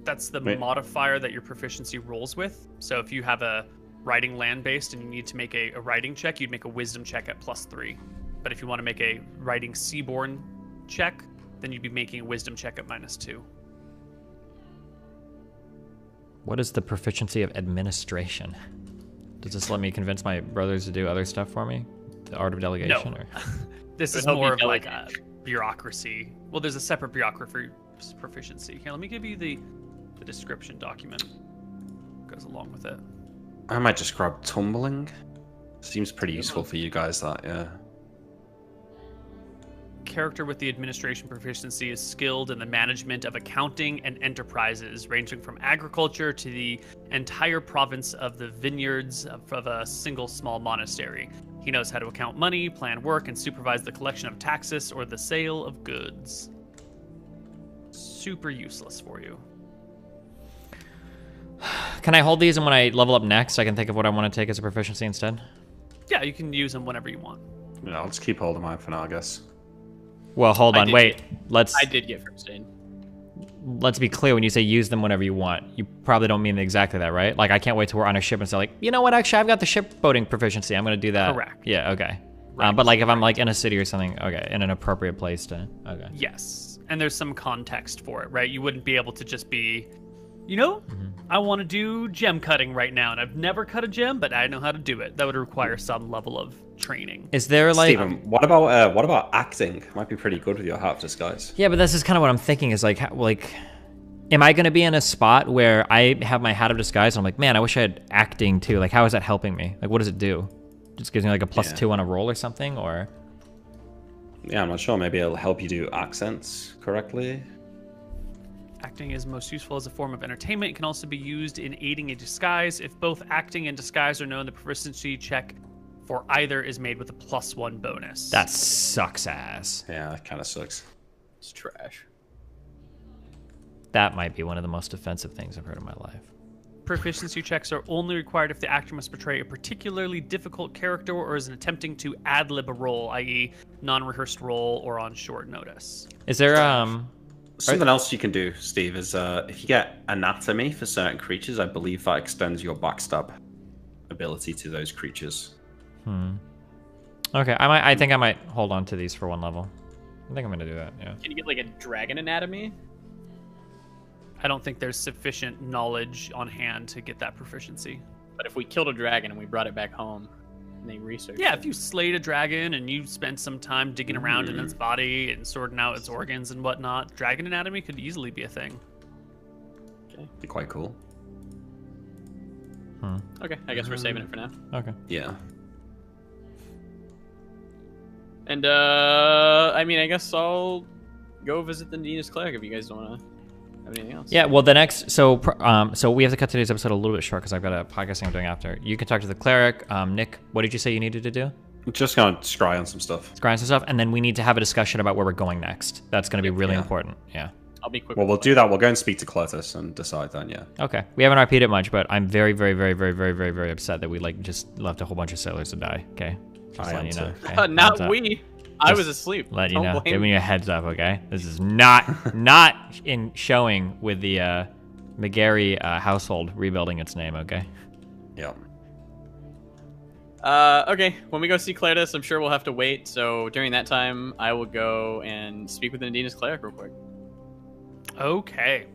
that's the Wait. modifier that your proficiency rolls with. So if you have a riding land-based and you need to make a riding check, you'd make a wisdom check at +3. But if you want to make a riding seaborne check, then you'd be making a wisdom check at -2. What is the proficiency of administration? Does this let me convince my brothers to do other stuff for me? The art of delegation? No. Or? This It is would help more you of like a delegate. bureaucracy. Well, there's a separate bureaucracy proficiency. Here, let me give you the description document. Goes along with it. I might just grab tumbling. Seems pretty useful for you guys, that, yeah. Character with the administration proficiency is skilled in the management of accounting and enterprises, ranging from agriculture to the entire province of the vineyards of a single small monastery. He knows how to account money, plan work, and supervise the collection of taxes or the sale of goods. Super useless for you. Can I hold these, and when I level up next, I can think of what I want to take as a proficiency instead? Yeah, you can use them whenever you want. Yeah, I'll just keep hold of mine for now, I guess. Well, hold I on, did wait. I did get first aid. Let's be clear. When you say use them whenever you want, you probably don't mean exactly that, right? Like, I can't wait till we're on a ship and say, like, you know what? Actually, I've got the shipboating proficiency. I'm going to do that. Correct. Yeah. Okay. Right. But like, if I'm like in a city or something, okay, in an appropriate place to. Okay. Yes, and there's some context for it, right? You wouldn't be able to just be, I want to do gem cutting right now, and I've never cut a gem, but I know how to do it. That would require some level of training. Is there like? Stephen, what about acting? Might be pretty good with your hat of disguise. Yeah, but this is kind of what I'm thinking. Is like, am I going to be in a spot where I have my hat of disguise and I'm like, man, I wish I had acting too. Like, how is that helping me? Like, what does it do? Just gives me like a +2 on a roll or something, or? Yeah, I'm not sure. Maybe it'll help you do accents correctly. Acting is most useful as a form of entertainment. It can also be used in aiding a disguise. If both acting and disguise are known, the proficiency check for either is made with a +1 bonus. That sucks ass. Yeah, that kind of sucks. It's trash. That might be one of the most offensive things I've heard in my life. proficiency checks are only required if the actor must portray a particularly difficult character or is attempting to ad-lib a role, i.e. non-rehearsed role or on short notice. Is there Something else you can do, Steve, is if you get anatomy for certain creatures, I believe that extends your backstab ability to those creatures. Okay, I think I might hold on to these for one level. I think I'm gonna do that. Yeah. Can you get like a dragon anatomy? I don't think there's sufficient knowledge on hand to get that proficiency. But if we killed a dragon and we brought it back home, and they researched Yeah, it. if you slayed a dragon and you spent some time digging around in its body and sorting out its organs and whatnot, dragon anatomy could easily be a thing. Okay. Be quite cool. Okay, I guess we're saving it for now. Okay. Yeah. And I mean, I guess I'll go visit the Nidina's cleric if you guys don't want to have anything else. Yeah, well, the next, so we have to cut today's episode a little bit short because I've got a podcast thing I'm doing after. You can talk to the cleric. Nick, what did you say you needed to do? Just gonna scry on some stuff. Scry on some stuff, and then we need to have a discussion about where we're going next. That's going to be really important. Yeah. I'll be quick. Well, we'll do that. We'll go and speak to Cletus and decide then, yeah. Okay. We haven't RP'd it much, but I'm very, very, very, very, very, very, very upset that we like just left a whole bunch of sailors to die. Okay. Just I letting am you know. too. Okay? Heads Not up. we. I was asleep. Let you Don't know. blame Giving me. you a heads up, okay? This is not in showing with the McGarry household rebuilding its name, okay? Yeah. Okay, when we go see Cletus, I'm sure we'll have to wait. So during that time, I will go and speak with the Nidina's cleric real quick. Okay.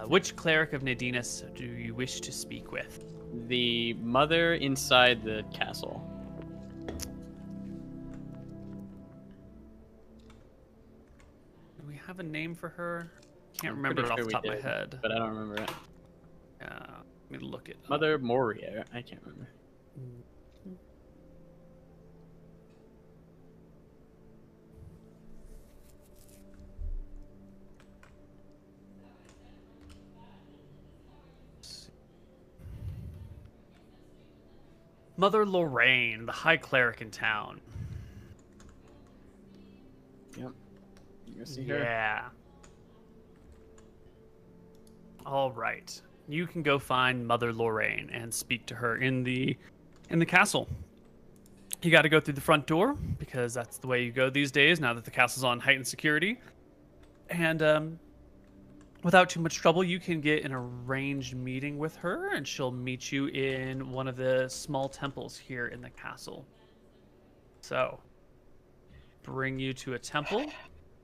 Which cleric of Nidinus do you wish to speak with? The mother inside the castle. Do we have a name for her? Can't I'm remember it pretty off the sure top we of my did, head. but I don't remember it. Let me look it up. Mother Moria. I can't remember. Mother Lorraine, the high cleric in town. Yep. You go see her. Yeah. All right. You can go find Mother Lorraine and speak to her in the castle. You got to go through the front door because that's the way you go these days now that the castle's on heightened security. And without too much trouble, you can get an arranged meeting with her, and she'll meet you in one of the small temples here in the castle. So, bring you to a temple,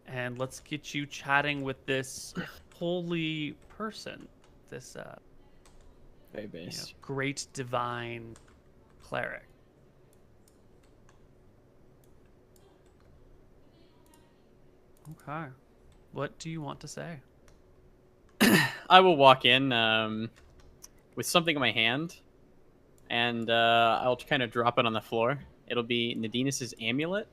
and let's get you chatting with this holy person, this Very base. great divine cleric. Okay. What do you want to say? I will walk in with something in my hand, and I'll kind of drop it on the floor. It'll be Nidinus's amulet,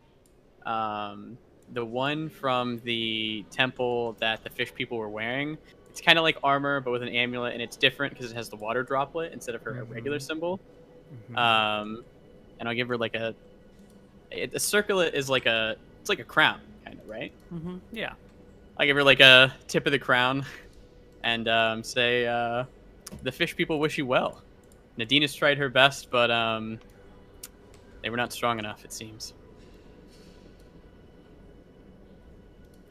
the one from the temple that the fish people were wearing. It's kind of like armor, but with an amulet, and it's different because it has the water droplet instead of her regular symbol. And I'll give her like a circlet is like it's like a crown, kind of, right? Yeah. I give her like a tip of the crown, and say, the fish people wish you well. Nidina's tried her best, but they were not strong enough, it seems.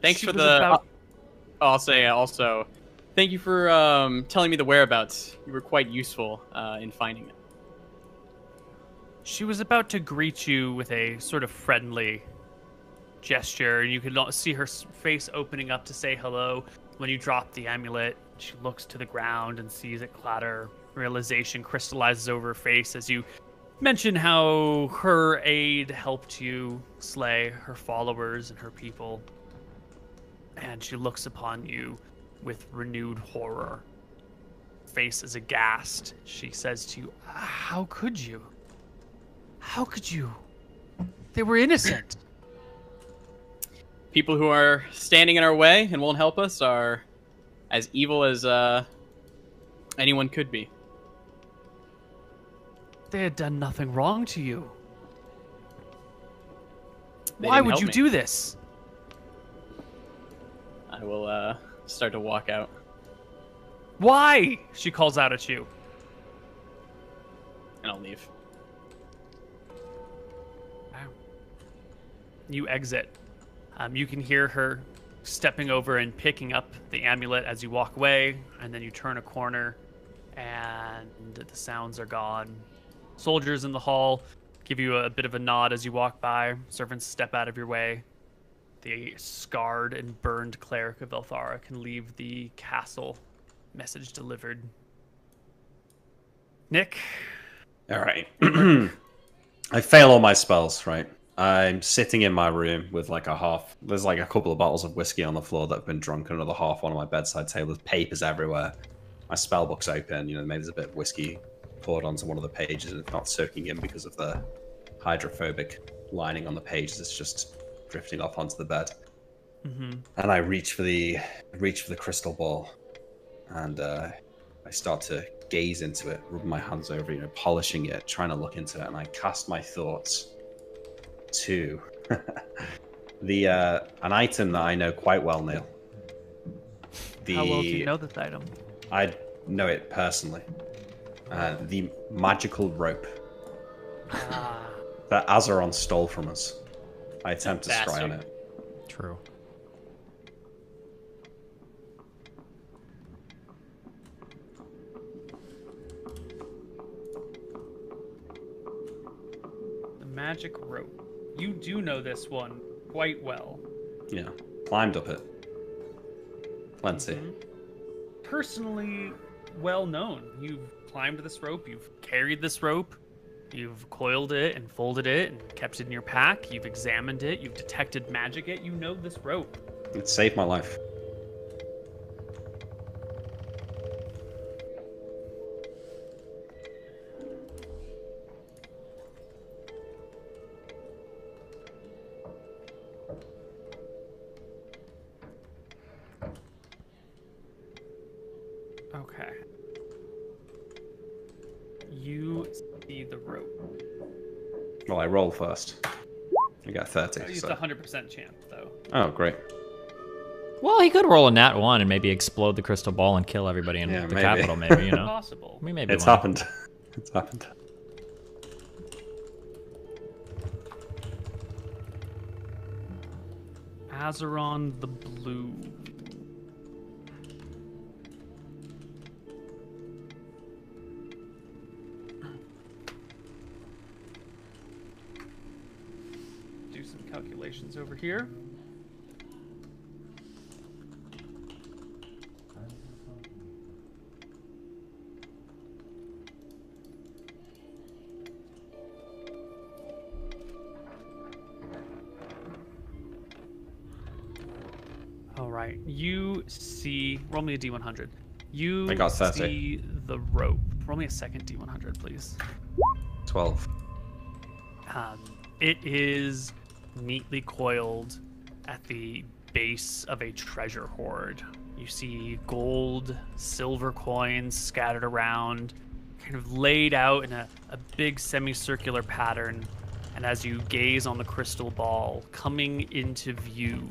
Thanks She for was the. about- I'll say also, thank you for telling me the whereabouts. You were quite useful in finding it. She was about to greet you with a sort of friendly gesture, and you could see her face opening up to say hello. When you drop the amulet, she looks to the ground and sees it clatter. Realization crystallizes over her face as you mention how her aid helped you slay her followers and her people. And she looks upon you with renewed horror. Face is aghast. She says to you, "How could you? How could you? They were innocent." People who are standing in our way and won't help us are as evil as anyone could be. They had done nothing wrong to you. They Why didn't would help you me. do this? I will start to walk out. Why? She calls out at you. And I'll leave. Wow. You exit. You can hear her stepping over and picking up the amulet as you walk away, and then you turn a corner, and the sounds are gone. Soldiers in the hall give you a bit of a nod as you walk by. Servants step out of your way. The scarred and burned cleric of Elthara can leave the castle. Message delivered. Nick? All right. I fail all my spells, right? I'm sitting in my room with like there's like a couple of bottles of whiskey on the floor that have been drunk, another half on my bedside table. There's papers everywhere. My spell book's open, maybe there's a bit of whiskey poured onto one of the pages and it's not soaking in because of the hydrophobic lining on the pages. It's just drifting off onto the bed. And I reach for the crystal ball, and I start to gaze into it, rubbing my hands over it, polishing it, trying to look into it, and I cast my thoughts to an item that I know quite well, Neil. How well do you know this item? I know it personally. The magical rope that Azeron stole from us. I attempt to scry on it. True. The magic rope. You do know this one quite well. Yeah. Climbed up it. Plenty. Personally well known. You've climbed this rope, you've carried this rope, you've coiled it and folded it and kept it in your pack, you've examined it, you've detected magic it, you know this rope. It saved my life. Okay. You see the rope. Well, I roll first. I got 30. It's So. a 100% chance, though. Oh, great. Well, he could roll a nat 1 and maybe explode the crystal ball and kill everybody in the maybe. capital, maybe, Possible. Maybe It's one. happened. It's happened. Azeron the Blue. Do some calculations over here. All right, you see. Roll me a d100. You I got 30. see the rope. Roll me a second d100, please. 12. It is neatly coiled at the base of a treasure hoard. You see gold, silver coins scattered around, kind of laid out in a big semicircular pattern. And as you gaze on the crystal ball, coming into view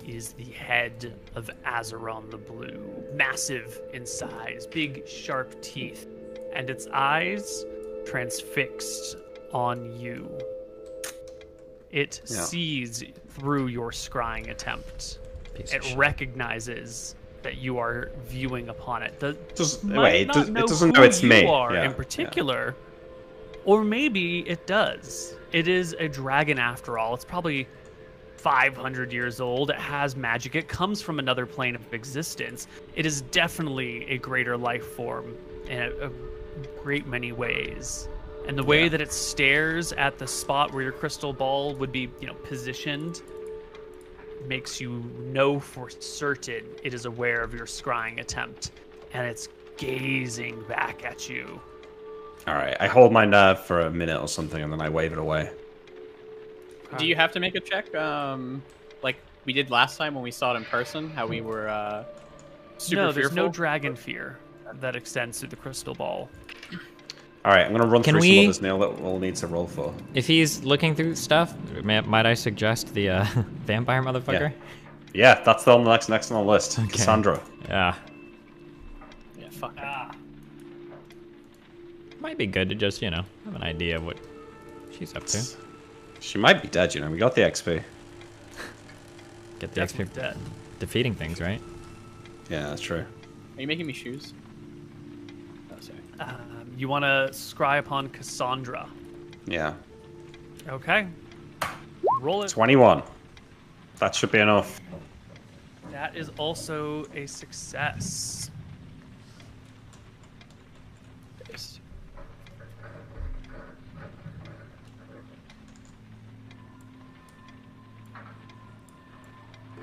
is the head of Azeron the Blue. Massive in size, big sharp teeth, and its eyes transfixed on you. It sees through your scrying attempt. It recognizes that you are viewing upon it. It doesn't know it's me. In particular, or maybe it does. It is a dragon after all. It's probably 500 years old. It has magic. It comes from another plane of existence. It is definitely a greater life form in a great many ways. And the way that it stares at the spot where your crystal ball would be, positioned, makes you know for certain it is aware of your scrying attempt, and it's gazing back at you. All right, I hold my nerve for a minute or something, and then I wave it away. Do you have to make a check, like we did last time when we saw it in person? How we were super No, there's fearful? no dragon fear that extends through the crystal ball. All right, I'm going to run through some others, Neil, that we'll need to roll for. If he's looking through stuff, might I suggest the vampire motherfucker? Yeah, that's the next on the list. Okay. Cassandra. Yeah. Fuck. Might be good to just, you know, have an idea of what she's up to. She might be dead, you know. We got the XP. Get the Definitely XP dead. defeating things, right? Yeah, that's true. Are you making me shoes? Oh, sorry. You want to scry upon Cassandra. Yeah. Okay. Roll it. 21. That should be enough. That is also a success.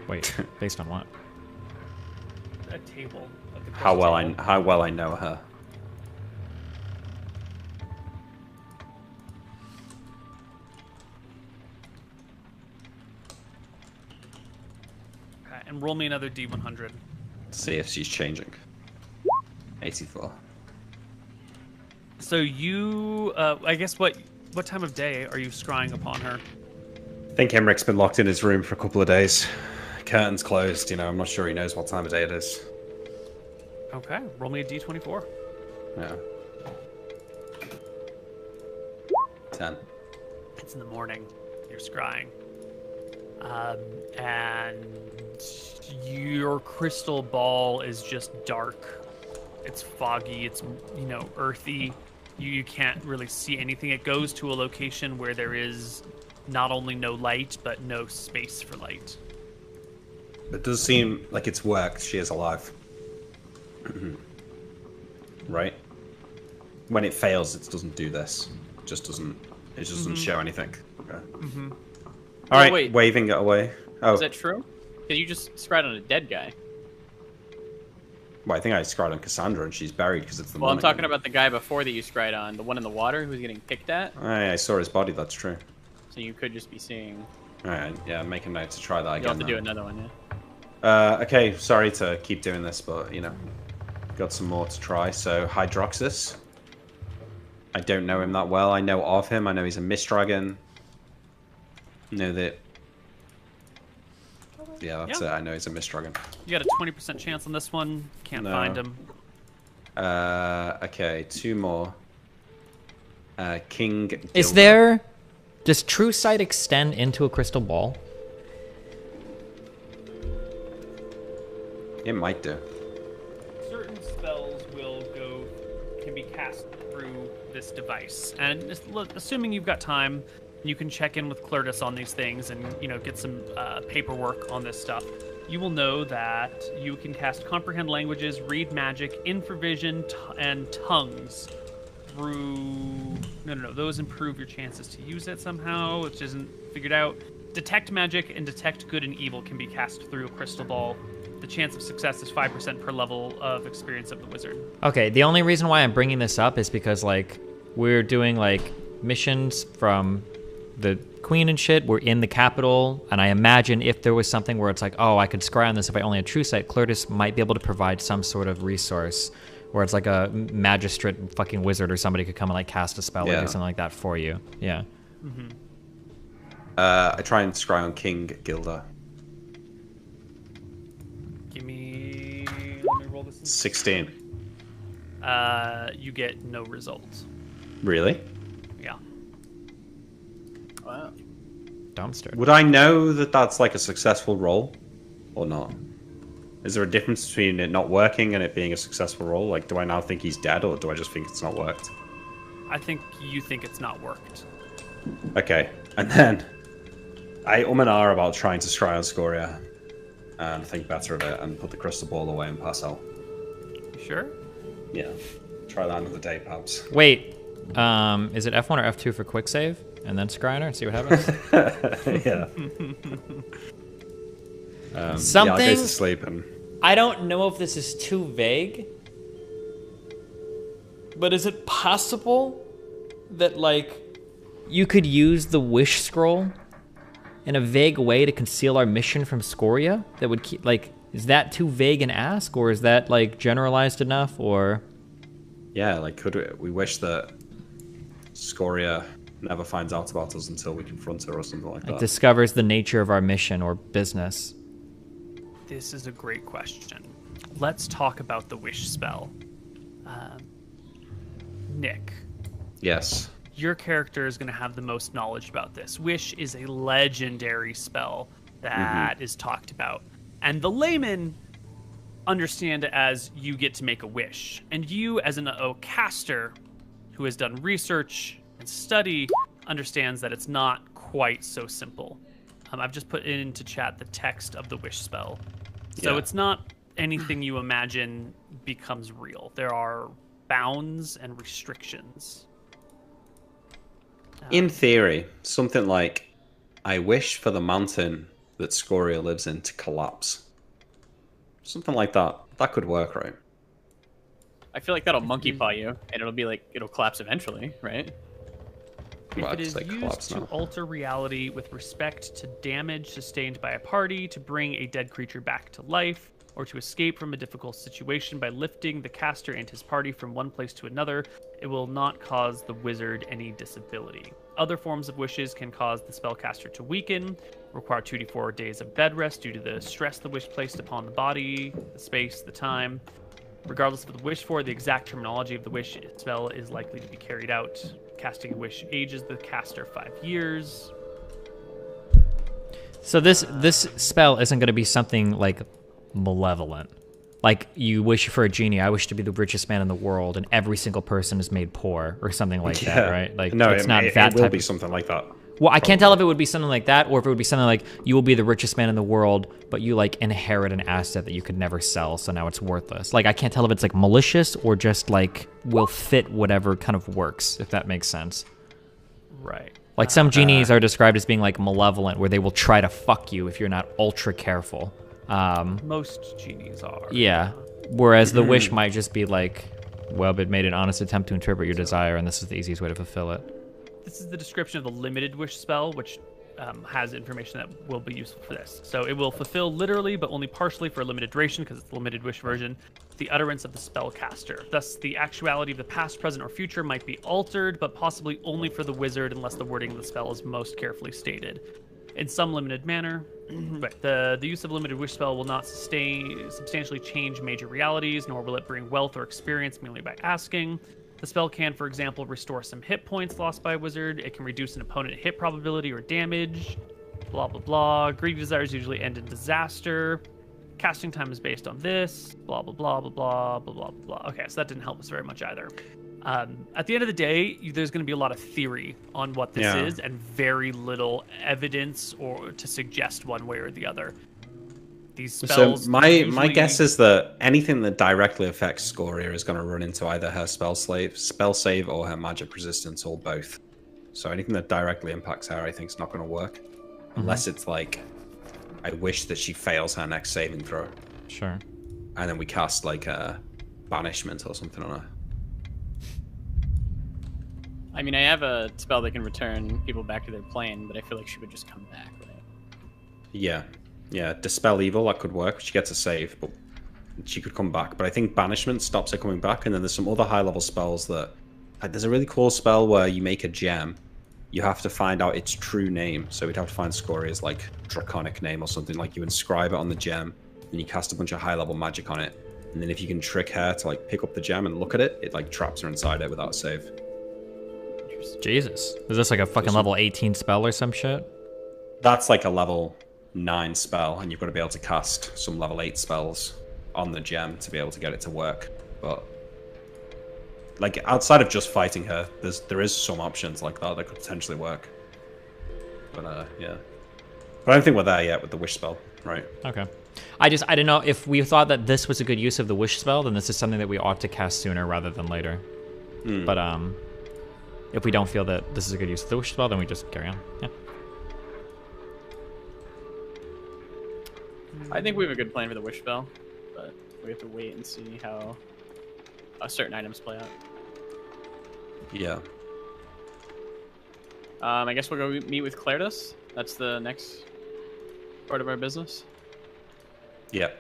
Wait, based on what? A table. Like a How table. well I know her. Okay, and roll me another D100. See if she's changing. 84. So you, I guess what time of day are you scrying upon her? I think Emmeric's been locked in his room for a couple of days. Curtains closed, you know, I'm not sure he knows what time of day it is. Okay, roll me a D24. Yeah. 10. It's in the morning. You're scrying. And your crystal ball is just dark. It's foggy. It's, you know, earthy. You can't really see anything. It goes to a location where there is not only no light, but no space for light. It does seem like it's worked. She is alive. Right? When it fails, it doesn't do this. It just doesn't show anything. Okay. All right, wait. waving it away. Oh, Is that true? Because you just scryed on a dead guy. well, I think I scryed on Cassandra and she's buried because it's the Well, I'm morning. talking about the guy before that you scryed on, the one in the water who's getting picked at. I saw his body, that's true. So you could just be seeing. Alright, yeah, make a note to try that You'll again. have to do then. another one, yeah. Okay, sorry to keep doing this, but, you know, got some more to try. So, Hydroxus. I don't know him that well. I know of him. I know he's a mist dragon. Know that... Yeah, that's it. I know he's a mist dragon. You got a 20% chance on this one. Can't No. find him. Okay, two more. King Is Gilda. there... Does True Sight extend into a crystal ball? It might do. Certain spells can be cast through this device. And assuming you've got time, you can check in with Clertus on these things and, you know, get some paperwork on this stuff. You will know that you can cast Comprehend Languages, Read Magic, Infravision, and Tongues through... No. Those improve your chances to use it somehow, which isn't figured out. Detect Magic and Detect Good and Evil can be cast through a crystal ball. The chance of success is 5% per level of experience of the wizard. Okay, the only reason why I'm bringing this up is because, like, we're doing, like, missions from the Queen and shit. We're in the capital, and I imagine if there was something where it's like, oh, I could scry on this if I only had True Sight, Clertus might be able to provide some sort of resource where it's like a magistrate fucking wizard or somebody could come and, like, cast a spell or Yeah. do something like that for you. Yeah. I try and scry on King Gilda. Let me roll this. 16. You get no results. Really? Yeah. Wow. Dumpster. Would I know that that's like a successful roll or not? Is there a difference between it not working and it being a successful roll? Like, do I now think he's dead or do I just think it's not worked? I think you think it's not worked. Okay. And then I and ah about trying to scry on Scoria and think better of it and put the crystal ball away and pass out. You sure? Yeah. Try that another day, perhaps. Wait, is it F1 or F2 for quick save? And then scry on her and see what happens? Yeah. Yeah, I'll Something... go to sleep and... I don't know if this is too vague, but is it possible that, like, you could use the wish scroll in a vague way to conceal our mission from Scoria? That would keep, like, is that too vague an ask, or is that, like, generalized enough, or... Yeah, like, could we wish that Scoria never finds out about us until we confront her or something like that? discovers the nature of our mission or business? This is a great question. Let's talk about the wish spell. Nick, Yes. your character is going to have the most knowledge about this. Wish is a legendary spell that is talked about. And the laymen understand it as you get to make a wish. And you, as a caster who has done research and study, understands that it's not quite so simple. I've just put into chat the text of the wish spell. So Yeah. it's not anything you imagine becomes real. There are bounds and restrictions. In theory, something like, I wish for the mountain that Scoria lives in to collapse. Something like that. That could work, right? I feel like that'll monkey paw you, and it'll be like it'll collapse eventually, right? Well, If it I'd is say used collapse to now. alter reality with respect to damage sustained by a party, to bring a dead creature back to life, or to escape from a difficult situation by lifting the caster and his party from one place to another, it will not cause the wizard any disability. Other forms of wishes can cause the spellcaster to weaken, require 2d4 days of bed rest due to the stress the wish placed upon the body, the space, the time. Regardless of the wish for, the exact terminology of the wish spell is likely to be carried out. Casting a wish ages the caster 5 years. So this spell isn't going to be something like malevolent. Like you wish for a genie. I wish to be the richest man in the world, and every single person is made poor, or something like that, right? Like no, it's not that it will type be of... something like that. Well, I can't tell if it would be something like that, or if it would be something like you will be the richest man in the world, but you like inherit an asset that you could never sell, so now it's worthless. Like I can't tell if it's like malicious or just like will fit whatever kind of works, if that makes sense. Right. Like some genies are described as being like malevolent, where they will try to fuck you if you're not ultra careful. Most genies are. Yeah. Whereas the wish might just be like, well, it made an honest attempt to interpret your desire, and this is the easiest way to fulfill it. This is the description of the limited wish spell, which has information that will be useful for this. So it will fulfill literally, but only partially for a limited duration, because it's the limited wish version, the utterance of the spellcaster. Thus, the actuality of the past, present, or future might be altered, but possibly only for the wizard unless the wording of the spell is most carefully stated. In some limited manner, right, the use of limited wish spell will not substantially change major realities, nor will it bring wealth or experience merely by asking. The spell can, for example, restore some hit points lost by a wizard. It can reduce an opponent hit probability or damage. Blah, blah, blah. Greedy desires usually end in disaster. Casting time is based on this. Blah, blah, blah, blah, blah, blah, blah, blah. Okay, so that didn't help us very much either. At the end of the day, there's going to be a lot of theory on what this is and very little evidence or to suggest one way or the other. These spells. So my guess is that anything that directly affects Scoria is going to run into either her spell save, or her magic resistance, or both. So anything that directly impacts her, I think, is not going to work, unless it's like, I wish that she fails her next saving throw, Sure. and then we cast like a banishment or something on her. I mean, I have a spell that can return people back to their plane, but I feel like she would just come back, right? Yeah, dispel evil, that could work. She gets a save, but she could come back. But I think banishment stops her coming back, and then there's some other high level spells that, like, there's a really cool spell where you make a gem. You have to find out its true name, so we'd have to find Scoria's like draconic name or something. Like you inscribe it on the gem, and you cast a bunch of high level magic on it, and then if you can trick her to like pick up the gem and look at it, it like traps her inside it without a save. Jesus. Is this like a fucking level 18 spell or some shit? That's like a level 9 spell, and you've got to be able to cast some level 8 spells on the gem to be able to get it to work. But like outside of just fighting her, there is some options like that could potentially work. But yeah. But I don't think we're there yet with the wish spell, right? Okay. I didn't know if we thought that this was a good use of the wish spell, then this is something that we ought to cast sooner rather than later. But if we don't feel that this is a good use of the wish spell, then we just carry on. Yeah. I think we have a good plan for the wish spell, but we have to wait and see how certain items play out. Yeah. I guess we'll go meet with Claridus. That's the next part of our business. Yeah.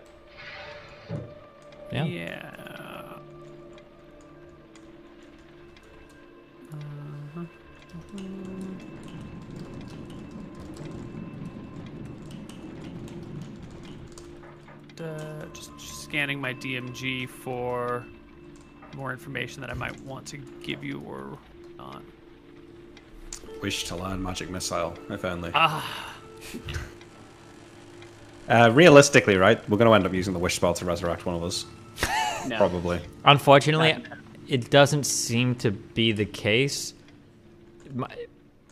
Yeah. Yeah. Just scanning my DMG for more information that I might want to give you or not. Wish to learn magic missile, if only. Ah, Realistically, right, we're going to end up using the wish spell to resurrect one of us. No. Probably. Unfortunately, it doesn't seem to be the case.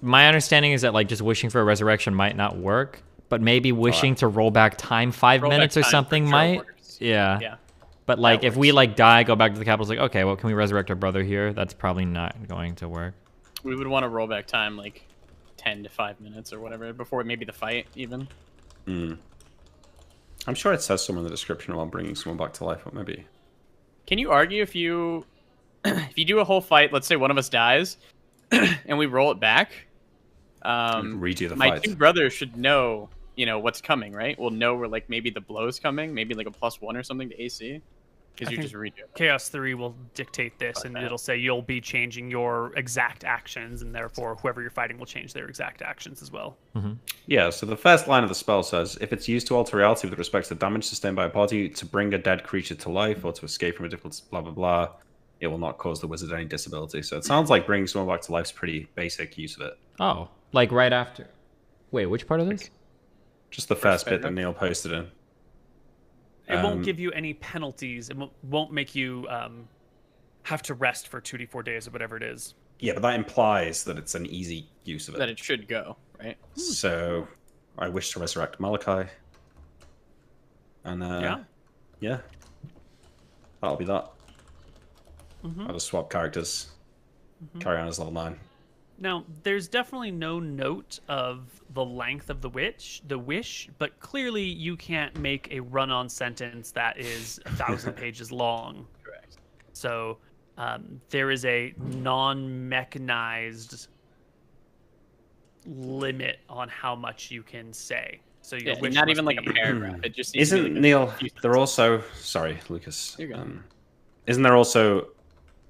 My understanding is that like just wishing for a resurrection might not work, but maybe wishing to roll back time 5 Roll back minutes or time something for sure might. works. Yeah. Yeah. But like if we works. like die, go back to the capital, it's like, okay, well, can we resurrect our brother here? That's probably not going to work. We would want to roll back time like 10 to 5 minutes or whatever before maybe the fight even. I'm sure it says somewhere in the description about bringing someone back to life, but maybe. Can you argue if you if you do a whole fight, let's say one of us dies, and we roll it back? Redo the my fight. 2 brothers should know, what's coming, right? We'll know where like maybe the blow's coming, maybe like a +1 or something to AC, because you think- just redo it. Chaos 3 will dictate this, and that. it'll say you'll be changing your exact actions, and therefore whoever you're fighting will change their exact actions as well. Yeah, so the first line of the spell says, if it's used to alter reality with respect to damage sustained by a party, to bring a dead creature to life, or to escape from a difficult blah blah blah, it will not cause the wizard any disability. So it sounds like bringing someone back to life is pretty basic use of it. Oh, like right after. Wait, which part of this? Just the first bit that paragraph? Neil posted in. It won't give you any penalties. It won't make you have to rest for 2d4 days or whatever it is. Yeah, but that implies that it's an easy use of That it. it should go, right? So I wish to resurrect Malachi. And yeah. That'll be that. I'll just swap characters. Carry on as level 9. Now, there's definitely no note of the length of the wish, but clearly you can't make a run-on sentence that is 1,000 pages long. Correct. So there is a non-mechanized limit on how much you can say. So your Yeah, wish not must even like a be- paragraph. It just needs to be, Isn't like, Neil? a few They're also sorry, Lucas. You're good. Isn't there also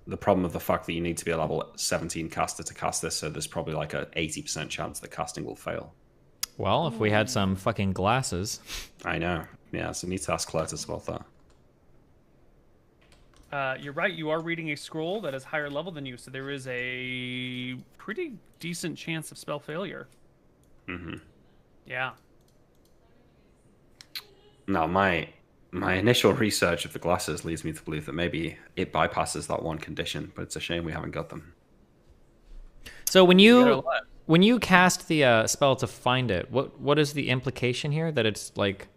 the problem of the fact that you need to be a level 17 caster to cast this? So there's probably like a 80% chance that casting will fail. Well, if we had some fucking glasses. I know. Yeah, so you need to ask Cletus about that. You're right. You are reading a scroll that is higher level than you, so there is a pretty decent chance of spell failure. Yeah. Now, my initial research of the glasses leads me to believe that maybe it bypasses that one condition, but it's a shame we haven't got them. So when got a you lot. cast the spell to find it, what is the implication here? That it's like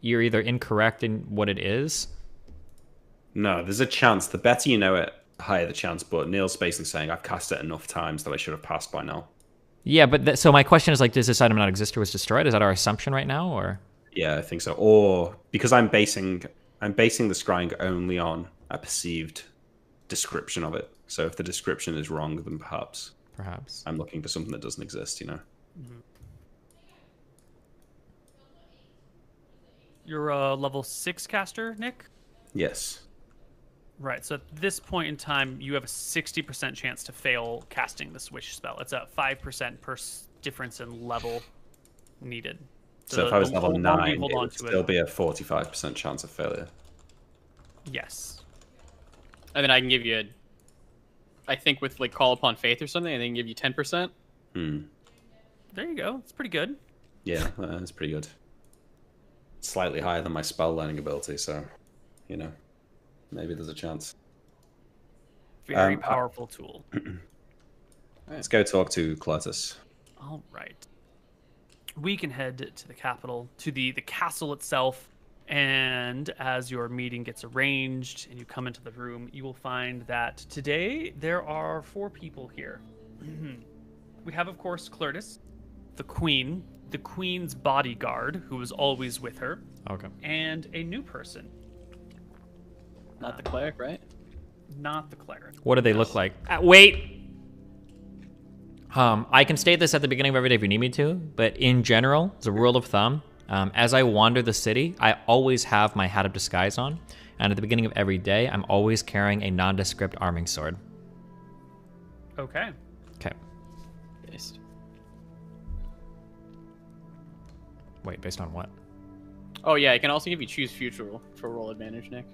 you're either incorrect in what it is? No, there's a chance. The better you know it, the higher the chance. But Neil's basically saying I've cast it enough times that I should have passed by now. Yeah, but so my question is like, does this item not exist or was destroyed? Is that our assumption right now, or? Yeah, I think so. Or because I'm basing the scrying only on a perceived description of it. So if the description is wrong, then perhaps I'm looking for something that doesn't exist. You're a level 6 caster, Nick? Yes. Right, so at this point in time, you have a 60% chance to fail casting this wish spell. It's a 5% per difference in level needed. So if I was the level longer you 9, hold it on would to still be a 45% chance of failure. Yes. And then I can give you I think with like Call Upon Faith or something, I think give you 10%. There you go. It's pretty good. Yeah, that's pretty good. Slightly higher than my spell learning ability, so, maybe there's a chance. Very powerful tool. Let's go talk to Cletus. All right. We can head to the capital, to the castle itself, and as your meeting gets arranged and you come into the room, you will find that today there are 4 people here. We have, of course, Clertis, the queen, the queen's bodyguard, who is always with her, Okay. and a new person, Not the cleric, right? not the cleric. What do they look like? Wait. I can state this at the beginning of every day if you need me to, but in general, as a rule of thumb, as I wander the city, I always have my hat of disguise on, and at the beginning of every day, I'm always carrying a nondescript arming sword. Okay. Okay. Based. Wait, based on what? Oh yeah, I can also give you choose future for roll advantage, Nick.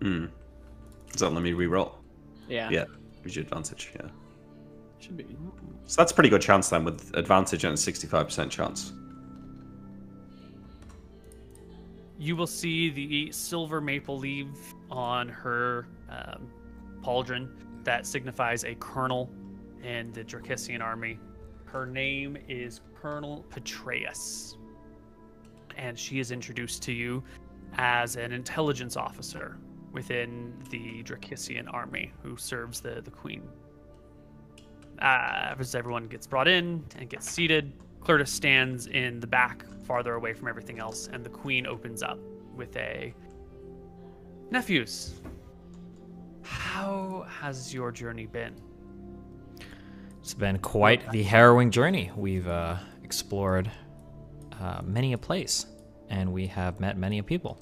Does that let me reroll? Yeah. Yeah, gives you advantage. Yeah. Should be. So that's a pretty good chance then, with advantage and a 65% chance. You will see the silver maple leaf on her pauldron that signifies a colonel in the Dracissian army. Her name is Colonel Petraeus, and she is introduced to you as an intelligence officer within the Dracissian army who serves the queen. As everyone gets brought in and gets seated, Clertus stands in the back, farther away from everything else, and the queen opens up with a... Nephews, how has your journey been? It's been quite the harrowing journey. We've explored many a place, and we have met many a people.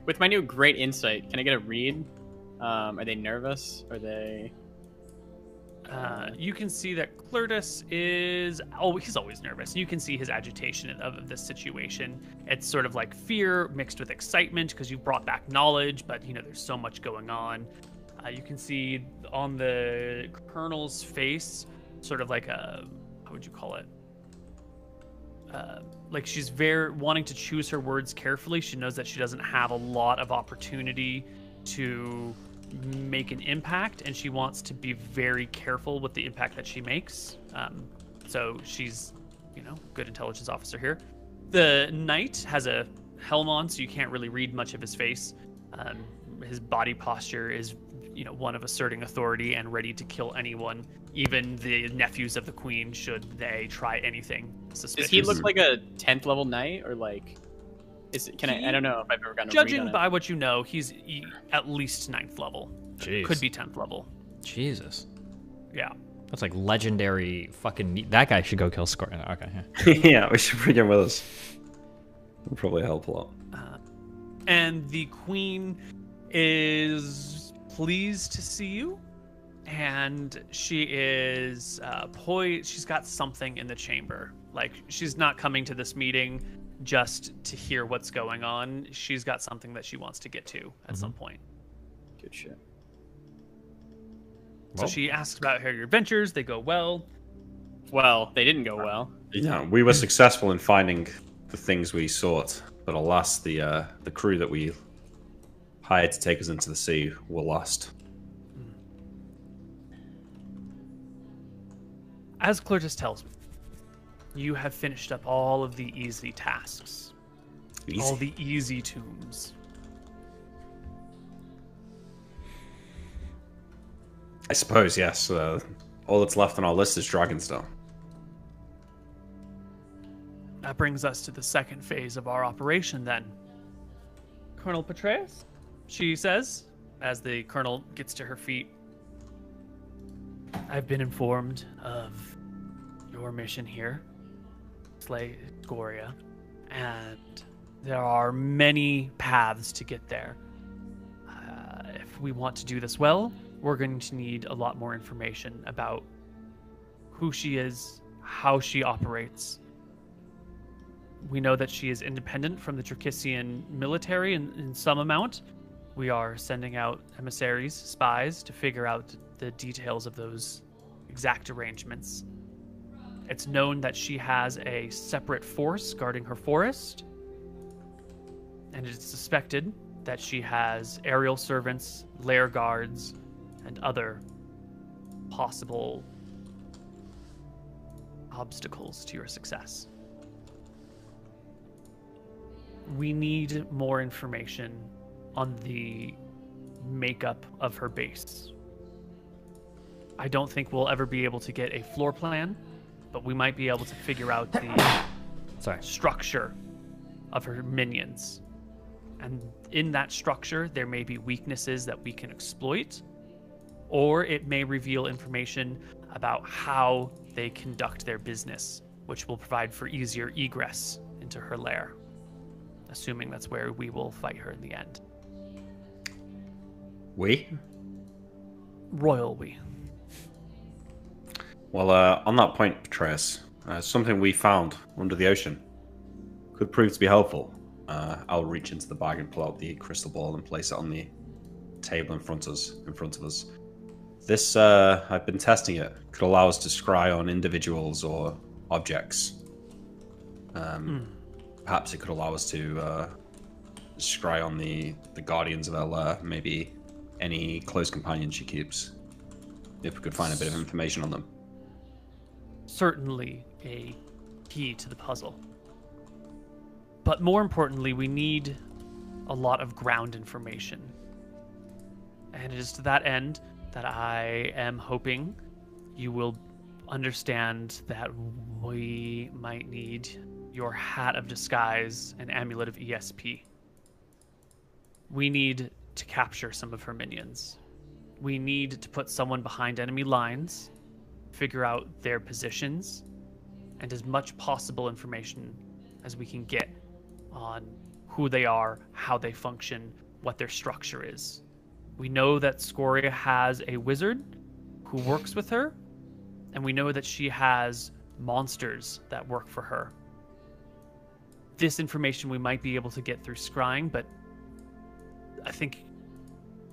With my new great insight, can I get a read? Are they nervous? Are they... You can see that Clertus is... Oh, he's always nervous. You can see his agitation of this situation. It's sort of like fear mixed with excitement because you've brought back knowledge, but, you know, there's so much going on. You can see on the colonel's face sort of like a... How would you call it? Like she's very wanting to choose her words carefully. She knows that she doesn't have a lot of opportunity to make an impact, and she wants to be very careful with the impact that she makes. So she's, you know, good intelligence officer here. The knight has a helm on, so you can't really read much of his face. His body posture is, you know, one of asserting authority and ready to kill anyone, even the nephews of the queen, should they try anything suspicious. Does he look like a 10th level knight, or like... I don't know if I've ever gotten a read on Judging it. by what you know, he's at least 9th level. Jeez. Could be 10th level. Jesus. Yeah. That's like legendary fucking... That guy should go kill Scoria. Okay, yeah. Yeah, we should bring him with us. It'll probably help a lot. And the queen is pleased to see you, and she is poised. She's got something in the chamber. Like, she's not coming to this meeting just to hear what's going on. She's got something that she wants to get to at some point. Good shit. So she asks about her adventures. They go well. Well, they didn't go well. Yeah, we were successful in finding the things we sought, but alas, the crew that we hired to take us into the sea were lost. As Clertus tells me, you have finished up all of the easy tasks. Easy. All the easy tombs. I suppose, yes. All that's left on our list is Dragonstone. That brings us to the second phase of our operation, then. Colonel Petraeus, she says, as the colonel gets to her feet. I've been informed of your mission here, slay Scoria, and there are many paths to get there. If we want to do this well, we're going to need a lot more information about who she is, how she operates. We know that she is independent from the Dracissian military in some amount. We are sending out emissaries, spies, to figure out the details of those exact arrangements. It's known that she has a separate force guarding her forest, and it is suspected that she has aerial servants, lair guards, and other possible obstacles to your success. We need more information on the makeup of her base. I don't think we'll ever be able to get a floor plan, but we might be able to figure out the structure of her minions. And in that structure, there may be weaknesses that we can exploit, or it may reveal information about how they conduct their business, which will provide for easier egress into her lair, assuming that's where we will fight her in the end. We? Royal we. Well, on that point, Petraeus, something we found under the ocean could prove to be helpful. I'll reach into the bag and pull out the crystal ball and place it on the table in front of us. This, I've been testing it. Could allow us to scry on individuals or objects. Perhaps it could allow us to scry on the guardians of our lair, maybe any close companions she keeps, if we could find a bit of information on them. Certainly a key to the puzzle. But more importantly, we need a lot of ground information. And it is to that end that I am hoping you will understand that we might need your Hat of Disguise and Amulet of ESP. We need to capture some of her minions. We need to put someone behind enemy lines, figure out their positions, and as much possible information as we can get on who they are, how they function, what their structure is. We know that Scoria has a wizard who works with her, and we know that she has monsters that work for her. This information we might be able to get through scrying, but I think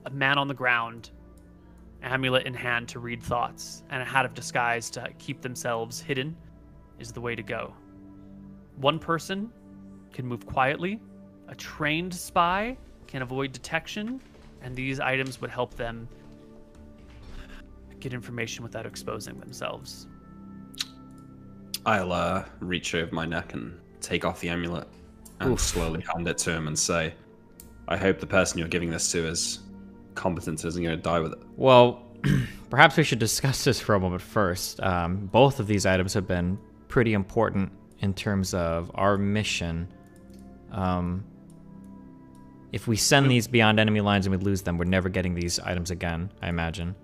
a man on the ground, amulet in hand to read thoughts, and a Hat of Disguise to keep themselves hidden is the way to go. One person can move quietly, a trained spy can avoid detection, and these items would help them get information without exposing themselves. I'll reach over my neck and take off the amulet and slowly hand it to him and say, I hope the person you're giving this to is competent, isn't going to die with it. Well, perhaps we should discuss this for a moment first. Both of these items have been pretty important in terms of our mission. If we send these beyond enemy lines and we lose them, we're never getting these items again, I imagine.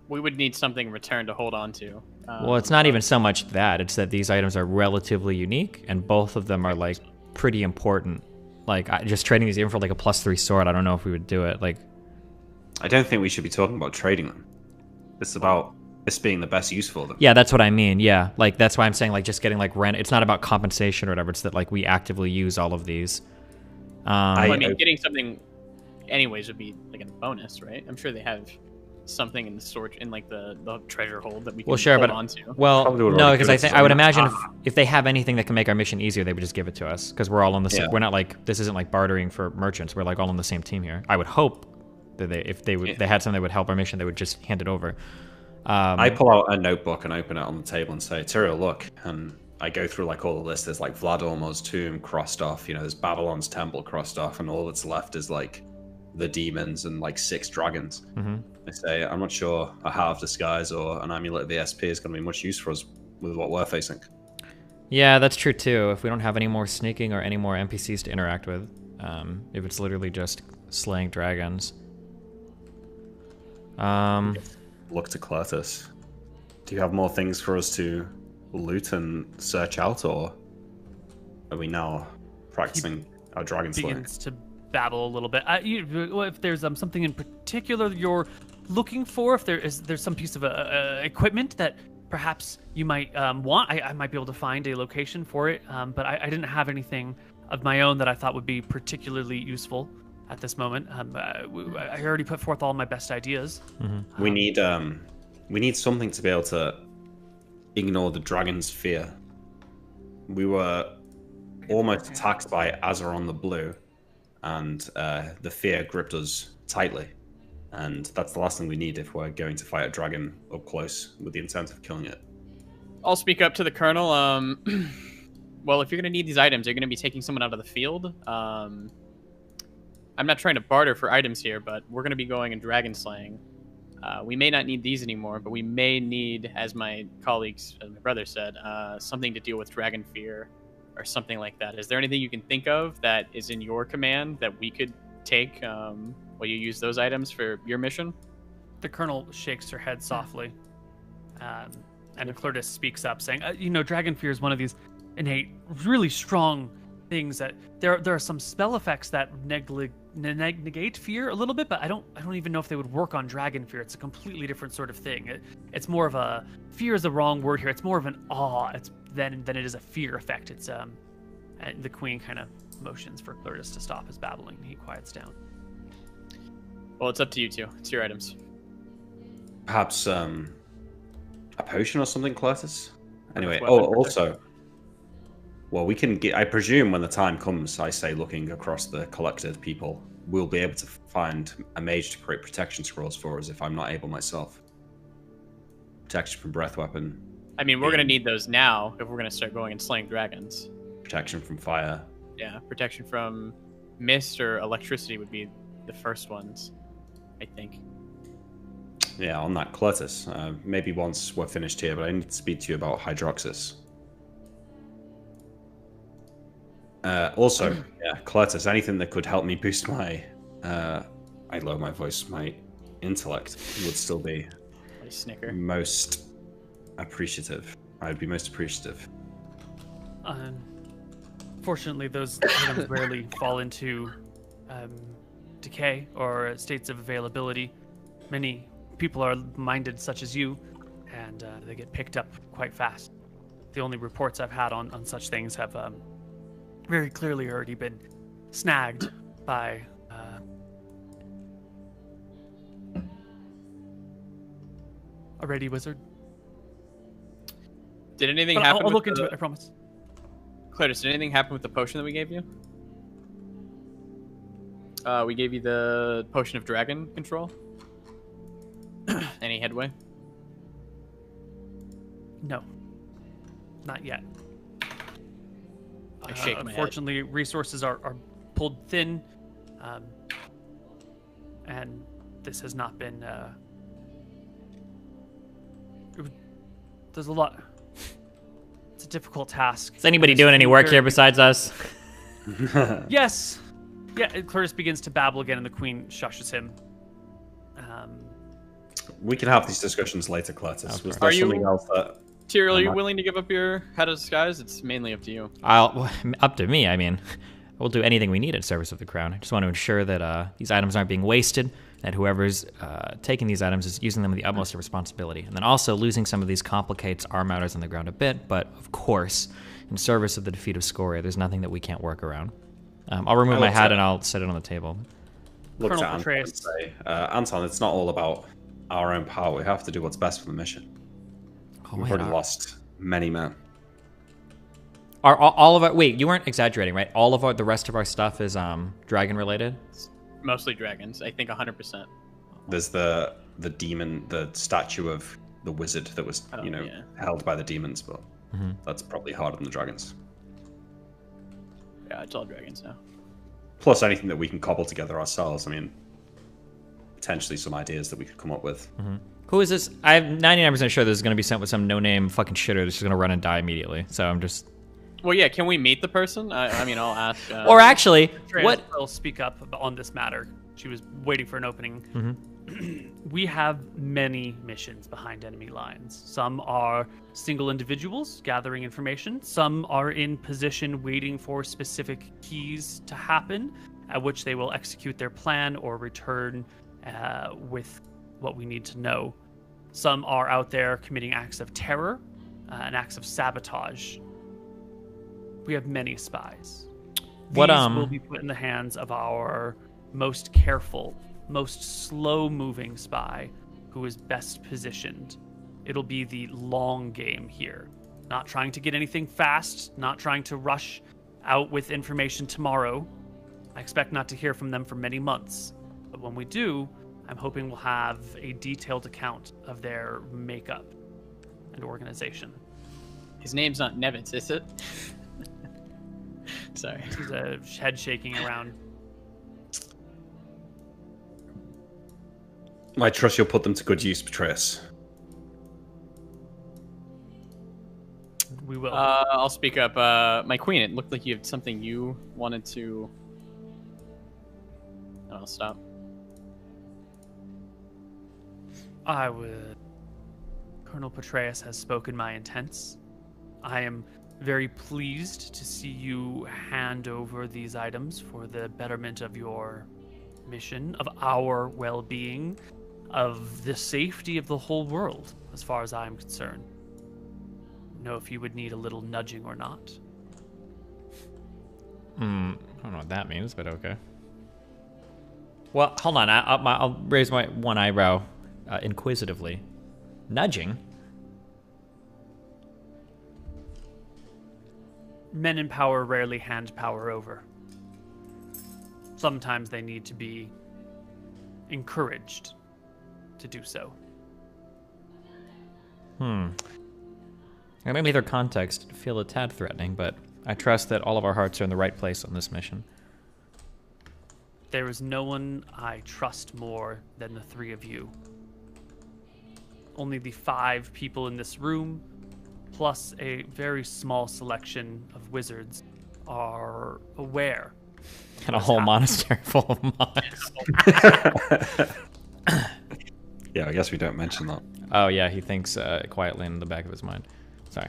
We would need something in return to hold on to. Well, it's not even so much that. It's that these items are relatively unique, and both of them are, like, pretty important. Like, just trading these even for, like, a +3 sword, I don't know if we would do it. Like, I don't think we should be talking about trading them. It's about this being the best use for them. yeah, that's what I mean, yeah. Like, that's why I'm saying, like, just getting, like, rent. It's not about compensation or whatever. It's that, like, we actively use all of these. I mean, getting something anyways would be, like, a bonus, right? I'm sure they have something in the storage, in, like, the treasure hold that we can hold on to. Well, no, because I would imagine if they have anything that can make our mission easier, they would just give it to us, because we're all on the same. We're not like, this isn't like bartering for merchants. We're like all on the same team here. I would hope that if they had something that would help our mission, they would just hand it over. I pull out a notebook and open it on the table and say, Tyrael, look, and I go through like all the list. There's like Vladormo's tomb crossed off, you know, there's Babylon's temple crossed off, and all that's left is like the demons and like 6 dragons. I say, I'm not sure a Hat of Disguise or an Amulet of ESP is going to be much use for us with what we're facing. Yeah, that's true too. If we don't have any more sneaking or any more NPCs to interact with, if it's literally just slaying dragons. Look to Clertus. Do you have more things for us to loot and search out, or are we now practicing our dragon slaying? Begins to babble a little bit. If there's something in particular you're looking for, if there's some piece of equipment that perhaps you might want, I might be able to find a location for it. But I didn't have anything of my own that I thought would be particularly useful at this moment. I already put forth all my best ideas. We need something to be able to ignore the dragon's fear. We were almost attacked by Azeron the Blue, and the fear gripped us tightly. And that's the last thing we need if we're going to fight a dragon up close with the intent of killing it. I'll speak up to the Colonel. Well, if you're going to need these items, you're going to be taking someone out of the field. I'm not trying to barter for items here, but we're going to be going and dragon slaying. We may not need these anymore, but we may need, as my colleagues, as my brother said, something to deal with dragon fear or something like that. Is there anything you can think of that is in your command that we could take while you use those items for your mission? The Colonel shakes her head softly, and Clertus speaks up, saying, dragon fear is one of these innate, really strong things that there are some spell effects that negate fear a little bit, but I don't even know if they would work on dragon fear. It's a completely different sort of thing. It's more of a, fear is the wrong word here. It's more of an awe than it is a fear effect. It's and the Queen kind of motions for Clertus to stop his babbling. He quiets down. Well, it's up to you two. It's your items. Perhaps a potion or something, Cletus? Anyway, Weapon also, well, we can get. I presume when the time comes, I say, looking across the collected people, we'll be able to find a mage to create protection scrolls for us if I'm not able myself. Protection from breath weapon. I mean, we're gonna need those now if we're gonna start going and slaying dragons. Protection from fire. Yeah, protection from mist or electricity would be the first ones, I think. Yeah, on that, Cletus. Maybe once we're finished here, but I need to speak to you about Hydroxys. Also, yeah, Cletus, anything that could help me boost my, I lower my voice, my intellect would still be I snicker. most appreciative. I'd be most appreciative. Fortunately, those items rarely fall into decay or states of availability. Many people are minded, such as you, and they get picked up quite fast. The only reports I've had on such things have very clearly already been snagged by a ready wizard. Did anything But happen? I'll look into it, I promise. Cletus, did anything happen with the potion that we gave you? We gave you the potion of dragon control. Any headway? No, not yet. I shake my head. Unfortunately, resources are pulled thin, and this has not been. There's a lot. It's a difficult task. Is anybody doing any work here besides us? Yes. Yeah, Clarice begins to babble again, and the queen shushes him. We can have these discussions later, Cletus. Was Are there you- something else that... Tyrael, are you willing to give up your head of disguise? It's mainly up to you. Up to me. I mean, we'll do anything we need in service of the crown. I just want to ensure that these items aren't being wasted, that whoever's taking these items is using them with the utmost responsibility. And then also, losing some of these complicates our matters on the ground a bit, but of course, in service of the defeat of Scoria, there's nothing that we can't work around. I'll remove my hat and I'll set it on the table. Look Colonel to Anton and Petraeus. say, Anton, it's not all about our own power. We have to do what's best for the mission. We've already lost many men. Are all of our... Wait, you weren't exaggerating, right? All of the rest of our stuff is dragon related? Mostly dragons. I think 100%. There's the demon, the statue of the wizard that was, yeah. held by the demons, but that's probably harder than the dragons. Yeah, it's all dragons now. Plus anything that we can cobble together ourselves. I mean, potentially some ideas that we could come up with. Who is this? I'm 99% sure this is going to be sent with some no-name fucking shitter that's just going to run and die immediately. So I'm just... Well, yeah, can we meet the person? I mean, I'll ask. Or actually, Petraeus what... will speak up on this matter. She was waiting for an opening. We have many missions behind enemy lines. Some are single individuals gathering information. Some are in position waiting for specific keys to happen, at which they will execute their plan or return with what we need to know. Some are out there committing acts of terror and acts of sabotage. We have many spies. These will be put in the hands of our most careful, most slow-moving spy who is best positioned. It'll be the long game here. Not trying to get anything fast, not trying to rush out with information tomorrow. I expect not to hear from them for many months. But when we do, I'm hoping we'll have a detailed account of their makeup and organization. His name's not Nevitz, is it? Sorry. He's a head shaking around. I trust you'll put them to good use, Petraeus. We will. I'll speak up. My queen, it looked like you had something you wanted to... I'll stop. I would. Colonel Petraeus has spoken my intents. I am very pleased to see you hand over these items for the betterment of your mission, of our well-being, of the safety of the whole world, as far as I'm concerned. Know if you would need a little nudging or not. I don't know what that means, but okay. Well, hold on. I'll raise my one eyebrow inquisitively. Nudging? Men in power rarely hand power over. Sometimes they need to be encouraged to do so. It made me their context feel a tad threatening, but I trust that all of our hearts are in the right place on this mission. There is no one I trust more than the three of you. Only the 5 people in this room, plus a very small selection of wizards, are aware. And a whole monastery full of monks. Yeah, I guess we don't mention that. Oh yeah, he thinks quietly in the back of his mind. Sorry.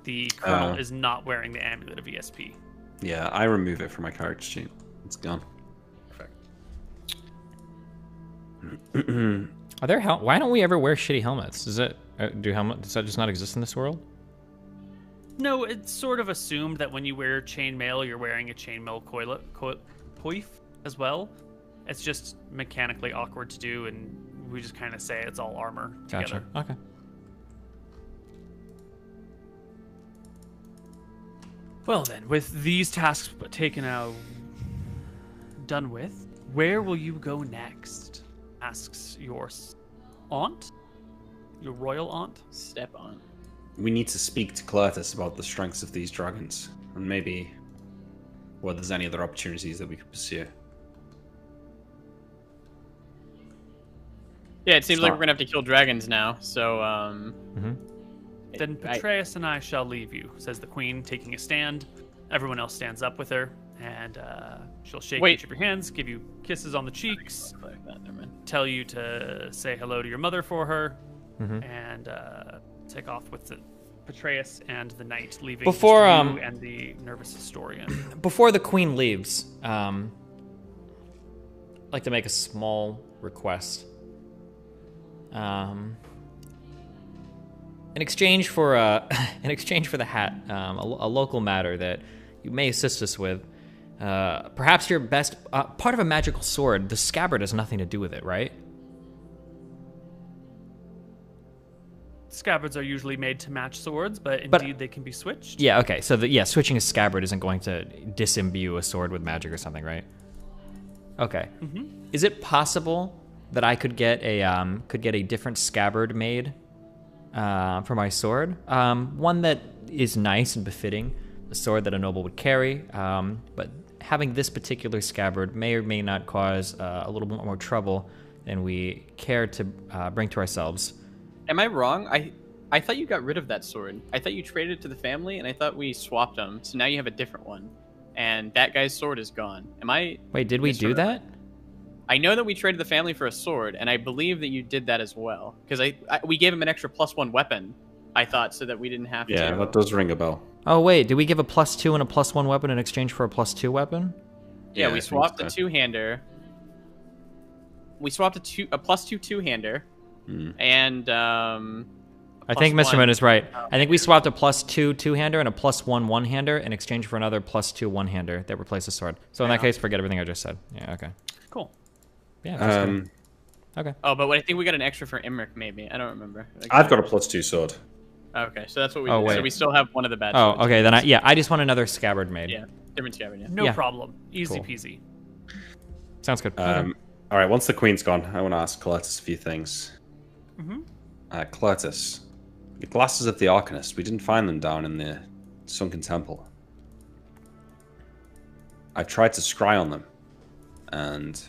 The colonel is not wearing the amulet of ESP. Yeah, I remove it from my character sheet. It's gone. Perfect. Are there why don't we ever wear shitty helmets? Does that does that just not exist in this world? No, it's sort of assumed that when you wear chainmail, you're wearing a chainmail coif as well. It's just mechanically awkward to do, and we just kind of say it's all armor together. Gotcha. Okay. Well then, with these tasks taken out, done with, where will you go next? Asks your aunt, your royal aunt. Step on. We need to speak to Cletus about the strengths of these dragons, and maybe whether there's any other opportunities that we could pursue. Yeah, it seems like we're gonna have to kill dragons now. So, Then Patreus and I shall leave you, says the queen, taking a stand. Everyone else stands up with her, and she'll shake each of your hands, give you kisses on the cheeks, tell you to say hello to your mother for her, and take off with the Patreus and the knight, leaving before you and the nervous historian. Before the queen leaves, I'd like to make a small request. In exchange for the hat, a local matter that you may assist us with. Perhaps your best part of a magical sword. The scabbard has nothing to do with it, right? Scabbards are usually made to match swords, but indeed they can be switched. Yeah. Okay. So switching a scabbard isn't going to disimbue a sword with magic or something, right? Okay. Is it possible that I could get a different scabbard made for my sword? One that is nice and befitting the sword that a noble would carry, but having this particular scabbard may or may not cause a little bit more trouble than we care to bring to ourselves. Am I wrong? I thought you got rid of that sword. I thought you traded it to the family, and I thought we swapped them. So now you have a different one, and that guy's sword is gone. Am I? Wait, did we do that? I know that we traded the family for a sword, and I believe that you did that as well. Because we gave him an extra +1 weapon, I thought, so that we didn't have to. Yeah, that does ring a bell. Oh wait, did we give a +2 and a +1 weapon in exchange for a +2 weapon? Yeah, we swapped the two-hander. We swapped a +2 two-hander, and I think Mr. Moon is right. I think we swapped a +2 two-hander and a +1 one-hander in exchange for another +2 one-hander that replaced the sword. So in that case, forget everything I just said. Yeah, okay. Cool. Yeah. Okay. Oh, but I think we got an extra for Imric, maybe. I don't remember. I've got a +2 sword. Okay, so that's what we Oh, did. wait. So we still have one of the bad Oh, swords. okay. Then I just want another scabbard made. Yeah, different scabbard, yeah. No Yeah. problem. Easy Cool. peasy. Sounds good. All right, once the queen's gone, I want to ask Cletus a few things. Cletus, the glasses of the Arcanist, we didn't find them down in the sunken temple. I tried to scry on them, and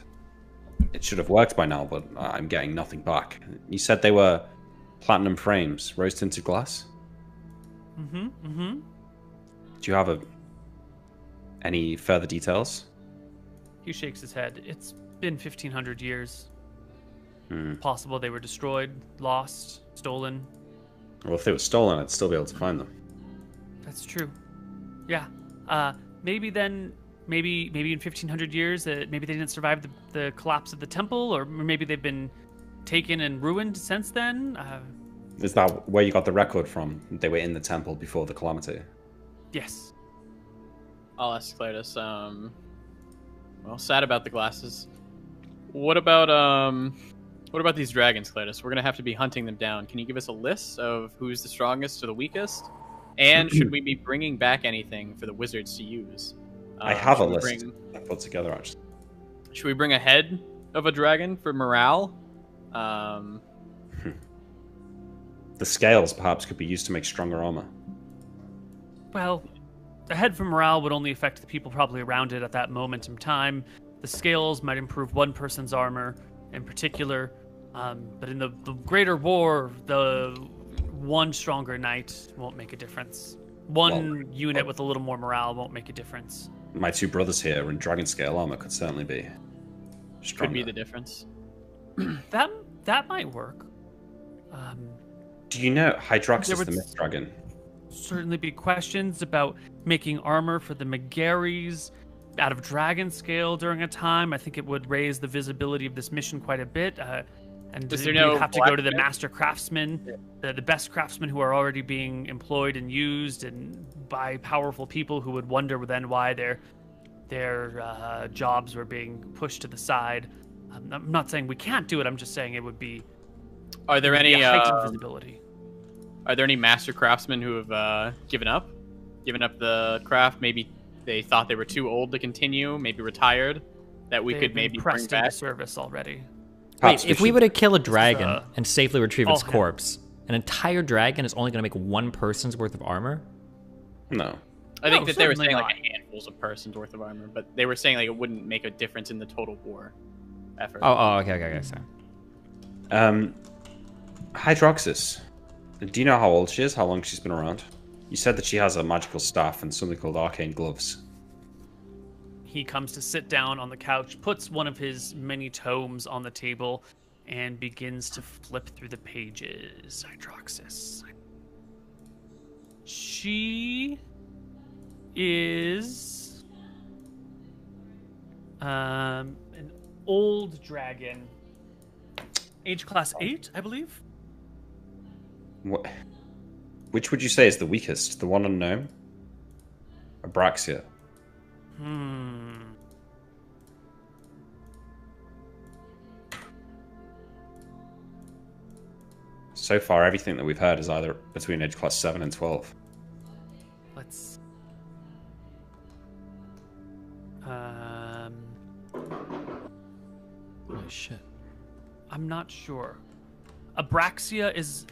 it should have worked by now, but I'm getting nothing back. You said they were platinum frames, rose-tinted glass? Do you have any further details? He shakes his head. It's been 1,500 years. Possible they were destroyed, lost, stolen. Well, if they were stolen, I'd still be able to find them. That's true. Yeah. Maybe in 1,500 years, maybe they didn't survive the collapse of the temple, or maybe they've been taken and ruined since then. Is that where you got the record from? They were in the temple before the calamity. Yes. I'll ask Cletus. Well, sad about the glasses. What about these dragons, Cletus? We're gonna have to be hunting them down. Can you give us a list of who's the strongest or the weakest? And should we be bringing back anything for the wizards to use? I have a should we list I put together, actually. Should we bring a head of a dragon for morale? The scales, perhaps, could be used to make stronger armor. Well, the head for morale would only affect the people probably around it at that moment in time. The scales might improve one person's armor in particular. But in the greater war, the one stronger knight won't make a difference. One unit with a little more morale won't make a difference. My two brothers here in dragon scale armor could certainly be stronger. Could be the difference. That might work. Do you know Hydroxus, There would the myth dragon? certainly be questions about making armor for the Megaries out of dragon scale during a time. I think it would raise the visibility of this mission quite a bit. And Is there we no would have to go to the blacksmith? master craftsmen, the best craftsmen who are already being employed and used and by powerful people who would wonder then why their jobs were being pushed to the side. I'm not saying we can't do it. I'm just saying it would be. Are there any heightened visibility? Are there any master craftsmen who have given up the craft? Maybe they thought they were too old to continue. Maybe retired. That we They've could been maybe bring pressed into back. service already. Perhaps Wait, if we were to kill a dragon uh, and safely retrieve its all him. corpse, an entire dragon is only going to make one person's worth of armor? No. I think No, that they were certainly saying like not. a handfuls of persons worth of armor, but they were saying like it wouldn't make a difference in the total war effort. Okay, sorry. Hydroxus. Do you know how old she is? How long she's been around? You said that she has a magical staff and something called arcane gloves. He comes to sit down on the couch, puts one of his many tomes on the table, and begins to flip through the pages. Hydroxus. She is an old dragon. Age class 8, I believe. What? Which would you say is the weakest? The one unknown? Abraxia. So far, everything that we've heard is either between age class 7 and 12. Let's. Holy shit. I'm not sure. Abraxia is.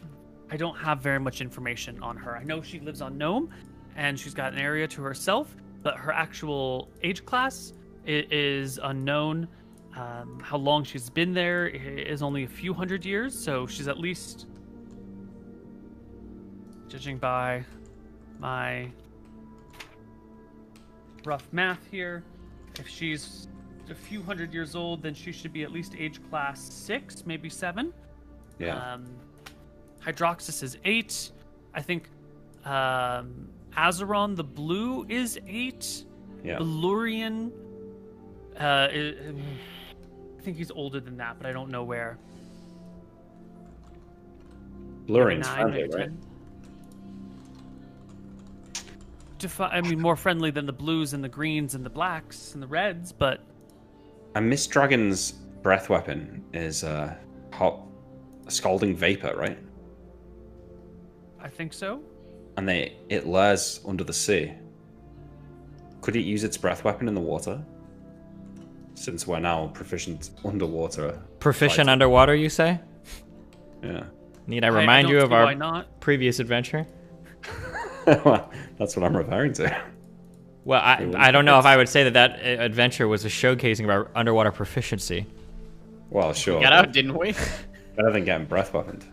I don't have very much information on her. I know she lives on Nome, and she's got an area to herself, but her actual age class is unknown. How long she's been there is only a few hundred years, so she's at least, judging by my rough math here, if she's a few hundred years old, then she should be at least age class 6, maybe 7. Yeah. Hydroxus is 8. I think Azeron the Blue is 8. Yeah. Belurian, I think he's older than that, but I don't know where. Blurian's 9, friendly, maybe right? 10. I mean, more friendly than the blues and the greens and the blacks and the reds, but And Miss Dragon's breath weapon is a scalding vapor, right? I think so. And it lures under the sea. Could it use its breath weapon in the water? Since we're now proficient underwater. Proficient fighting. underwater, you say? Yeah. Need I remind don't you of see our why not. previous adventure? That's what I'm referring to. Well, I don't know if I would say that adventure was a showcasing of our underwater proficiency. Well, sure. Got out, didn't we? Better than getting breath weaponed.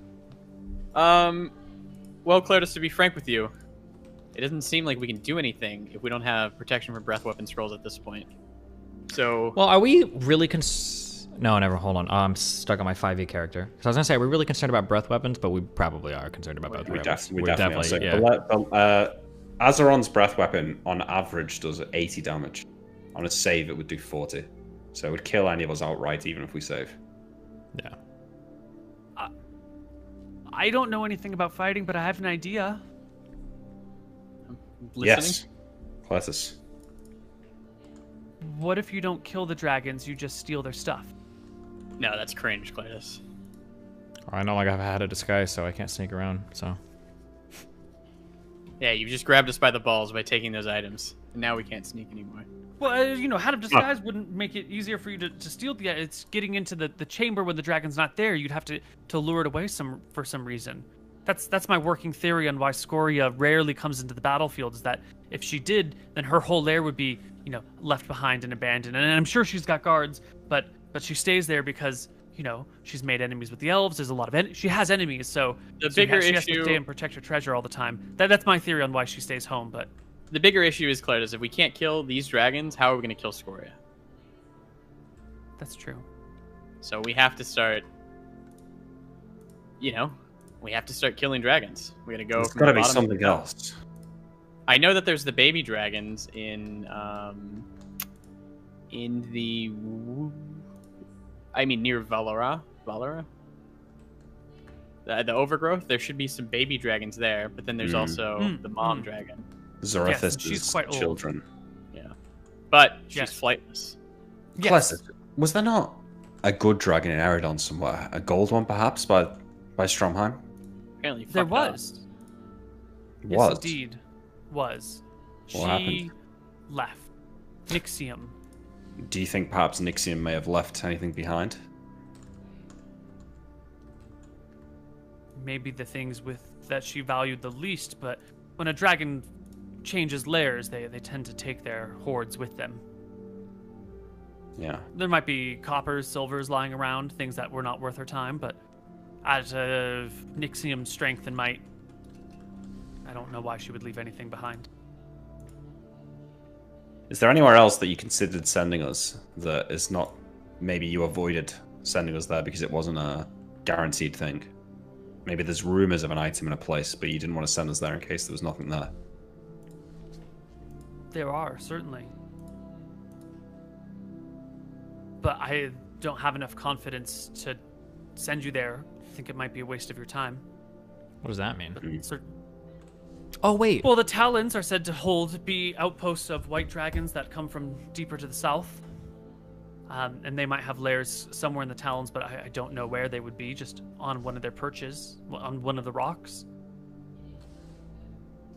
Well, Cletus, to be frank with you, it doesn't seem like we can do anything if we don't have protection from breath weapon scrolls at this point. So, Well, are we really No, never. Hold on. I'm stuck on my 5e character. So I was gonna say, are we really concerned about breath weapons? But we probably are concerned about both We weapons. definitely yeah. are. Azeron's breath weapon on average does 80 damage. On a save, it would do 40. So it would kill any of us outright, even if we save. Yeah. I don't know anything about fighting, but I have an idea. listening. Yes. Cletus. What if you don't kill the dragons, you just steal their stuff? No, that's cringe, Cletus. I know, like, I've had a disguise, so I can't sneak around, so. Yeah, you just grabbed us by the balls by taking those items, and now we can't sneak anymore. Well, you know, Hat of Disguise wouldn't make it easier for you to steal the. It's getting into the chamber when the dragon's not there. You'd have to lure it away for some reason. That's my working theory on why Scoria rarely comes into the battlefield. Is that if she did, then her whole lair would be, you know, left behind and abandoned. And I'm sure she's got guards, but she stays there because, you know, she's made enemies with the elves. There's a lot of she has enemies, so she has to stay and protect her treasure all the time. That's my theory on why she stays home. But the bigger issue is, Cletus, if we can't kill these dragons, how are we going to kill Scoria? That's true. So we have to start, you know, we have to start killing dragons. We're going to go. There's got to be something else. I know that there's the baby dragons in the, I mean, near Valara. The overgrowth. There should be some baby dragons there, but then there's also the mom dragon. Zarathus's she's quite children. Yeah, but she's flightless. Yes. Was there not a good dragon in Eridon somewhere? A gold one, perhaps, by Stromheim? Apparently, there was. Yes, indeed, was. What happened? Left. Nixium. Do you think perhaps Nixium may have left anything behind? Maybe the things that she valued the least, but when a dragon changes lairs, they tend to take their hoards with them. Yeah. There might be coppers, silvers lying around, things that were not worth her time, but out of Nixium's strength and might, I don't know why she would leave anything behind. Is there anywhere else that you considered sending us that is not, maybe you avoided sending us there because it wasn't a guaranteed thing? Maybe there's rumors of an item in a place, but you didn't want to send us there in case there was nothing there. There are, certainly. But I don't have enough confidence to send you there. I think it might be a waste of your time. What does that mean? Oh, wait. Well, the Talons are said to be outposts of white dragons that come from deeper to the south. And they might have lairs somewhere in the Talons, but I don't know where they would be, just on one of their perches, on one of the rocks.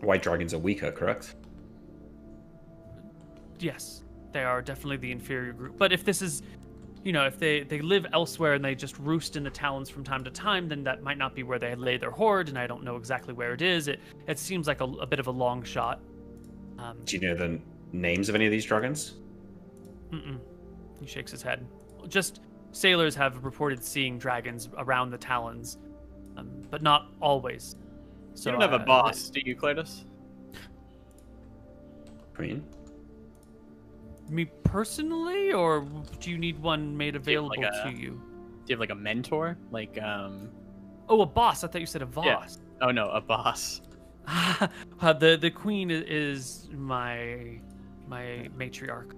White dragons are weaker, correct? Yes, they are definitely the inferior group. But if this is, you know, if they live elsewhere and they just roost in the Talons from time to time, then that might not be where they lay their hoard, and I don't know exactly where it is. It seems like a bit of a long shot. Do you know the names of any of these dragons? Mm-mm. He shakes his head. Just sailors have reported seeing dragons around the Talons, but not always. So you don't have a boss, do you, Cletus? Queen? Me personally, or do you need one made available to you? Do you have like a mentor? Like, Oh, a boss. I thought you said a Voss. Yeah. Oh no, a boss. The queen is my matriarch.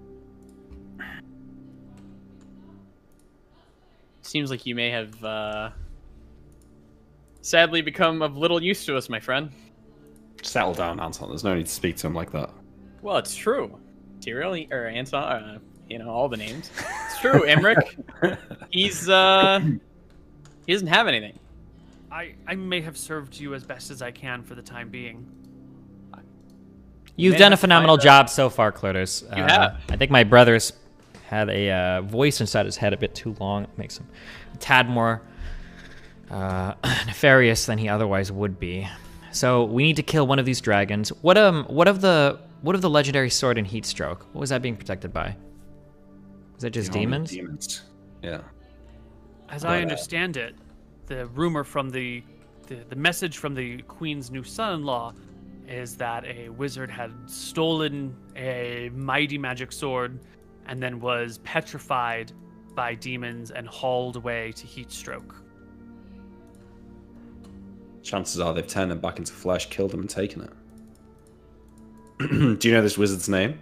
Seems like you may have sadly become of little use to us, my friend. Settle down, Anton. There's no need to speak to him like that. Well, it's true. Tyrell, or Anton, you know, all the names. It's true, Emmerich. He doesn't have anything. I may have served you as best as I can for the time being. You've done a phenomenal job so far, Cletus. You have. I think my brother's had a voice inside his head a bit too long. It makes him a tad more nefarious than he otherwise would be. So we need to kill one of these dragons. What of the legendary sword and heat stroke? What was that being protected by? Was that just demons? Demons. Yeah. As I understand it, the rumor from the message from the queen's new son-in-law is that a wizard had stolen a mighty magic sword and then was petrified by demons and hauled away to Heatstroke. Chances are they've turned them back into flesh, killed them, and taken it. Do you know this wizard's name?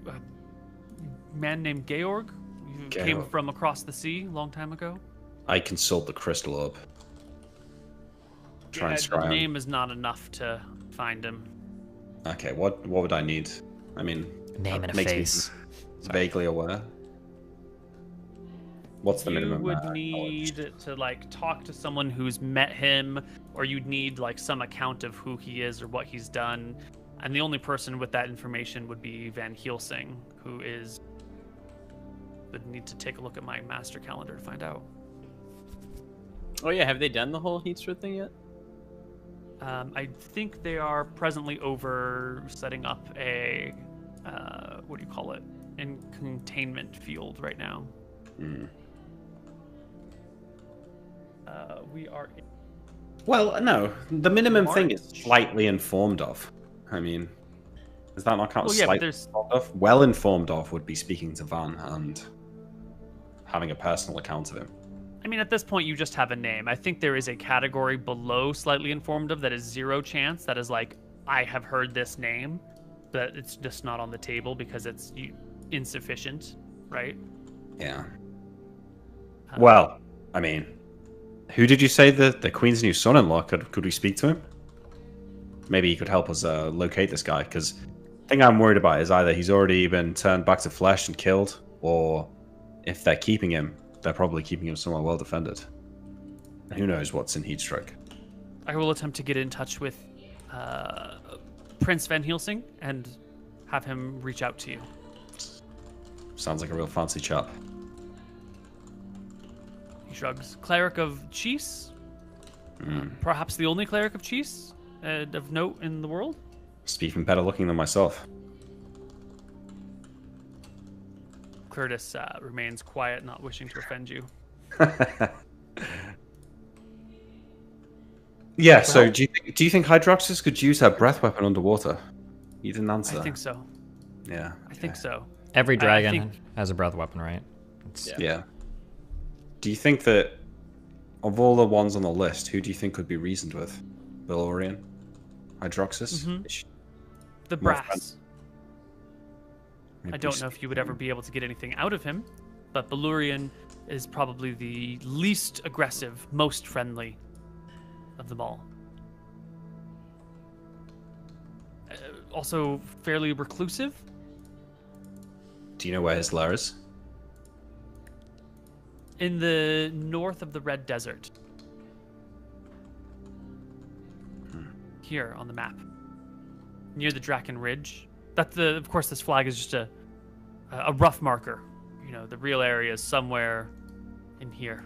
A man named Georg, who came from across the sea a long time ago. I consult the crystal orb. Try and scry the him. name is not enough to find him. Okay, what would I need? I mean, Name and a Makes me face. vaguely aware. What's the minimum? You would knowledge? need to like talk to someone who's met him, or you'd need like some account of who he is or what he's done. And the only person with that information would be Van Helsing, who is. Would need to take a look at my master calendar to find out. Oh yeah, have they done the whole heat stroke thing yet? I think they are presently over setting up a what do you call it? In containment field right now. Hmm. We are. Well, no. The minimum thing is March. slightly informed of. I mean, is that not kind of Well, yeah, but slightly there's. informed of? Well informed of would be speaking to Van and having a personal account of him. I mean, at this point, you just have a name. I think there is a category below slightly informed of that is 0 chance. That is like, I have heard this name, but it's just not on the table because it's insufficient, right? Yeah. Well, I mean, who did you say the Queen's new son-in-law? Could we speak to him? Maybe he could help us locate this guy, because the thing I'm worried about is either he's already been turned back to flesh and killed, or if they're keeping him, they're probably keeping him somewhere well defended. And who knows what's in Heatstroke. I will attempt to get in touch with Prince Van Helsing and have him reach out to you. Sounds like a real fancy chap. He shrugs. Cleric of Cheese? Perhaps the only cleric of Cheese of note in the world? Must be even better looking than myself. Curtis remains quiet, not wishing to offend you. Yeah, so do you think Hydroxys could use her breath weapon underwater? You didn't answer. I think so. Yeah. I think so. Every I dragon think- has a breath weapon, right? Yeah. Do you think that of all the ones on the list, who do you think could be reasoned with? Valorian? Hydroxys? Mhm. Is she- The More brass. maybe I don't know if you would ever be able to get anything out of him, but Balurian is probably the least aggressive, most friendly of them all. Also fairly reclusive. Do you know where his lair is? In the north of the Red Desert. Here on the map. Near the Draken Ridge. Of course, this flag is just a rough marker. You know, the real area is somewhere in here.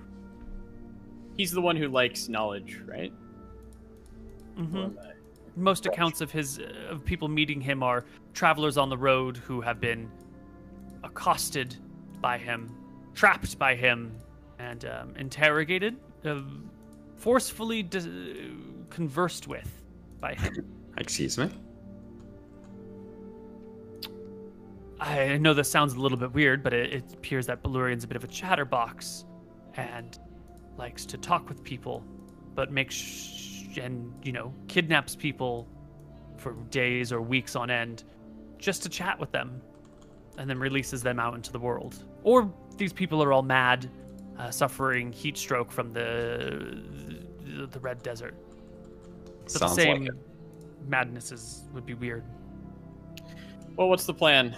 He's the one who likes knowledge, right? Mm-hmm. Most accounts of of people meeting him are travelers on the road who have been accosted by him, trapped by him, and interrogated, forcefully conversed with by him. Excuse me? I know this sounds a little bit weird, but it appears that Balurian's a bit of a chatterbox and likes to talk with people, but kidnaps people for days or weeks on end just to chat with them and then releases them out into the world. Or these people are all mad, suffering heat stroke from the Red Desert. But Sounds the same like it. madnesses would be weird. Well, what's the plan,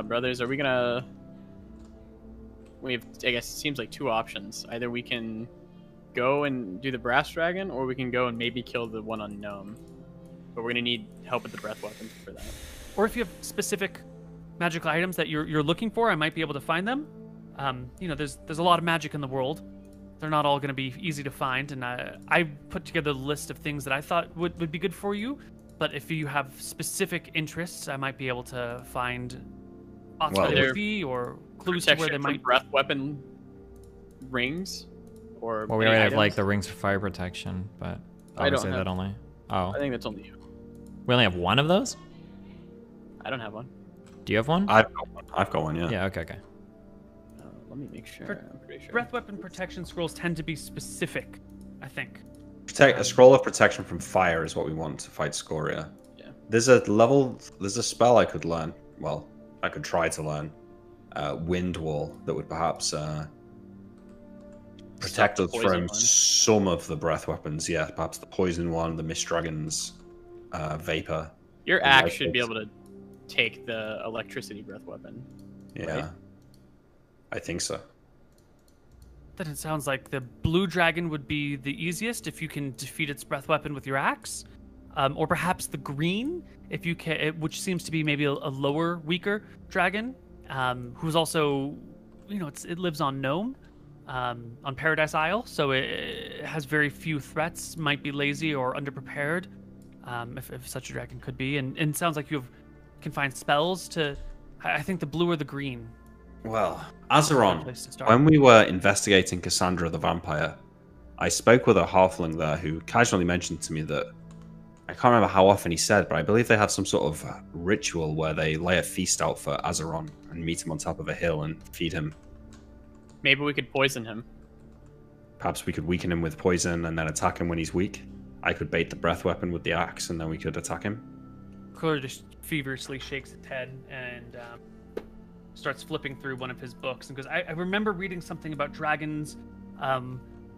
brothers? Are we gonna? I guess it seems like 2 options. Either we can go and do the brass dragon, or we can go and maybe kill the one unknown. But we're gonna need help with the breath weapons for that. Or if you have specific magical items that you're looking for, I might be able to find them. There's a lot of magic in the world. They're not all going to be easy to find, and I put together a list of things that I thought would be good for you. But if you have specific interests, I might be able to find spots where they would be, or clues to where they Protection might. from breath weapon rings, or Well, we any already have like items? the rings for fire protection, but I don't obviously have- that only. Oh, I think that's only you. we only have one of those. I don't have one. Do you have one? I've got one, yeah. Yeah. Okay. Let me make sure. I'm pretty sure. Breath weapon protection scrolls tend to be specific, I think. A scroll of protection from fire is what we want to fight Scoria. Yeah. There's a spell I could learn. Well, I could try to learn. Wind Wall that would perhaps protect Stop us the poison from one. some of the breath weapons. Yeah, perhaps the poison one, the Mist Dragon's vapor. Your and axe like should be this. able to take the electricity breath weapon. Yeah. Right? I think so. Then it sounds like the blue dragon would be the easiest if you can defeat its breath weapon with your axe, or perhaps the green, if you can, which seems to be maybe a lower, weaker dragon, who's also, it lives on Nome, on Paradise Isle, so it has very few threats. Might be lazy or underprepared, if such a dragon could be. And it sounds like can find spells to. I think the blue or the green. Well, Place to Azeron, start. when we were investigating Cassandra the vampire, I spoke with a halfling there who casually mentioned to me that, I can't remember how often he said, but I believe they have some sort of ritual where they lay a feast out for Azeron and meet him on top of a hill and feed him. Maybe we could poison him. Perhaps we could weaken him with poison and then attack him when he's weak. I could bait the breath weapon with the axe and then we could attack him. Cooler just feverishly shakes its head and starts flipping through one of his books and goes, I remember reading something about dragons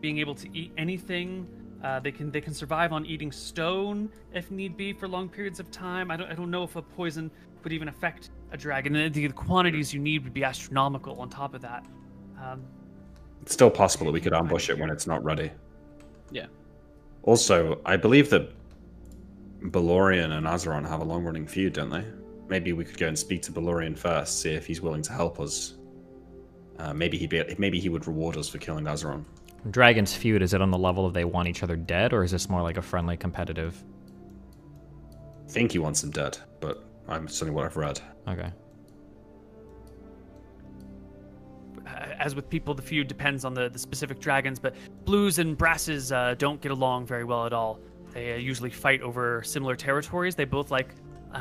being able to eat anything. They can survive on eating stone if need be for long periods of time. I don't know if a poison would even affect a dragon. And the quantities you need would be astronomical on top of that. It's still possible that we could ambush it when it's not ready. Yeah. Also, I believe that Balorian and Azeron have a long-running feud, don't they? Maybe we could go and speak to Balorian first, see if he's willing to help us. Maybe he would reward us for killing Azeron. Dragon's feud, is it on the level of they want each other dead, or is this more like a friendly competitive? I think he wants him dead, but I'm certainly what I've read. Okay. As with people, the feud depends on the specific dragons, but blues and brasses don't get along very well at all. They usually fight over similar territories. They both like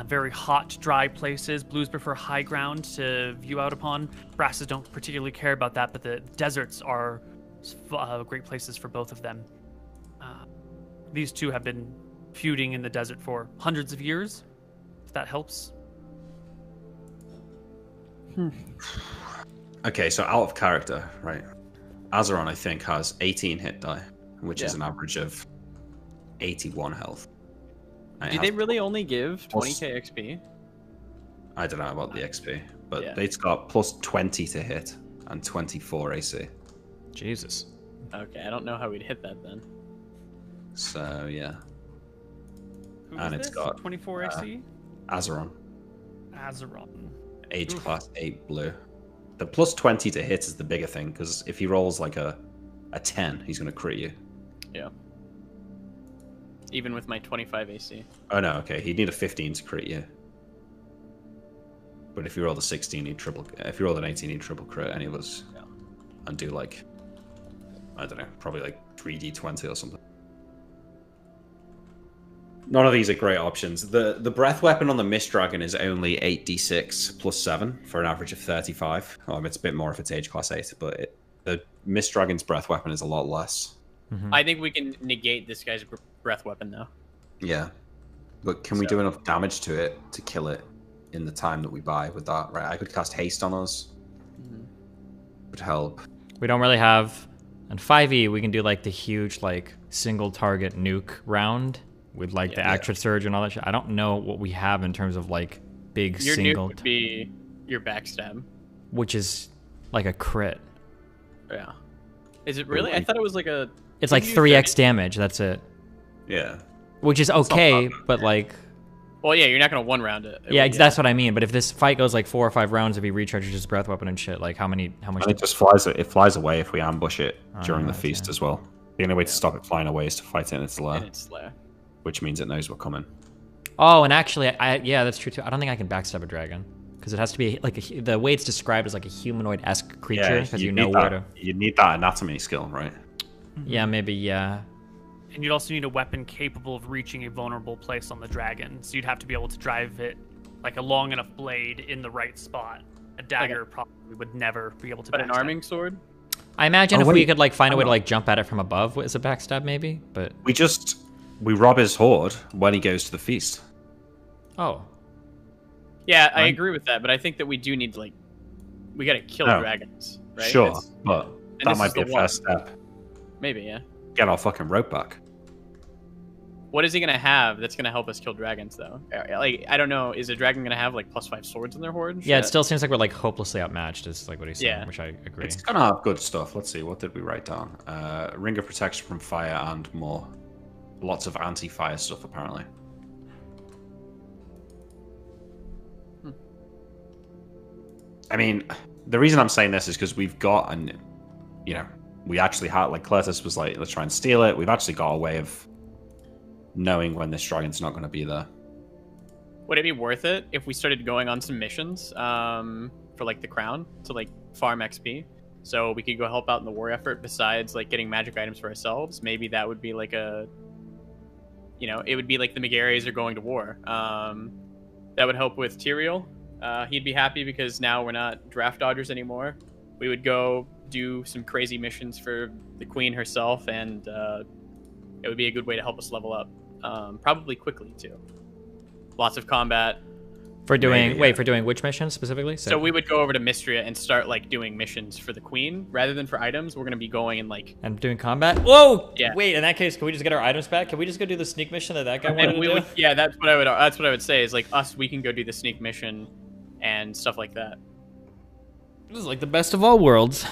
very hot, dry places. Blues prefer high ground to view out upon. Brasses don't particularly care about that, but the deserts are great places for both of them. These two have been feuding in the desert for hundreds of years, if that helps. Okay, so out of character, right? Azeron, I think, has 18 hit die, which is an average of 81 health. Did they really only give plus 20k XP? I don't know about the XP, but Yeah. it's got plus 20 to hit and 24 AC. Jesus. Okay, I don't know how we'd hit that then. So, yeah. Who And is it's this? got 24 AC? Azeron, Azeron. age Oof. class 8 blue. The plus 20 to hit is the bigger thing, because if he rolls like a 10, he's going to crit you. Yeah. Even with my 25 AC. Oh no, okay, he'd need a 15 to crit you. But if you rolled a 16, he'd triple. If you rolled an 18, he'd triple crit any of us. Yeah. And do like, I don't know, probably like 3d20 or something. None of these are great options. The breath weapon on the Mist Dragon is only 8d6 plus 7 for an average of 35. It's a bit more if it's age class 8, but the Mist Dragon's breath weapon is a lot less. I think we can negate this guy's breath weapon though. Yeah. But can we do enough damage to it to kill it in the time that we buy with that? Right, I could cast haste on us. Would help. We don't really have... In 5e, we can do like the huge like single target nuke round with like the Actra Surge and all that shit. I don't know what we have in terms of like big Your single... nuke would be your backstab. Which is like a crit. Yeah. Is it really? I thought it was like a... It's like 3x damage, that's it. Yeah. Which is okay, but like... Well, yeah, you're not going to one round it. Yeah, that's what I mean. But if this fight goes like 4 or 5 rounds, if he recharges his breath weapon and shit, like how much? And it just flies. It flies away if we ambush it during the feast as well. The only way to stop it flying away is to fight it in its lair. Which means it knows we're coming. Oh, and actually, yeah, that's true too. I don't think I can backstab a dragon because it has to be like the way it's described as like a humanoid-esque creature because you know where to. You need that anatomy skill, right? Yeah, maybe. Yeah. And you'd also need a weapon capable of reaching a vulnerable place on the dragon. So you'd have to be able to drive it like a long enough blade in the right spot. A dagger probably would never be able to. But an arming sword? I imagine if we could like find a way to like jump at it from above as a backstab, maybe. But we rob his horde when he goes to the feast. Oh. Yeah, I agree with that, but I think that we do need to we gotta kill dragons, right? Sure, but that might be a first step. Maybe, yeah. Get our fucking rope back. What is he gonna have that's gonna help us kill dragons though? Like I don't know. Is a dragon gonna have like +5 swords in their horde? Yeah, it still seems like we're like hopelessly outmatched. Is like what he's saying, Yeah. which I agree. It's gonna have good stuff. Let's see, what did we write down? Ring of protection from fire and more. Lots of anti-fire stuff apparently. I mean, the reason I'm saying this is because we've got an, you know, we actually had, like Cletus was like, let's try and steal it. We've actually got a way of knowing when this dragon's not going to be there. Would it be worth it if we started going on some missions for like the crown to like farm XP? So we could go help out in the war effort besides like getting magic items for ourselves. Maybe that would be like a, you know, it would be like the Megares are going to war. That would help with Tyrael. He'd be happy because now we're not draft dodgers anymore. We would go do some crazy missions for the queen herself, and it would be a good way to help us level up. Probably quickly too. Lots of combat. For doing Maybe, wait, for doing which mission specifically? So we would go over to mYaIafhDRiA and start like doing missions for the queen rather than for items. We're gonna be going and like and doing combat. Whoa! Yeah. Wait, in that case, can we just get our items back? Can we just go do the sneak mission that guy wanted and we to do? would, yeah, that's what I would say is like us. We can go do the sneak mission and stuff like that. This is like the best of all worlds.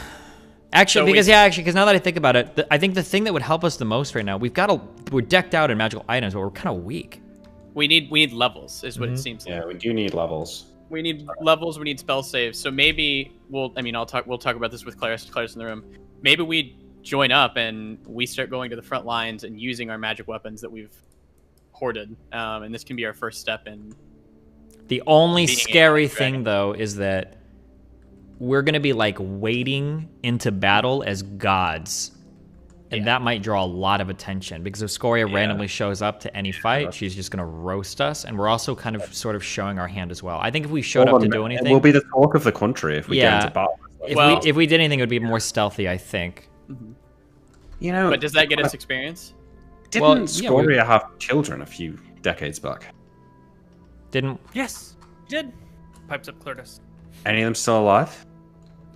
Actually, So because now that I think about it, I think the thing that would help us the most right now, we're decked out in magical items, but we're kind of weak. We need levels, is what it seems like. Yeah, we do need levels. We need levels. We need spell saves. So maybe we'll talk about this with Claris in the room. Maybe we join up and we start going to the front lines and using our magic weapons that we've hoarded. And this can be our first step in. The only Being scary a dragon. thing, though, is that we're going to be, like, wading into battle as gods. And Yeah. that might draw a lot of attention. Because if Scoria randomly shows up to any fight, she's just going to roast us. And we're also kind of sort of showing our hand as well. I think if we showed up to do anything... We'll be the talk of the country if we get into battle. If we did anything, it would be more stealthy, I think. You know, But does that get us experience? didn't Well, yeah, Scoria have children a few decades back? Didn't... Yes, you did. Pipes up Cletus. Any of them still alive?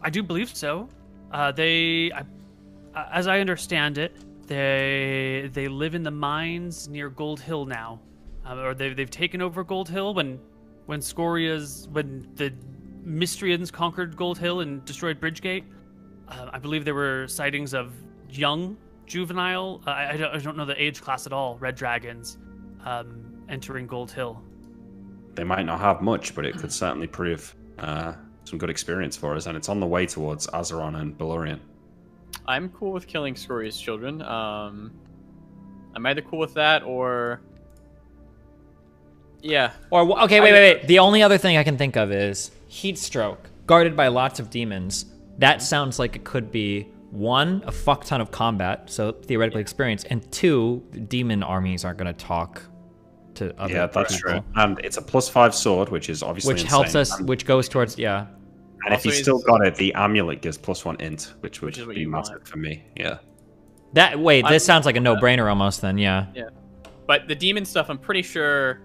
I do believe so. As I understand it, they live in the mines near Gold Hill now, or they've taken over Gold Hill when the Mystrians conquered Gold Hill and destroyed Bridgegate. I believe there were sightings of young, juvenile. I don't know the age class at all. Red dragons entering Gold Hill. They might not have much, but it could certainly prove some good experience for us, and it's on the way towards Azeron and Balorian. I'm cool with killing Scoria's children. I'm either cool with that or... Yeah. Or, okay, wait. The only other thing I can think of is heat stroke, guarded by lots of demons. That sounds like it could be, one, a fuck ton of combat, so theoretically experience, and two, the demon armies aren't going to talk to other Yeah, that's people. true. And it's a +5 sword, which is obviously Which insane. helps us, And, which goes towards, yeah. and if Also he's is- still got it, the amulet gives +1 int, which would Which is what be you massive want. for me. Yeah. This sounds like a no-brainer almost then, yeah. Yeah. But the demon stuff, I'm pretty sure...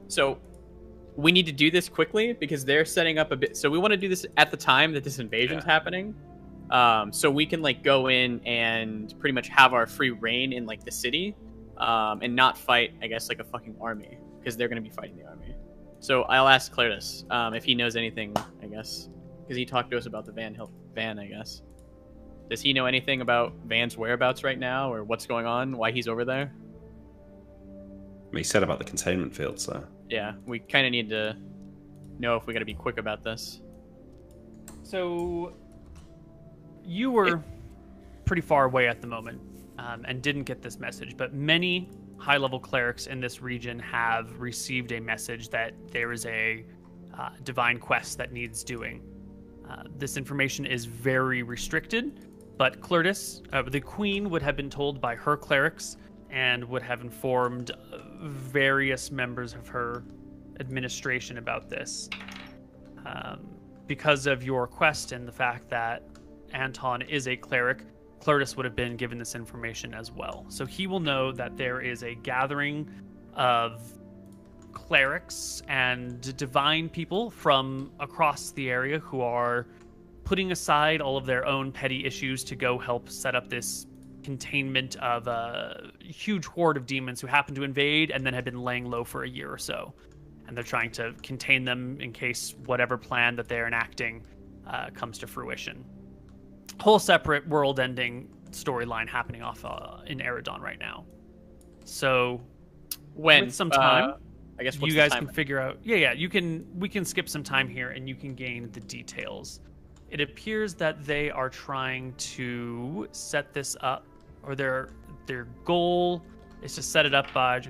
So, we need to do this quickly because they're setting up a bit... So we want to do this at the time that this invasion's happening. So we can, like, go in and pretty much have our free reign in, like, the city. And not fight, I guess, like a fucking army. Because they're going to be fighting the army. So I'll ask Cletus if he knows anything, I guess. Because he talked to us about the van, I guess. Does he know anything about Van's whereabouts right now? Or what's going on? Why he's over there? He said about the containment field, so... Yeah, we kind of need to know if we got to be quick about this. So, you were pretty far away at the moment and didn't get this message, but many high-level clerics in this region have received a message that there is a divine quest that needs doing. This information is very restricted, but Cletus, the queen, would have been told by her clerics and would have informed various members of her administration about this. Because of your quest and the fact that Anton is a cleric, Cletus would have been given this information as well. So he will know that there is a gathering of clerics and divine people from across the area who are putting aside all of their own petty issues to go help set up this containment of a huge horde of demons who happened to invade and then had been laying low for a year or so. And they're trying to contain them in case whatever plan that they're enacting comes to fruition. Whole separate world-ending storyline happening off in Eridon right now. So, with some time, I guess you guys can figure out. Yeah. We can skip some time here, and you can gain the details. It appears that they are trying to set this up, or their goal is to set it up by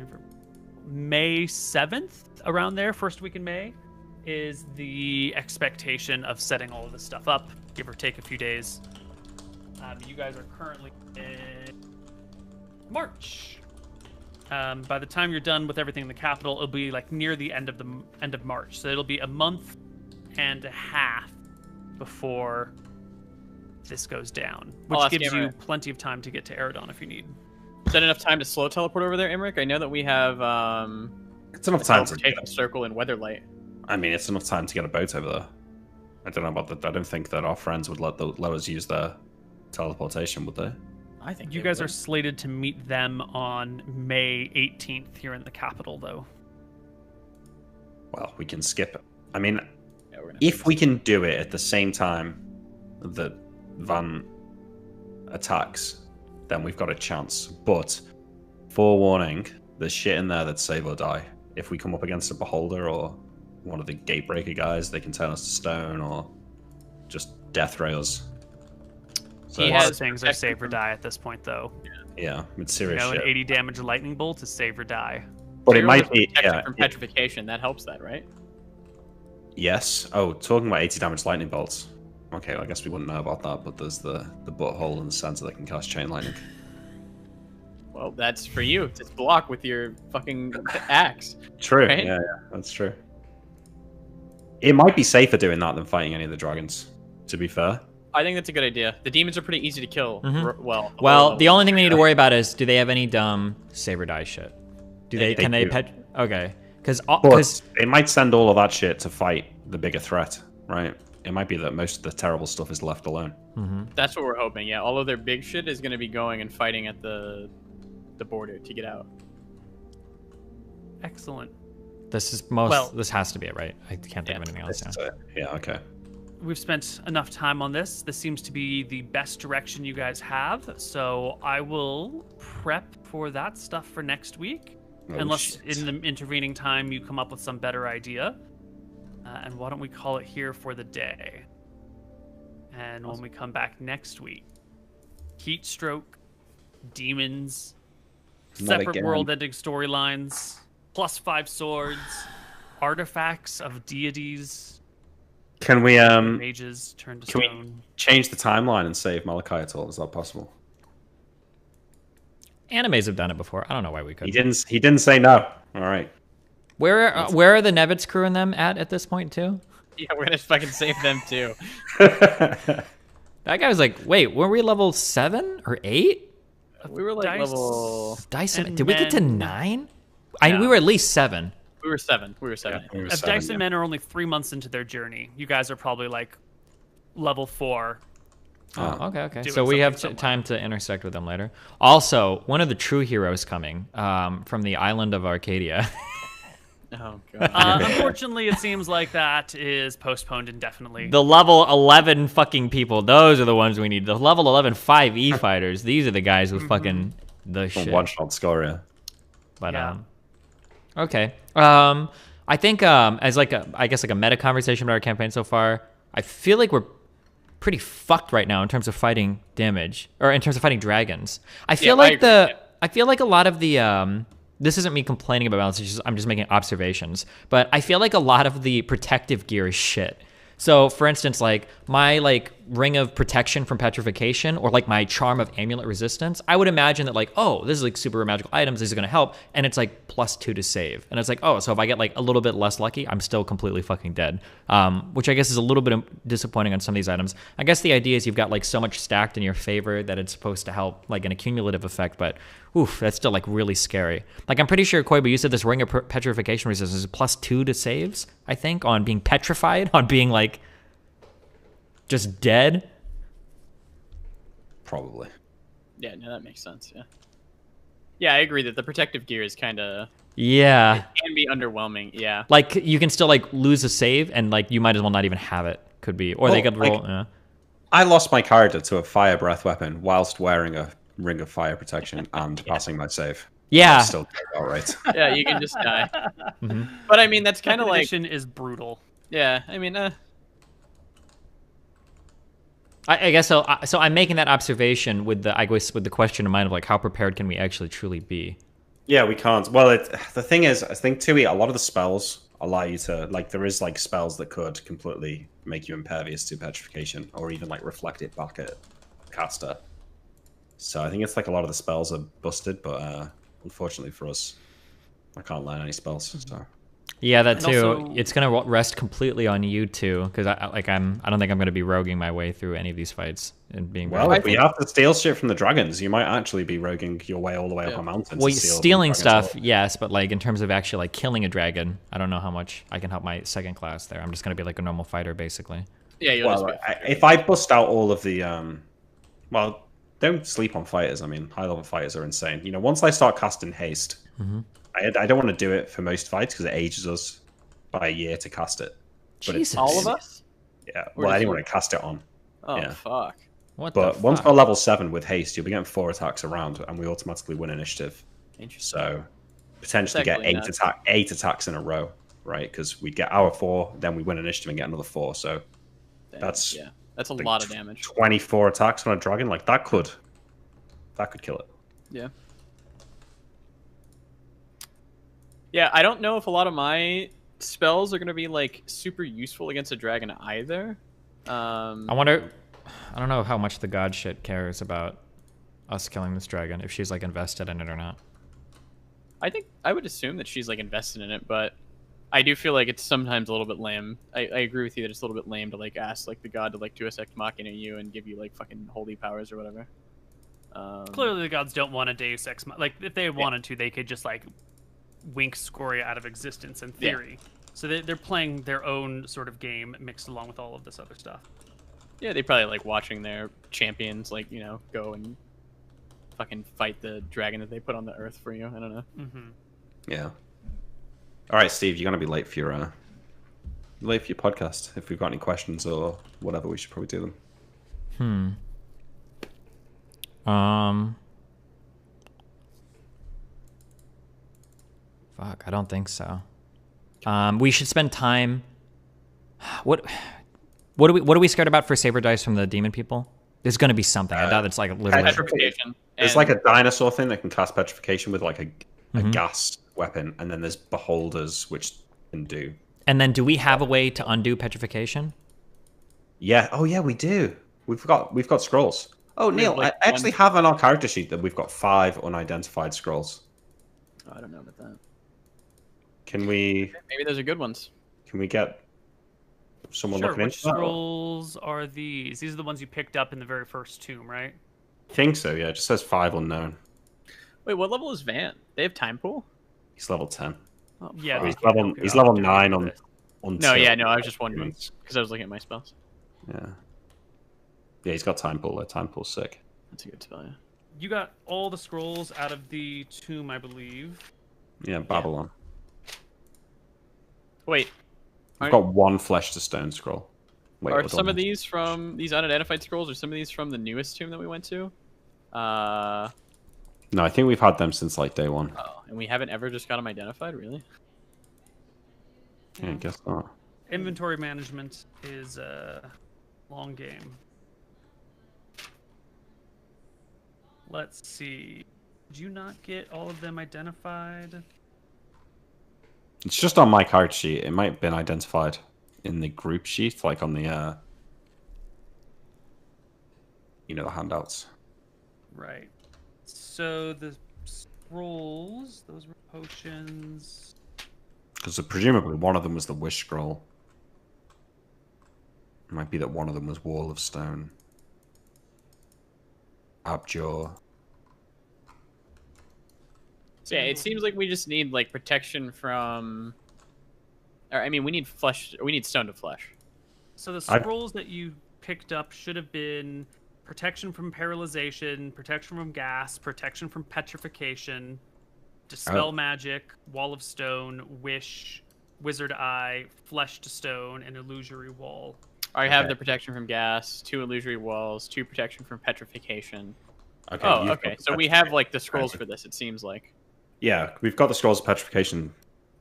May 7th, around there, first week in May, is the expectation of setting all of this stuff up, give or take a few days. You guys are currently in March. By the time you're done with everything in the capital, it'll be like near the end of March. So it'll be a month and a half before this goes down, which gives you plenty of time to get to Eridon if you need. Is that enough time to slow teleport over there, Imric? I know that we have it's enough time to take a circle in Weatherlight. I mean, it's enough time to get a boat over there. I don't know about that. I don't think that our friends would let us use their teleportation, would they? I think you guys are slated to meet them on May 18th here in the capital, though. Well, we can skip it. I mean, if we can do it at the same time that Van attacks, then we've got a chance. But, forewarning, there's shit in there that's save or die. If we come up against a Beholder or one of the Gatebreaker guys, they can turn us to stone or just death ray us. So a lot of things are save or die at this point, though. Yeah, it's serious shit. An 80 damage lightning bolt is save or die. But it might be from petrification. That helps that, right? Yes. Oh, talking about 80 damage lightning bolts. Okay, well, I guess we wouldn't know about that, but there's the butthole in the center that can cast chain lightning. Well, that's for you to block with your fucking axe. True. Right? Yeah, that's true. It might be safer doing that than fighting any of the dragons, to be fair. I think that's a good idea. The demons are pretty easy to kill. Well, the only thing we need to worry about is, do they have any dumb save or die shit? Can they pet? Okay, because it might send all of that shit to fight the bigger threat, right? It might be that most of the terrible stuff is left alone. That's what we're hoping. Yeah, all of their big shit is going to be going and fighting at the border to get out. Excellent. This has to be it, right? I can't think of anything else now. Yeah, okay. We've spent enough time on this. This seems to be the best direction you guys have, so I will prep for that stuff for next week. Unless in the intervening time you come up with some better idea. And why don't we call it here for the day? And when we come back next week, heat stroke, demons, separate world-ending storylines, +5 swords, artifacts of deities. Can we mages turn to stone. We change the timeline and save Malachi at all? Is that possible? Animes have done it before. I don't know why we couldn't. He didn't say no. All right. Where are the Nevitz crew and them at this point too? Yeah, we're gonna fucking save them too. That guy was like, wait, were we level 7 or 8? We were like level. Did we get to 9? Yeah. We were at least 7. We were 7. If Dice and Men are only 3 months into their journey, you guys are probably like level 4. Oh, okay. So we have time to intersect with them later. Also, one of the true heroes coming from the island of Arcadia. Oh, God. Unfortunately, it seems like that is postponed indefinitely. The level 11 fucking people, those are the ones we need. The level 11 5e fighters, these are the guys with fucking the shit. One-shot Scoria. But, okay. I think as like a meta conversation about our campaign so far, I feel like we're pretty fucked right now in terms of fighting damage, or in terms of fighting dragons. I feel like I feel like a lot of the this isn't me complaining about balance, I'm just making observations, but I feel like a lot of the protective gear is shit. So, for instance, like my ring of protection from petrification, or like my charm of amulet resistance, I would imagine that this is like super magical items, these are gonna help, and it's like +2 to save, and it's like, oh, so if I get like a little bit less lucky, I'm still completely fucking dead. Which I guess is a little bit disappointing on some of these items. I guess the idea is you've got like so much stacked in your favor that it's supposed to help like an accumulative effect, but oof, that's still like really scary. Like I'm pretty sure, Koiba, you said this ring of petrification resistance is +2 to saves, I think, on being petrified, on being like just dead. Probably. Yeah, no, that makes sense. Yeah. Yeah, I agree that the protective gear is kind of Yeah. can be underwhelming. Yeah. Like you can still like lose a save and like you might as well not even have it. Could be, or they Well, could roll. like, Yeah. I lost my character to a fire breath weapon whilst wearing a ring of fire protection and passing my save. Yeah. That's still all right. Yeah, you can just die. Mhm. But I mean, that's kind of Second like, edition is brutal. yeah. I mean, I guess so. So I'm making that observation with the question in mind of like how prepared can we actually truly be? Yeah, we can't. Well, the thing is, I think too, a lot of the spells allow you to like. There is like spells that could completely make you impervious to petrification, or even like reflect it back at caster. So I think it's like a lot of the spells are busted, but unfortunately for us, I can't learn any spells. So Yeah, that And too. also- It's gonna rest completely on you too, because I don't think I'm gonna be roguing my way through any of these fights and being. well, very if we have to steal shit from the dragons, you might actually be roguing your way all the way up a mountain. well, to steal stealing the dragons' stuff, yes, but like in terms of actually like killing a dragon, I don't know how much I can help my second class there. I'm just gonna be like a normal fighter basically. yeah, you'll Well, just be if I bust out all of the, well, don't sleep on fighters. I mean, high level fighters are insane. You know, once I start casting haste, I don't want to do it for most fights because it ages us by a year to cast it. But Jesus. all of us. Yeah, Or well, does anyone it- to cast it on. Oh Yeah. fuck. What But the once fuck? we're level 7 with haste, you'll be getting 4 attacks around, and we automatically win initiative. Interesting. So potentially That's get actually eight attacks in a row, right? Because we get our 4, then we win initiative and get another 4. So Damn, that's yeah. That's a like lot of damage. 24 attacks on a dragon. Like that could kill it. Yeah. Yeah, I don't know if a lot of my spells are gonna be like super useful against a dragon either. I wonder. I don't know how much the god shit cares about us killing this dragon, if she's like invested in it or not. I think I would assume that she's like invested in it, but I do feel like it's sometimes a little bit lame. I agree with you that it's a little bit lame to like ask like the god to like Deus Ex Machina you and give you like fucking holy powers or whatever. Clearly, the gods don't want a Deus Ex. Like, if they wanted to, they could just like wink Scoria out of existence in theory. So they're playing their own sort of game mixed along with all of this other stuff. Yeah, they probably like watching their champions like, you know, go and fucking fight the dragon that they put on the earth for you. I don't know. Mm-hmm. Yeah. All right, Steve, you're gonna be late for your podcast. If we've got any questions or whatever, we should probably do them. Fuck, I don't think so. We should spend time. What are we scared about for saber dice from the demon people? There's gonna be something. I doubt it's like literally. Petrification. There's And- like a dinosaur thing that can cast petrification with like a gas weapon, and then there's beholders which can do. And then, do we have a way to undo petrification? Yeah. Oh yeah, we do. We've got scrolls. Oh, Neil, like I actually have on our character sheet that we've got 5 unidentified scrolls. Oh, I don't know about that. Can we Maybe those are good ones. get someone Sure. looking Which into that? scrolls are these? These are the ones you picked up in the very first tomb, right? I think so. Yeah, it just says 5 unknown. Wait, what level is Van? They have time pool? He's level 10. Oh, Yeah, fuck. they He's can't level help you he's out level doing 9 this. on. No, yeah, no, I was just wondering because I was looking at my spells. Yeah. Yeah, he's got time pool. Though. Time pool's sick. That's a good spell, yeah. You got all the scrolls out of the tomb, I believe. Yeah, Babylon. Wait, We've got 1 flesh to stone scroll. Wait, are hold some on. of these from these unidentified scrolls, or some of these from the newest tomb that we went to? No, I think we've had them since like day 1. Oh, and we haven't ever just got them identified, really? Yeah, I guess not. Inventory management is a long game. Let's see. Did you not get all of them identified? It's just on my card sheet. It might have been identified in the group sheet, like on the the handouts. Right. So the scrolls, those were potions. Because presumably one of them was the wish scroll. It might be that one of them was wall of stone. Abjure. So yeah, it seems like we just need like protection from. Or I mean, we need flesh. We need stone to flesh. So the I've- scrolls that you picked up should have been protection from paralyzation, protection from gas, protection from petrification, dispel magic, wall of stone, wish, wizard eye, flesh to stone, and illusory wall. I have the protection from gas, 2 illusory walls, 2 protection from petrification. Okay. Oh, okay. So we have like the scrolls for this. It seems like. Yeah, we've got the scrolls of petrification.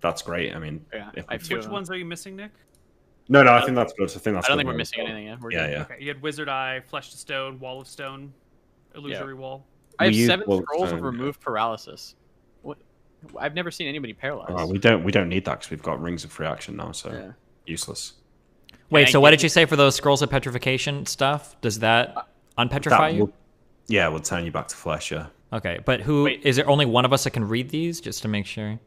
That's great. I mean, Yeah. I have Which ones are you missing, Nick? No, I think that's good. I think that's. I don't good think we're one. missing anything yet. We're Yeah, good. yeah. Okay, you had wizard eye, flesh to stone, wall of stone, illusory wall. I have We use 7 wall of scrolls of stone, yeah. remove paralysis. What? I've never seen anybody paralyzed. Oh, we don't need that because we've got rings of free action now, so Yeah. useless. Wait, I so what get did you say for those scrolls of petrification stuff? Does that unpetrify That you? will, yeah, will turn you back to flesh. Yeah. Okay, but who Wait. is there? Only one of us that can read these, just to make sure.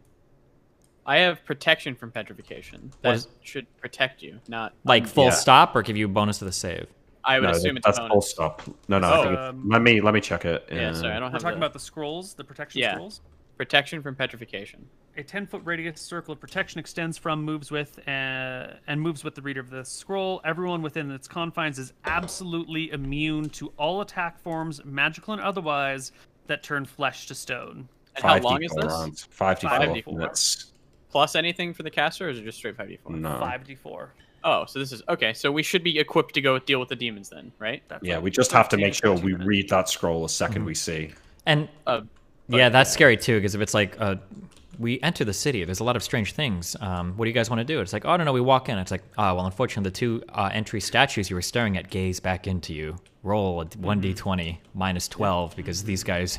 I have protection from petrification. What That is- should protect you, not Like full Yeah. stop, or give you a bonus to the save? I would No, assume it's that's a full bonus. stop. No, Oh. I think let me check it. Yeah, sorry, I don't We're have talking the about the scrolls, the protection Yeah. scrolls. protection from petrification. A 10-foot radius circle of protection extends from, moves with, and moves with the reader of the scroll. Everyone within its confines is absolutely immune to all attack forms, magical and otherwise, that turn flesh to stone. And how long is 5d4 this? rounds. 5d4 5d4. minutes. Plus anything for the caster, or is it just straight 5d4? No. 5d4. Oh, so this is okay. So we should be equipped to go deal with the demons then, right? That's Yeah, like we just have to 13, make sure 14 we minutes. read that scroll the 2nd we see. And But yeah, that's scary too, because if it's like we enter the city, there's a lot of strange things. What do you guys want to do? It's like, oh, I don't know. We walk in. It's like, oh, well, unfortunately, the 2 entry statues you were staring at gaze back into you. Roll a 1d20 minus 12 because these guys.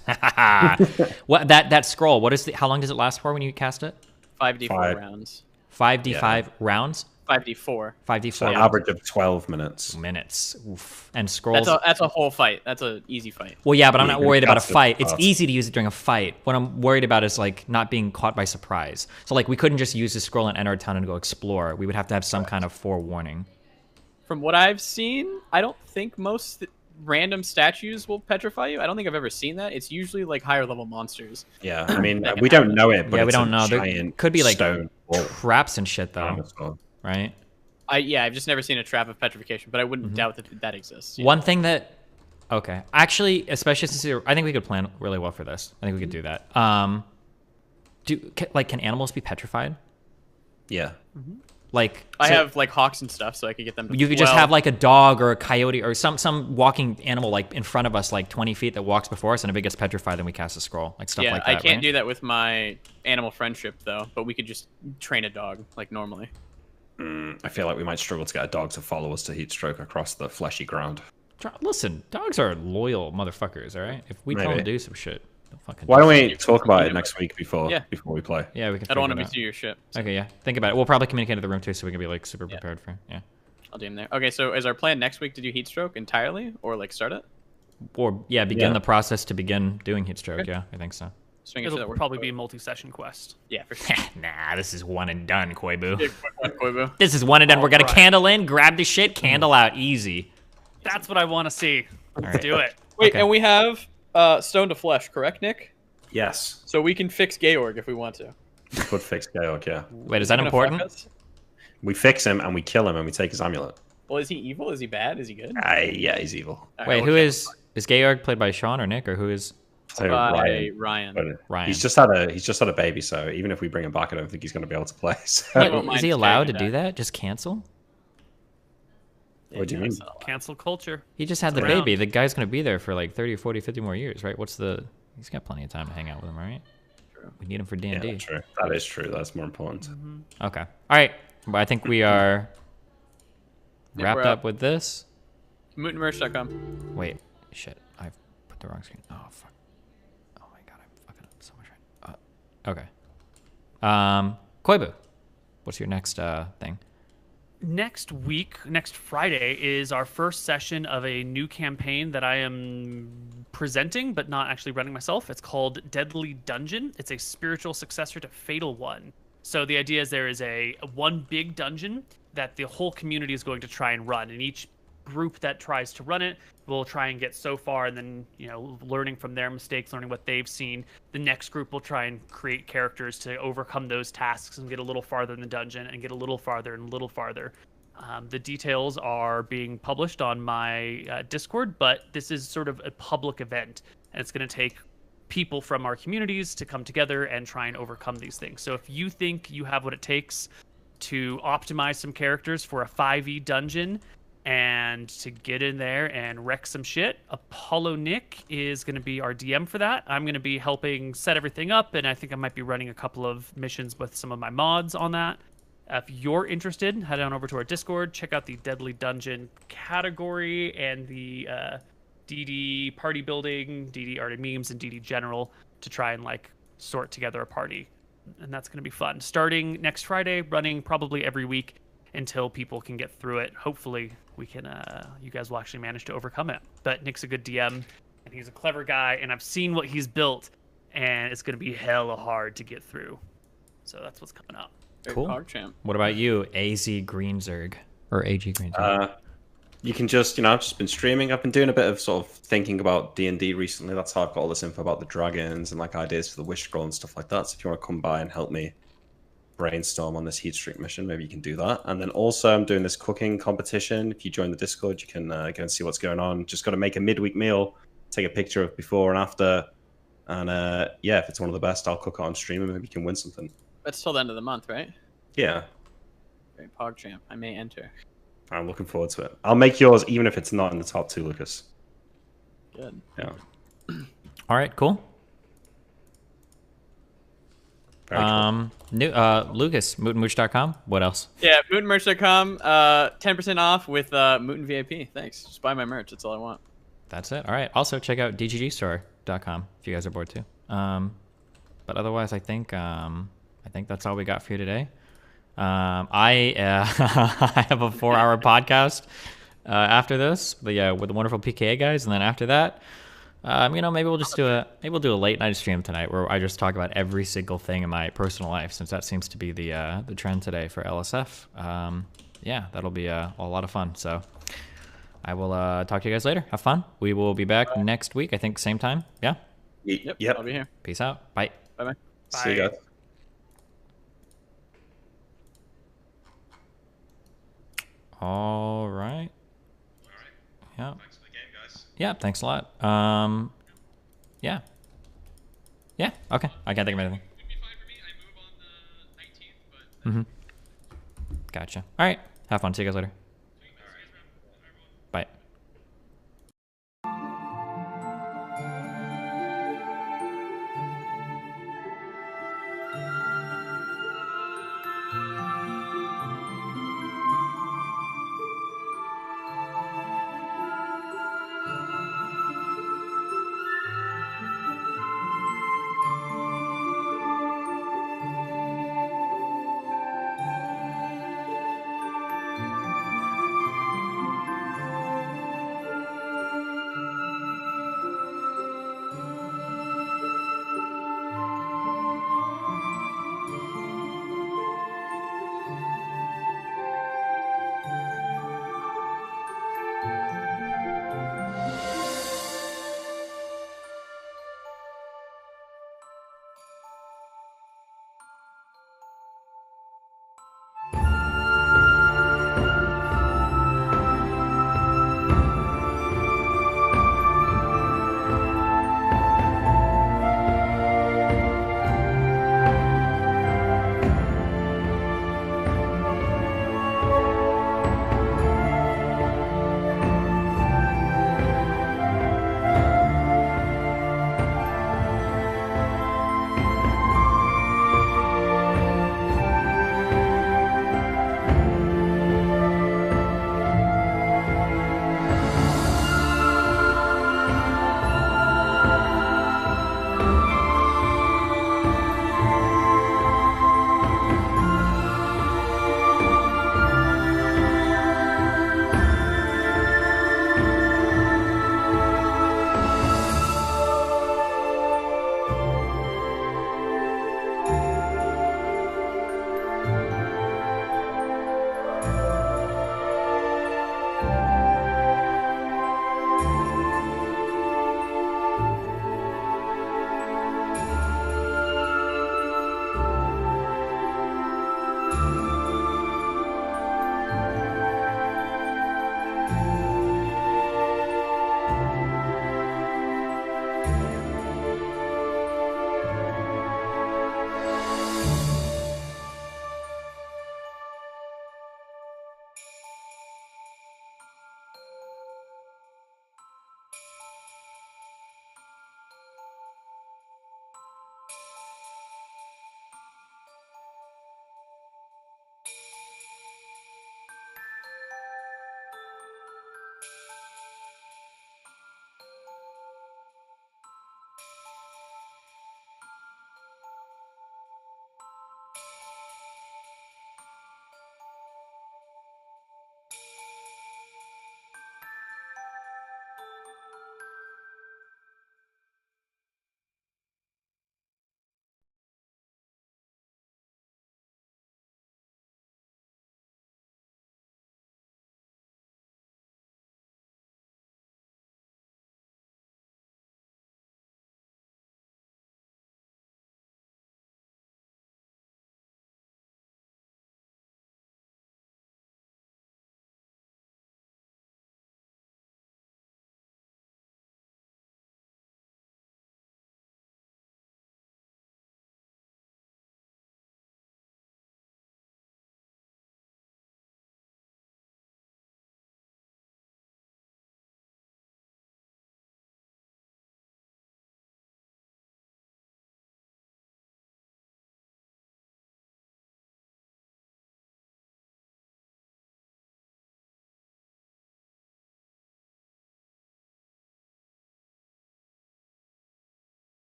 What that scroll? What is the? How long does it last for when you cast it? 5d4 Five. rounds. 5d5 rounds. 5d4. 5d4 So an average of 12 minutes. minutes. Oof. And scrolls. That's a whole fight. That's an easy fight. Well, yeah, but I'm Yeah, not you're worried about a cast it fight. It's fast. easy to use it during a fight. What I'm worried about is like not being caught by surprise. So like we couldn't just use the scroll and enter a town and go explore. We would have to have some kind of forewarning. From what I've seen, I don't think most random statues will petrify you. I don't think I've ever seen that. It's usually like higher level monsters. Yeah, I mean, we don't know it, but Yeah, we it's don't a know. There giant could be like stone wall. traps and shit though, Dinosaur. right? I've just never seen a trap of petrification, but I wouldn't doubt that exists. One thing that, okay, actually, especially since I think we could plan really well for this. I think we could do that. Can animals be petrified? Yeah. Like I so have like hawks and stuff, so I could get them to you could just have like a dog or a coyote or some walking animal like in front of us, like 20 feet that walks before us, and if it gets petrified, then we cast a scroll, like stuff yeah, like that. I can't right? do that with my animal friendship though, but we could just train a dog like normally. I feel like we might struggle to get a dog to follow us to heat stroke across the fleshy ground. Listen, dogs are loyal motherfuckers, all right? If we tell them to Maybe. do some shit, they'll fucking Why do don't it. we talk about it next week before Yeah. we play? Yeah, we can. I don't want to figure be it through your ship. out. Okay, yeah. Think about it. We'll probably communicate to the room too, so we can be like super prepared for. Yeah. I'll do them there. Okay, so is our plan next week to do heat stroke entirely, or like start it? Or yeah, begin Yeah. the process to begin doing heat stroke. Okay. Yeah, I think so. Just making sure that It'll works. probably be a multi-session quest. Yeah, for sure. Nah, this is one and done, Koibu. Big quick one, Koibu. This is one and done. We're gonna Alright. candle in, grab the shit, candle out, easy. That's what I want to see. Let's Alright. do it. Wait, Okay. and we have stone to flesh, correct, Nick? Yes. So we can fix Georg if we want to. We could fix Georg, yeah. Wait, is that Gonna fuck important? us? We fix him and we kill him and we take his amulet. Well, is he evil? Is he bad? Is he good? Yeah, he's evil. Alright, Wait, we'll who check. is Georg played by Sean or Nick, or who is? So By Ryan. But Ryan. He's just had a baby, so even if we bring him back, I don't think he's going to be able to play. So. I don't mind Is he allowed to staying do that? Just cancel? What do you mean? Cancel culture. He just had the Around. baby. The guy's gonna be there for like 30, 40, 50 more years, right? He's got plenty of time to hang out with him, right? We need him for Yeah, D&D. true. That is true. That's more important. Okay. All right. Well, I think we are Yeah, wrapped we're up up. with this. Mutanmerch.com. Wait, shit. I've put the wrong screen. Oh, fuck. Oh my god, I'm fucking up so much right. Okay. Koibu, what's your next thing? Next week, next Friday, is our first session of a new campaign that I am presenting, but not actually running myself. It's called Deadly Dungeon. It's a spiritual successor to Fatal One. So the idea is there is a one big dungeon that the whole community is going to try and run, and each group that tries to run it will try and get so far, and then, you know, learning from their mistakes, learning what they've seen. The next group will try and create characters to overcome those tasks and get a little farther in the dungeon and get a little farther and a little farther. The details are being published on my Discord, but this is sort of a public event, and it's going to take people from our communities to come together and try and overcome these things. So if you think you have what it takes to optimize some characters for a 5e dungeon and to get in there and wreck some shit, Apollo Nick is going to be our DM for that. I'm going to be helping set everything up, and I think I might be running a couple of missions with some of my mods on that. If you're interested, head on over to our Discord, check out the Deadly Dungeon category and the DD party building, DD art and memes, and DD general to try and like sort together a party. And that's going to be fun. Starting next Friday, running probably every week until people can get through it. Hopefully we can, you guys will actually manage to overcome it. But Nick's a good DM and he's a clever guy, and I've seen what he's built, and it's going to be hella hard to get through. So that's what's coming up. Cool. What about you, AZ Greenzerg or AG Greenzerg? You can just, I've just been streaming. I've been doing a bit of sort of thinking about D&D recently. That's how I've got all this info about the dragons and like ideas for the wish scroll and stuff like that. So if you want to come by and help me brainstorm on this heat streak mission, maybe you can do that. And then also I'm doing this cooking competition. If you join the Discord, you can go and see what's going on. Just got to make a midweek meal, take a picture of before and after. And yeah, if it's one of the best, I'll cook it on stream and maybe you can win something. That's till the end of the month, right? Yeah. Great, PogChamp. I may enter. I'm looking forward to it. I'll make yours even if it's not in the top 2, Lucas. Good. Yeah. All right, cool. Very cool. Lucas, mootinmooch.com. What else? Yeah, mootinmerch.com. 10% off with Mootin VIP. Thanks. Just buy my merch. That's all I want. That's it. All right. Also, check out dggstore.com if you guys are bored too. But otherwise, I think that's all we got for you today. I have a 4-hour podcast after this, with the wonderful PKA guys, and then after that, maybe we'll just do a late night stream tonight where I just talk about every single thing in my personal life, since that seems to be the trend today for LSF. Yeah, that'll be a lot of fun. So I will talk to you guys later. Have fun. We will be back next week. I think same time. Yeah. Yep. I'll be here. Peace out. Bye. Bye-bye. See you guys. All right. Yeah. Thanks for the game, guys. Yeah, thanks a lot. Yeah. Yeah, okay. I can't think of anything. It'd be fine for me. I move on the 19th, but Gotcha. All right. Have fun. See you guys later. Bye.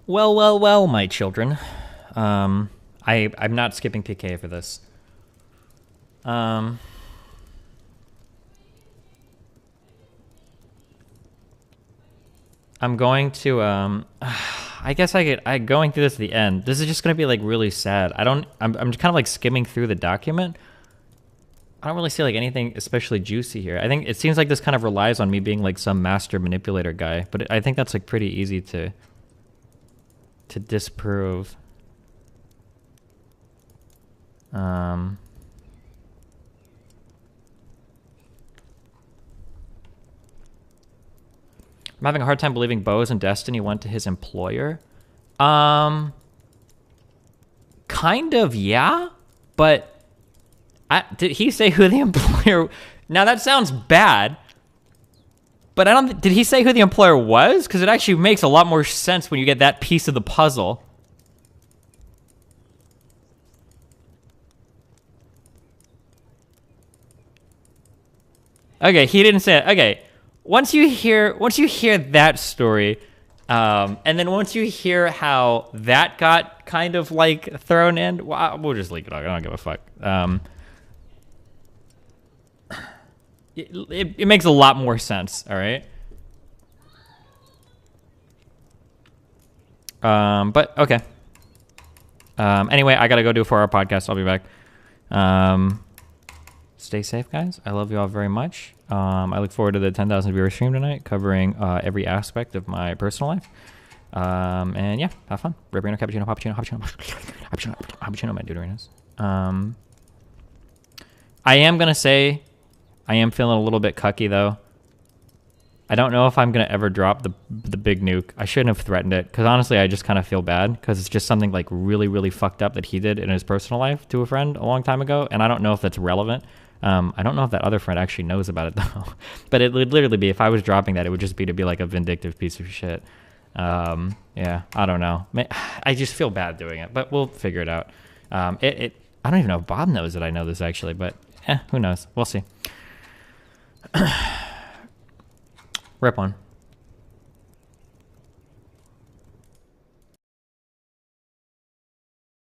Well, my children. I'm not skipping PK for this. I'm going to I guess I going through this at the end. This is just gonna be like really sad. I'm kind of like skimming through the document. I don't really see like anything especially juicy here. I think it seems like this kind of relies on me being like some master manipulator guy, but I think that's like pretty easy to disprove. I'm having a hard time believing Bose and Destiny went to his employer. Kind of, yeah, but did he say who the employer? Now that sounds bad, but I don't. Did he say who the employer was? Because it actually makes a lot more sense when you get that piece of the puzzle. Okay, he didn't say it. Okay, once you hear that story, and then once you hear how that got kind of like thrown in, well, we'll just leave it. I don't give a fuck. It makes a lot more sense. All right. But okay. Anyway, I gotta go do a 4-hour podcast. I'll be back. Stay safe, guys. I love you all very much. I look forward to the 10,000 viewer stream tonight, covering every aspect of my personal life. And yeah, have fun. Ribberino, cappuccino, my duderinas. I am gonna say, I am feeling a little bit cucky though. I don't know if I'm gonna ever drop the big nuke. I shouldn't have threatened it, because honestly, I just kind of feel bad, because it's just something like really, really fucked up that he did in his personal life to a friend a long time ago, and I don't know if that's relevant. I don't know if that other friend actually knows about it though. But it would literally be, if I was dropping that, it would just be to be like a vindictive piece of shit. Yeah, I don't know. I just feel bad doing it, but we'll figure it out. I don't even know if Bob knows that I know this actually, but who knows? We'll see. Rip one.